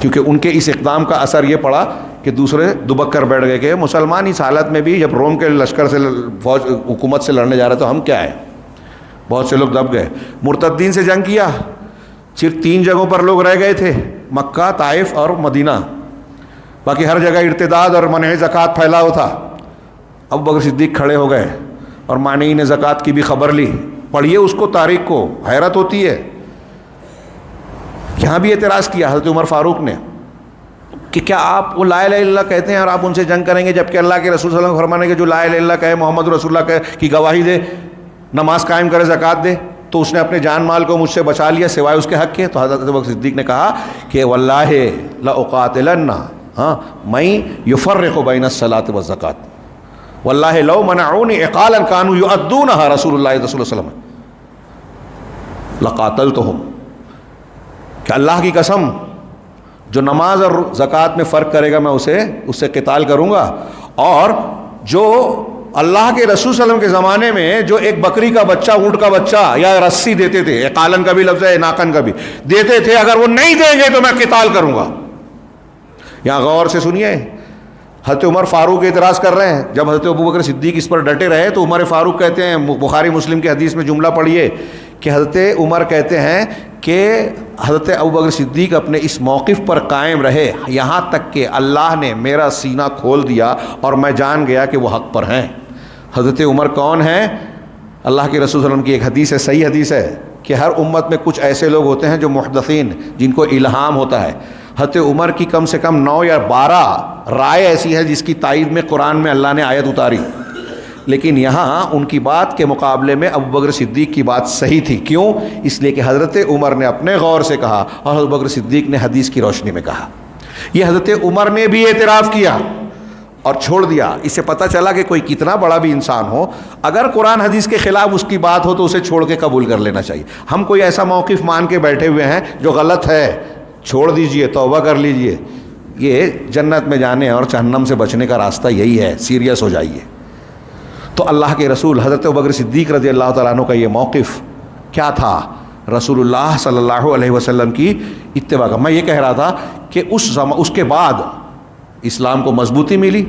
کیونکہ ان کے اس اقدام کا اثر یہ پڑا کہ دوسرے دبک کر بیٹھ گئے کہ مسلمان اس حالت میں بھی جب روم کے لشکر سے فوج حکومت سے لڑنے جا رہے تو ہم کیا ہیں۔ بہت سے لوگ دب گئے، مرتدین سے جنگ کیا۔ صرف 3 جگہوں پر لوگ رہ گئے تھے، مکہ، طائف اور مدینہ، باقی ہر جگہ ارتداد اور منع زکوٰۃ پھیلا ہوا تھا۔ ابوبکر صدیق کھڑے ہو گئے اور مانعین زکوٰۃ کی بھی خبر لی۔ پڑھیے اس کو، تاریخ کو، حیرت ہوتی ہے۔ یہاں بھی اعتراض کیا حضرت عمر فاروق نے کہ کیا آپ وہ لا الہ الا اللہ کہتے ہیں اور آپ ان سے جنگ کریں گے، جبکہ اللہ کے رسول صلی اللہ علیہ وسلم فرمانے کہ جو لا الہ الا اللہ کہے، محمد رسول اللہ کہے کی گواہی دے، نماز قائم کرے، زکوٰۃ دے، تو اس نے اپنے جان مال کو مجھ سے بچا لیا سوائے اس کے حق کے۔ تو حضرت ابوبکر صدیق نے کہا کہ واللہ لاقاتلن من یفرق بین الصلاۃ والزکوٰۃ واللہ لو منعونی عقالا کانوا یؤدونها رسول اللہ صلی اللہ علیہ وسلم لقاتلتهم، کہ اللہ کی قسم جو نماز اور زکوٰۃ میں فرق کرے گا میں اس سے قتال کروں گا، اور جو اللہ کے رسول صلی اللہ علیہ وسلم کے زمانے میں جو ایک بکری کا بچہ، اونٹ کا بچہ یا رسی دیتے تھے، عقالن کا بھی لفظ ہے، ناقن کا بھی دیتے تھے، اگر وہ نہیں دیں گے تو میں قتال کروں گا۔ یہاں غور سے سنیے، حضرت عمر فاروق اعتراض کر رہے ہیں۔ جب حضرت ابوبکر صدیق اس پر ڈٹے رہے تو عمر فاروق کہتے ہیں، بخاری مسلم کی حدیث میں جملہ پڑھیے کہ حضرت عمر کہتے ہیں کہ حضرت ابوبکر صدیق اپنے اس موقف پر قائم رہے یہاں تک کہ اللہ نے میرا سینہ کھول دیا اور میں جان گیا کہ وہ حق پر ہیں۔ حضرت عمر کون ہیں؟ اللہ کے رسول صلی اللہ علیہ وسلم کی ایک حدیث ہے، صحیح حدیث ہے، کہ ہر امت میں کچھ ایسے لوگ ہوتے ہیں جو محدثین، جن کو الہام ہوتا ہے۔ حضرت عمر کی کم سے کم 9 یا 12 رائے ایسی ہے جس کی تائید میں قرآن میں اللہ نے آیت اتاری، لیکن یہاں ان کی بات کے مقابلے میں ابوبکر صدیق کی بات صحیح تھی۔ کیوں؟ اس لیے کہ حضرت عمر نے اپنے غور سے کہا اور ابوبکر صدیق نے حدیث کی روشنی میں کہا۔ یہ حضرت عمر نے بھی اعتراف کیا اور چھوڑ دیا۔ اس سے پتہ چلا کہ کوئی کتنا بڑا بھی انسان ہو، اگر قرآن حدیث کے خلاف اس کی بات ہو تو اسے چھوڑ کے قبول کر لینا چاہیے۔ ہم کوئی ایسا موقف مان کے بیٹھے ہوئے ہیں جو غلط ہے، چھوڑ دیجئے، توبہ کر لیجئے۔ یہ جنت میں جانے اور جہنم سے بچنے کا راستہ یہی ہے، سیریس ہو جائیے۔ تو اللہ کے رسول حضرت ابوبکر صدیق رضی اللہ تعالیٰ عنہ کا یہ موقف کیا تھا؟ رسول اللہ صلی اللہ علیہ وسلم کی اتباع کا۔ میں یہ کہہ رہا تھا کہ اس کے بعد اسلام کو مضبوطی ملی،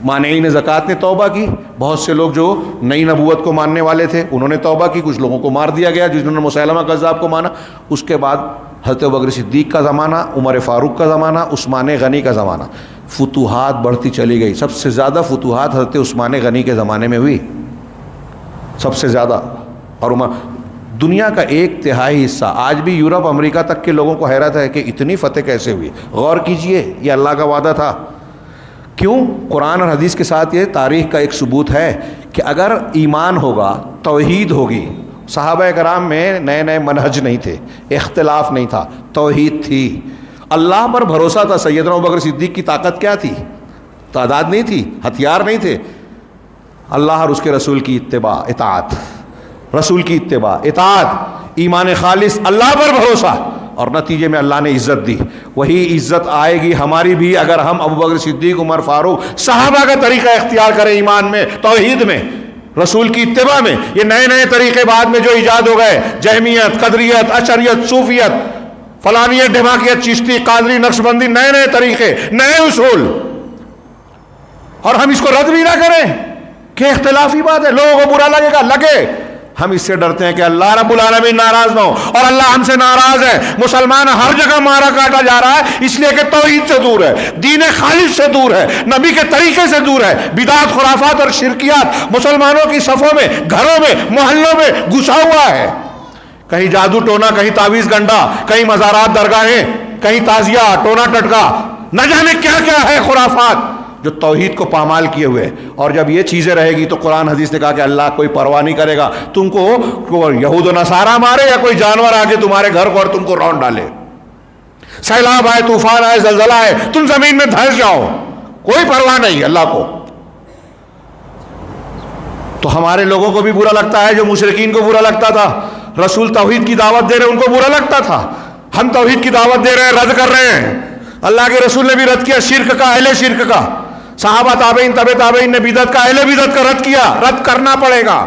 مانعین زکوٰۃ نے توبہ کی، بہت سے لوگ جو نئی نبوت کو ماننے والے تھے انہوں نے توبہ کی، کچھ لوگوں کو مار دیا گیا جنہوں نے مسیلمہ کذاب کو مانا۔ اس کے بعد حضرت ابوبکر صدیق کا زمانہ، عمر فاروق کا زمانہ، عثمان غنی کا زمانہ، فتوحات بڑھتی چلی گئی۔ سب سے زیادہ فتوحات حضرت عثمان غنی کے زمانے میں ہوئی، سب سے زیادہ۔ اور دنیا کا 1/3 حصہ، آج بھی یورپ امریکہ تک کے لوگوں کو حیرت ہے کہ اتنی فتح کیسے ہوئی. غور کیجئے، یہ اللہ کا وعدہ تھا. کیوں؟ قرآن اور حدیث کے ساتھ یہ تاریخ کا ایک ثبوت ہے کہ اگر ایمان ہوگا، توحید ہوگی. صحابہ کرام میں نئے نئے منہج نہیں تھے، اختلاف نہیں تھا، توحید تھی، اللہ پر بھروسہ تھا. سیدنا ابوبکر صدیق کی طاقت کیا تھی؟ تعداد نہیں تھی، ہتھیار نہیں تھے، اللہ اور اس کے رسول کی اتباع، اطاعت، رسول کی اتباع، اطاعت، ایمان خالص، اللہ پر بھروسہ، اور نتیجے میں اللہ نے عزت دی. وہی عزت آئے گی ہماری بھی اگر ہم ابوبکر صدیق، عمر فاروق، صحابہ کا طریقہ اختیار کریں ایمان میں، توحید میں، رسول کی اتباع میں. یہ نئے نئے طریقے بعد میں جو ایجاد ہو گئے، جہمیت، قدریت، اشعریت، صوفیت، فلانیت، ڈھماکیت، چشتی، قادری، نقشبندی، نئے نئے طریقے، نئے اصول، اور ہم اس کو رد بھی نہ کریں کہ اختلافی بات ہے، لوگوں کو برا لگے گا، لگے. ہم اس سے ڈرتے ہیں کہ اللہ رب العالمین ناراض نہ ہو، اور اللہ ہم سے ناراض ہے. مسلمان ہر جگہ مارا کاٹا جا رہا ہے اس لیے کہ توحید سے دور ہے، دین خالص سے دور ہے، نبی کے طریقے سے دور ہے. بدعت، خرافات اور شرکیات مسلمانوں کی صفوں میں، گھروں میں، محلوں میں گھسا ہوا ہے. کہیں جادو ٹونا، کہیں تعویذ گنڈا، کہیں مزارات درگاہیں، کہیں تعزیہ، ٹونا ٹٹکا، نہ جانے کیا کیا ہے خرافات جو توحید کو پامال کیے ہوئے. اور جب یہ چیزیں رہے گی تو قرآن حدیث نے کہا کہ اللہ کوئی پرواہ نہیں کرے گا تم کو یہود و نصارہ مارے یا کوئی جانور آ کے تمہارے گھر کو اور تم کو رون ڈالے، سیلاب آئے، طوفان آئے، زلزلہ آئے، تم زمین میں دھنس جاؤ، کوئی پرواہ نہیں اللہ کو. تو ہمارے لوگوں کو بھی برا لگتا ہے، جو مشرکین کو برا لگتا تھا. رسول توحید کی دعوت دے رہے ان کو برا لگتا تھا. ہم توحید کی دعوت دے رہے ہیں، رد کر رہے ہیں. اللہ کے رسول نے بھی رد کیا شرک کا، اہل شرک کا. صحابہ، تابعین، تبع تابعین نے بدعت کا، اہل بدعت کا رد کیا. رد کرنا پڑے گا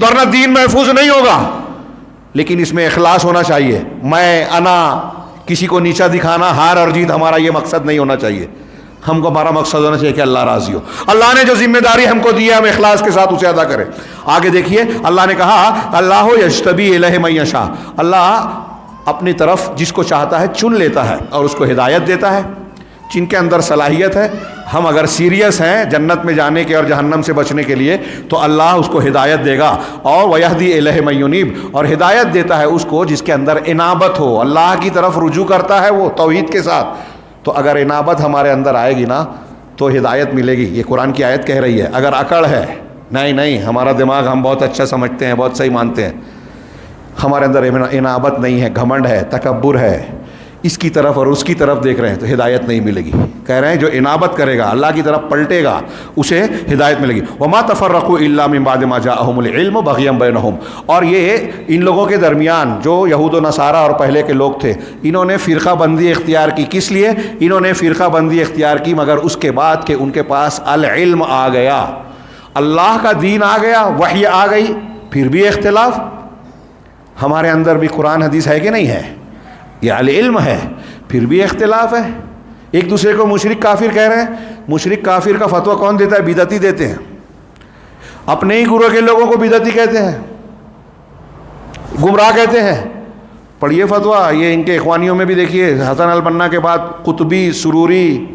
ورنہ دین محفوظ نہیں ہوگا. لیکن اس میں اخلاص ہونا چاہیے. میں، انا، کسی کو نیچا دکھانا، ہار اور جیت ہمارا یہ مقصد نہیں ہونا چاہیے. ہم کو ہمارا مقصد ہونا چاہیے کہ اللہ راضی ہو. اللہ نے جو ذمہ داری ہم کو دی ہے ہم اخلاص کے ساتھ اسے ادا کریں. آگے دیکھیے اللہ نے کہا اللہ یجتبی الیہ من یشاء، اللہ اپنی طرف جس کو چاہتا ہے چن لیتا ہے اور اس کو ہدایت دیتا ہے. جن کے اندر صلاحیت ہے، ہم اگر سیریس ہیں جنت میں جانے کے اور جہنم سے بچنے کے لیے تو اللہ اس کو ہدایت دے گا. اور ویہدی الیہ من ینیب، اور ہدایت دیتا ہے اس کو جس کے اندر انابت ہو، اللہ کی طرف رجوع کرتا ہے وہ توحید کے ساتھ. تو اگر انابت ہمارے اندر آئے گی نا تو ہدایت ملے گی. یہ قرآن کی آیت کہہ رہی ہے. اگر اکڑ ہے، نہیں ہمارا دماغ ہم بہت اچھا سمجھتے ہیں، بہت صحیح مانتے ہیں، ہمارے اندر انابت نہیں ہے، گھمنڈ ہے، تکبر ہے، اس کی طرف اور اس کی طرف دیکھ رہے ہیں تو ہدایت نہیں ملے گی. کہہ رہے ہیں جو انابت کرے گا، اللہ کی طرف پلٹے گا، اسے ہدایت ملے گی. وما تفرقوا الا من بعد ما جاءهم العلم بغيا بينهم. اور یہ ان لوگوں کے درمیان جو یہود و نصارہ اور پہلے کے لوگ تھے، انہوں نے فرقہ بندی اختیار کی. کس لیے انہوں نے فرقہ بندی اختیار کی؟ مگر اس کے بعد کہ ان کے پاس العلم آ گیا، اللہ کا دین آ گیا، وحی آ گئی، پھر بھی اختلاف. ہمارے اندر بھی قرآن حدیث ہے کہ نہیں ہے؟ یہ العلم ہے، پھر بھی اختلاف ہے. ایک دوسرے کو مشرک کافر کہہ رہے ہیں. مشرک کافر کا فتویٰ کون دیتا ہے؟ بدعتی دیتے ہیں. اپنے ہی گروہ کے لوگوں کو بدعتی کہتے ہیں، گمراہ کہتے ہیں. پڑھیے فتویٰ، یہ ان کے اخوانیوں میں بھی دیکھیے، حسن البنا کے بعد قطبی، سروری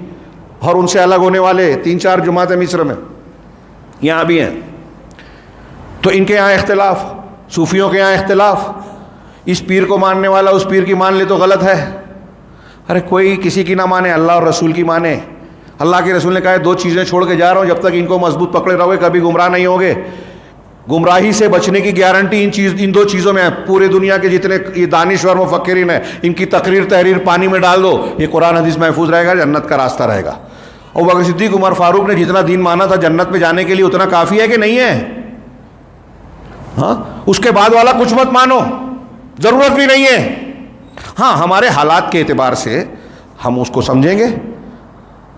اور ان سے الگ ہونے والے 3-4 جماعتیں مصر میں یہاں بھی ہیں. تو ان کے یہاں اختلاف، صوفیوں کے یہاں اختلاف. اس پیر کو ماننے والا اس پیر کی مان لے تو غلط ہے. ارے کوئی کسی کی نہ مانے، اللہ اور رسول کی مانے. اللہ کے رسول نے کہا ہے 2 چیزیں چھوڑ کے جا رہا ہوں، جب تک ان کو مضبوط پکڑے رہو گے کبھی گمراہ نہیں ہوگے. گمراہی سے بچنے کی گارنٹی ان 2 چیزوں میں ہے. پورے دنیا کے جتنے یہ دانشور مفکرین ہیں، ان کی تقریر تحریر پانی میں ڈال دو، یہ قرآن حدیث محفوظ رہے گا، جنت کا راستہ رہے گا. اور ابوبکر صدیق، عمر فاروق نے جتنا دین مانا تھا جنت میں جانے کے لیے، اتنا کافی ہے کہ نہیں ہے؟ ہاں، اس کے بعد والا کچھ مت مانو، ضرورت بھی نہیں ہے. ہاں، ہمارے حالات کے اعتبار سے ہم اس کو سمجھیں گے،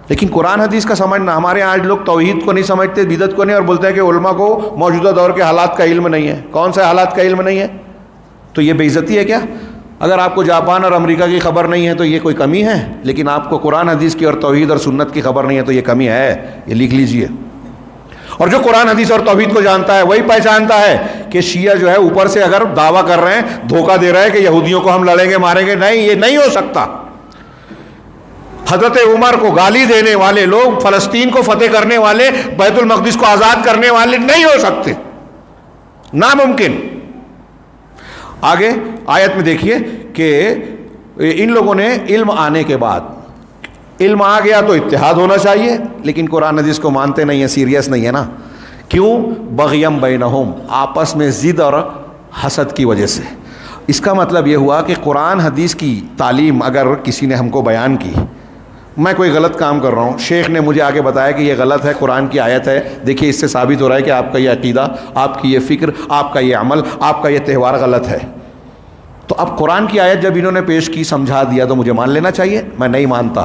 لیکن قرآن حدیث کا سمجھنا. ہمارے آج لوگ توحید کو نہیں سمجھتے، بدعت کو نہیں، اور بولتے ہیں کہ علماء کو موجودہ دور کے حالات کا علم نہیں ہے. کون سے حالات کا علم نہیں ہے؟ تو یہ بے عزتی ہے کیا؟ اگر آپ کو جاپان اور امریکہ کی خبر نہیں ہے تو یہ کوئی کمی ہے، لیکن آپ کو قرآن حدیث کی اور توحید اور سنت کی خبر نہیں ہے تو یہ کمی ہے. یہ لکھ لیجئے. اور جو قرآن حدیث اور توحید کو جانتا ہے وہی پہچانتا ہے کہ شیعہ جو ہے اوپر سے اگر دعویٰ کر رہے ہیں، دھوکہ دے رہے ہیں کہ یہودیوں کو ہم لڑیں گے ماریں گے، نہیں، یہ نہیں ہو سکتا. حضرت عمر کو گالی دینے والے لوگ، فلسطین کو فتح کرنے والے، بیت المقدس کو آزاد کرنے والے نہیں ہو سکتے، ناممکن. آگے آیت میں دیکھیے کہ ان لوگوں نے علم آنے کے بعد، علم آ گیا تو اتحاد ہونا چاہیے، لیکن قرآن حدیث کو مانتے نہیں ہیں، سیریس نہیں ہے نا. کیوں؟ بغیم بینہم، آپس میں ضد اور حسد کی وجہ سے. اس کا مطلب یہ ہوا کہ قرآن حدیث کی تعلیم اگر کسی نے ہم کو بیان کی، میں کوئی غلط کام کر رہا ہوں، شیخ نے مجھے آگے بتایا کہ یہ غلط ہے، قرآن کی آیت ہے، دیکھیے اس سے ثابت ہو رہا ہے کہ آپ کا یہ عقیدہ، آپ کی یہ فکر، آپ کا یہ عمل، آپ کا یہ تہوار غلط ہے. تو اب قرآن کی آیت جب انہوں نے پیش کی، سمجھا دیا، تو مجھے مان لینا چاہیے. میں نہیں مانتا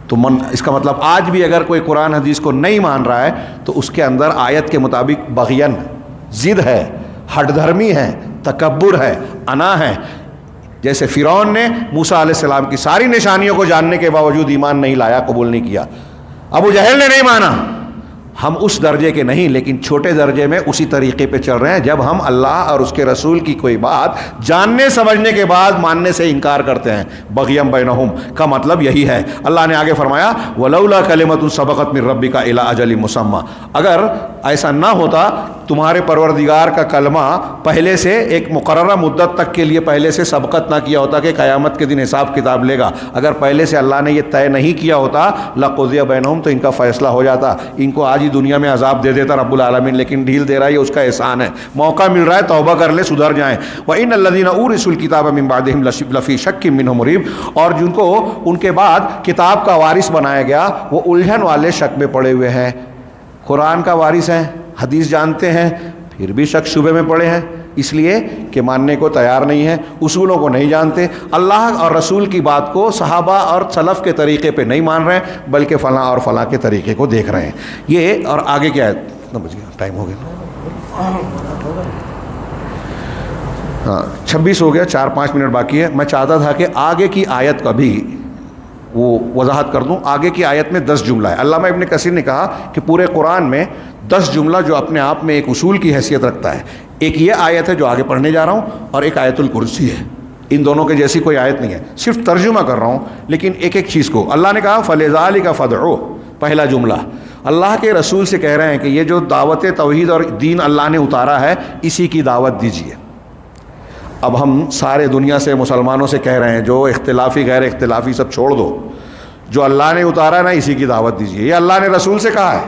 تو اس کا مطلب آج بھی اگر کوئی قرآن حدیث کو نہیں مان رہا ہے تو اس کے اندر آیت کے مطابق بغین، ضد ہے، ہٹ دھرمی ہے، تکبر ہے، انا ہے. جیسے فرعون نے موسیٰ علیہ السلام کی ساری نشانیوں کو جاننے کے باوجود ایمان نہیں لایا، قبول نہیں کیا. ابو جہل نے نہیں مانا. ہم اس درجے کے نہیں، لیکن چھوٹے درجے میں اسی طریقے پہ چل رہے ہیں. جب ہم اللہ اور اس کے رسول کی کوئی بات جاننے سمجھنے کے بعد ماننے سے انکار کرتے ہیں، بغیم بینہم کا مطلب یہی ہے. اللہ نے آگے فرمایا ولولا کلمۃ سبقت من ربک الی اجل مسمى، اگر ایسا نہ ہوتا، تمہارے پروردگار کا کلمہ پہلے سے ایک مقررہ مدت تک کے لیے پہلے سے سبقت نہ کیا ہوتا کہ قیامت کے دن حساب کتاب لے گا، اگر پہلے سے اللہ نے یہ طے نہیں کیا ہوتا لقضی بینہم، تو ان کا فیصلہ ہو جاتا. ان کو آج ہی دنیا میں عذاب دے دیتا رب العالمین، لیکن ڈھیل دے رہا ہے، یہ اس کا احسان ہے. موقع مل رہا ہے، توبہ کر لے، سدھر جائیں. وَإِنَّ الَّذِينَ أُورِثُوا الْكِتَابَ مِن بَعْدِهِمْ لَفِي شَكٍّ مِّنْهُ مُرِيبٍ، اور جن کو ان کے بعد کتاب کا وارث بنایا گیا وہ الجھن والے شک میں پڑے ہوئے ہیں. قرآن کا وارث ہیں، حدیث جانتے ہیں، پھر بھی شک شبے میں پڑے ہیں، اس لیے کہ ماننے کو تیار نہیں ہیں، اصولوں کو نہیں جانتے، اللہ اور رسول کی بات کو صحابہ اور سلف کے طریقے پہ نہیں مان رہے ہیں، بلکہ فلاں اور فلاں کے طریقے کو دیکھ رہے ہیں. یہ اور آگے کیا ہے، کتنا بج گیا، ٹائم ہو گیا، ہاں 26 ہو گیا، 4-5 منٹ باقی ہے. میں چاہتا تھا کہ آگے کی آیت کا بھی وہ وضاحت کر دوں. آگے کی آیت میں 10 جملہ ہے. علامہ ابن کثیر نے کہا کہ پورے قرآن میں 10 جملہ جو اپنے آپ میں ایک اصول کی حیثیت رکھتا ہے. ایک یہ آیت ہے جو آگے پڑھنے جا رہا ہوں، اور ایک آیت الکرسی ہے. ان دونوں کے جیسی کوئی آیت نہیں ہے، صرف ترجمہ کر رہا ہوں. لیکن ایک ایک چیز کو اللہ نے کہا فَلِذَٰلِكَ فَادْعُوا، پہلا جملہ اللہ کے رسول سے کہہ رہے ہیں کہ یہ جو دعوت توحید اور دین اللہ نے اتارا ہے، اسی کی دعوت دیجیے. اب ہم سارے دنیا سے مسلمانوں سے کہہ رہے ہیں جو اختلافی غیر اختلافی سب چھوڑ دو، جو اللہ نے اتارا ہے نا اسی کی دعوت دیجیے. یہ اللہ نے رسول سے کہا ہے،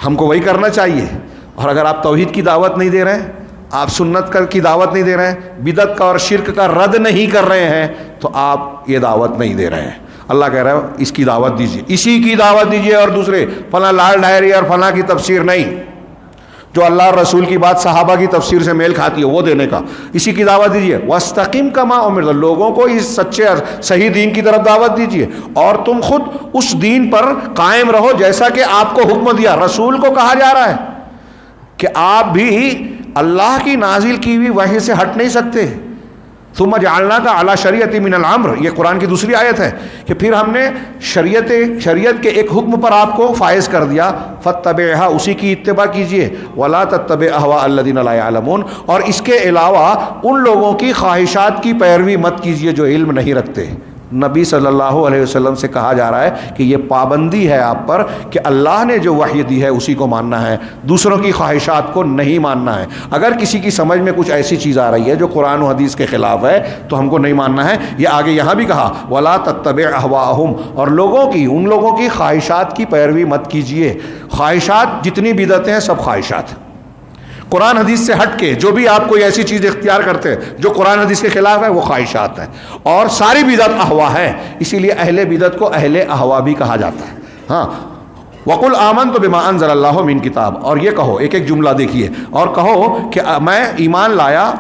ہم کو وہی کرنا چاہیے. اور اگر آپ توحید کی دعوت نہیں دے رہے ہیں، آپ سنت کی دعوت نہیں دے رہے ہیں، بدعت کا اور شرک کا رد نہیں کر رہے ہیں، تو آپ یہ دعوت نہیں دے رہے ہیں. اللہ کہہ رہا ہے اس کی دعوت دیجیے، اسی کی دعوت دیجیے، اور دوسرے فلاں لال ڈائری اور فلاں کی تفسیر نہیں، جو اللہ اور رسول کی بات صحابہ کی تفسیر سے میل کھاتی ہے وہ دینے کا. اسی کی دعوت دیجیے. وَاسْتَقِمْ كَمَا أُمِرْتَ، لوگوں کو اس سچے صحیح دین کی طرف دعوت دیجیے، اور تم خود اس دین پر قائم رہو جیسا کہ آپ کو حکم دیا. رسول کو کہا جا رہا ہے کہ آپ بھی اللہ کی نازل کی ہوئی وحی سے ہٹ نہیں سکتے. ثُمَّ جَعَلْنَاكَ عَلَى شَرِيَةٍ مِّنَ الْأَمْرِ، یہ قرآن کی دوسری آیت ہے کہ پھر ہم نے شریعت کے ایک حکم پر آپ کو فائز کر دیا. فَاتَّبِعْهَا، اسی کی اتباع کیجیے. وَلَا تَتَّبِعْ أَهْوَاءَ الَّذِينَ لَا يَعْلَمُونَ، اور اس کے علاوہ ان لوگوں کی خواہشات کی پیروی مت کیجیے جو علم نہیں رکھتے. نبی صلی اللہ علیہ وسلم سے کہا جا رہا ہے کہ یہ پابندی ہے آپ پر کہ اللہ نے جو وحی دی ہے اسی کو ماننا ہے، دوسروں کی خواہشات کو نہیں ماننا ہے. اگر کسی کی سمجھ میں کچھ ایسی چیز آ رہی ہے جو قرآن و حدیث کے خلاف ہے تو ہم کو نہیں ماننا ہے. یہ آگے یہاں بھی کہا وَلَا تَتَّبِعْ أَهْوَاءَهُمْ، اور ان لوگوں کی خواہشات کی پیروی مت کیجیے. خواہشات جتنی بدعتیں ہیں سب خواہشات، قرآن حدیث سے ہٹ کے جو بھی آپ کوئی ایسی چیز اختیار کرتے ہیں جو قرآن حدیث کے خلاف ہے وہ خواہشات ہیں، اور ساری بدعت احوا ہے. اسی لیے اہل بدعت کو اہل احوا بھی کہا جاتا ہے. ہاں وَقُلْ آمَنْتُ بِمَا أَنزَلَ اللَّهُ مِنْ کتاب، اور یہ کہو، ایک ایک جملہ دیکھیے، اور کہو کہ میں ایمان لایا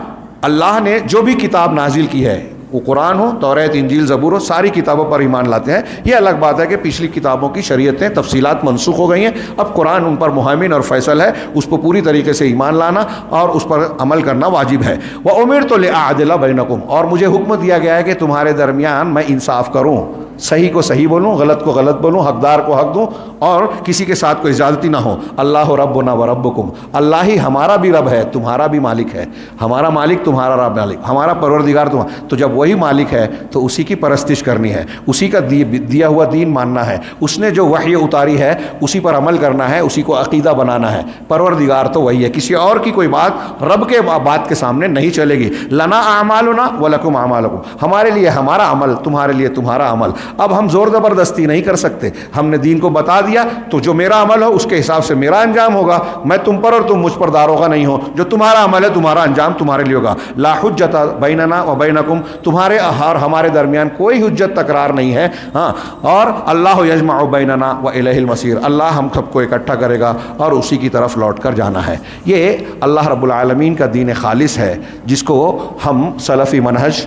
اللہ نے جو بھی کتاب نازل کی ہے، وہ قرآن ہو، توریت، انجیل، زبور ہو، ساری کتابوں پر ایمان لاتے ہیں. یہ الگ بات ہے کہ پچھلی کتابوں کی شریعتیں تفصیلات منسوخ ہو گئی ہیں، اب قرآن ان پر مہیمن اور فیصل ہے، اس پر پوری طریقے سے ایمان لانا اور اس پر عمل کرنا واجب ہے. وَأُمِرْتُ لِأَعْدِلَ بَيْنَكُمْ، اور مجھے حکم دیا گیا ہے کہ تمہارے درمیان میں انصاف کروں. صحیح کو صحیح بولوں، غلط کو غلط بولوں، حقدار کو حق دوں، اور کسی کے ساتھ کوئی زیادتی نہ ہو۔ اللہ ربنا و ربکم، اللہ ہی ہمارا بھی رب ہے، تمہارا بھی مالک ہے، ہمارا مالک تمہارا رب مالک، ہمارا پروردگار تمہارا۔ تو جب وہی مالک ہے تو اسی کی پرستش کرنی ہے، اسی کا دیا ہوا دین ماننا ہے، اس نے جو وحی اتاری ہے اسی پر عمل کرنا ہے، اسی کو عقیدہ بنانا ہے۔ پروردگار تو وہی ہے، کسی اور کی کوئی بات رب کے بات کے سامنے نہیں چلے گی۔ لنا اعمالنا ولکم اعمالکم، ہمارے لیے ہمارا عمل، تمہارے لیے تمہارا عمل۔ اب ہم زور زبردستی نہیں کر سکتے، ہم نے دین کو بتا دیا تو جو میرا عمل ہو اس کے حساب سے میرا انجام ہوگا، میں تم پر اور تم مجھ پر داروغہ نہیں ہو، جو تمہارا عمل ہے تمہارا انجام تمہارے لیے ہوگا۔ لا حجت بیننا و بینکم، تمہارے اور ہمارے درمیان کوئی حجت تکرار نہیں ہے، ہاں۔ اور اللہ یجمع بیننا و الیہ المصیر، اللہ ہم سب کو اکٹھا کرے گا اور اسی کی طرف لوٹ کر جانا ہے۔ یہ اللہ رب العالمین کا دین خالص ہے، جس کو ہم سلفی منہج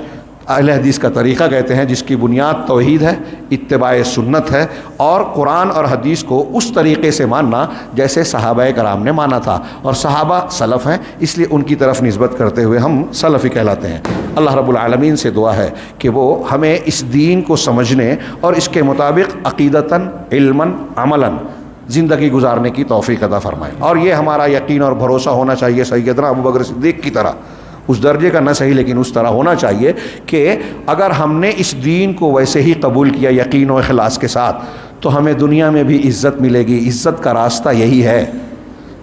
اہل حدیث کا طریقہ کہتے ہیں، جس کی بنیاد توحید ہے، اتباع سنت ہے، اور قرآن اور حدیث کو اس طریقے سے ماننا جیسے صحابہ کرام نے مانا تھا، اور صحابہ سلف ہیں اس لیے ان کی طرف نسبت کرتے ہوئے ہم سلفی کہلاتے ہیں۔ اللہ رب العالمین سے دعا ہے کہ وہ ہمیں اس دین کو سمجھنے اور اس کے مطابق عقیدتاً، علماً، عملاً زندگی گزارنے کی توفیق عطا فرمائے۔ اور یہ ہمارا یقین اور بھروسہ ہونا چاہیے سیدنا ابوبکر صدیق کی طرح، اس درجے کا نہ صحیح لیکن اس طرح ہونا چاہیے کہ اگر ہم نے اس دین کو ویسے ہی قبول کیا یقین و اخلاص کے ساتھ تو ہمیں دنیا میں بھی عزت ملے گی۔ عزت کا راستہ یہی ہے،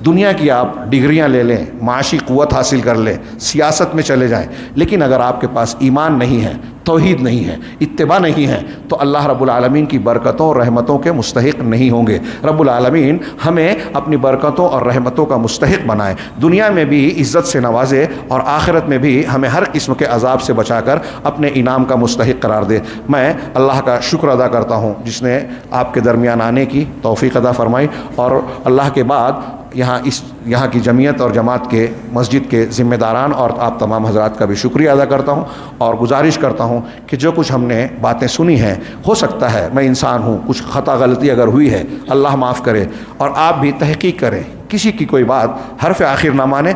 دنیا کی آپ ڈگریاں لے لیں، معاشی قوت حاصل کر لیں، سیاست میں چلے جائیں، لیکن اگر آپ کے پاس ایمان نہیں ہے، توحید نہیں ہے، اتباع نہیں ہے، تو اللہ رب العالمین کی برکتوں اور رحمتوں کے مستحق نہیں ہوں گے۔ رب العالمین ہمیں اپنی برکتوں اور رحمتوں کا مستحق بنائے، دنیا میں بھی عزت سے نوازے اور آخرت میں بھی ہمیں ہر قسم کے عذاب سے بچا کر اپنے انعام کا مستحق قرار دے۔ میں اللہ کا شکر ادا کرتا ہوں جس نے آپ کے درمیان آنے کی توفیق عطا فرمائی، اور اللہ کے بعد یہاں کی جمعیت اور جماعت کے مسجد کے ذمہ داران اور آپ تمام حضرات کا بھی شکریہ ادا کرتا ہوں، اور گزارش کرتا ہوں کہ جو کچھ ہم نے باتیں سنی ہیں، ہو سکتا ہے میں انسان ہوں، کچھ خطا غلطی اگر ہوئی ہے اللہ معاف کرے، اور آپ بھی تحقیق کریں، کسی کی کوئی بات حرف آخر نہ مانیں۔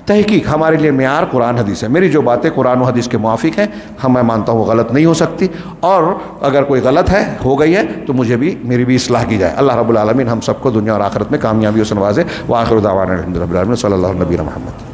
تحقیق ہمارے لیے معیار قرآن حدیث ہے، میری جو باتیں قرآن و حدیث کے موافق ہیں میں مانتا ہوں وہ غلط نہیں ہو سکتی، اور اگر کوئی غلط ہے ہو گئی ہے تو میری بھی اصلاح کی جائے۔ اللہ رب العالمین ہم سب کو دنیا اور آخرت میں کامیابیوں سے نوازے۔ وآخر دعوانا الحمد للہ رب العالمین، صلی اللہ علیہ وسلم محمد۔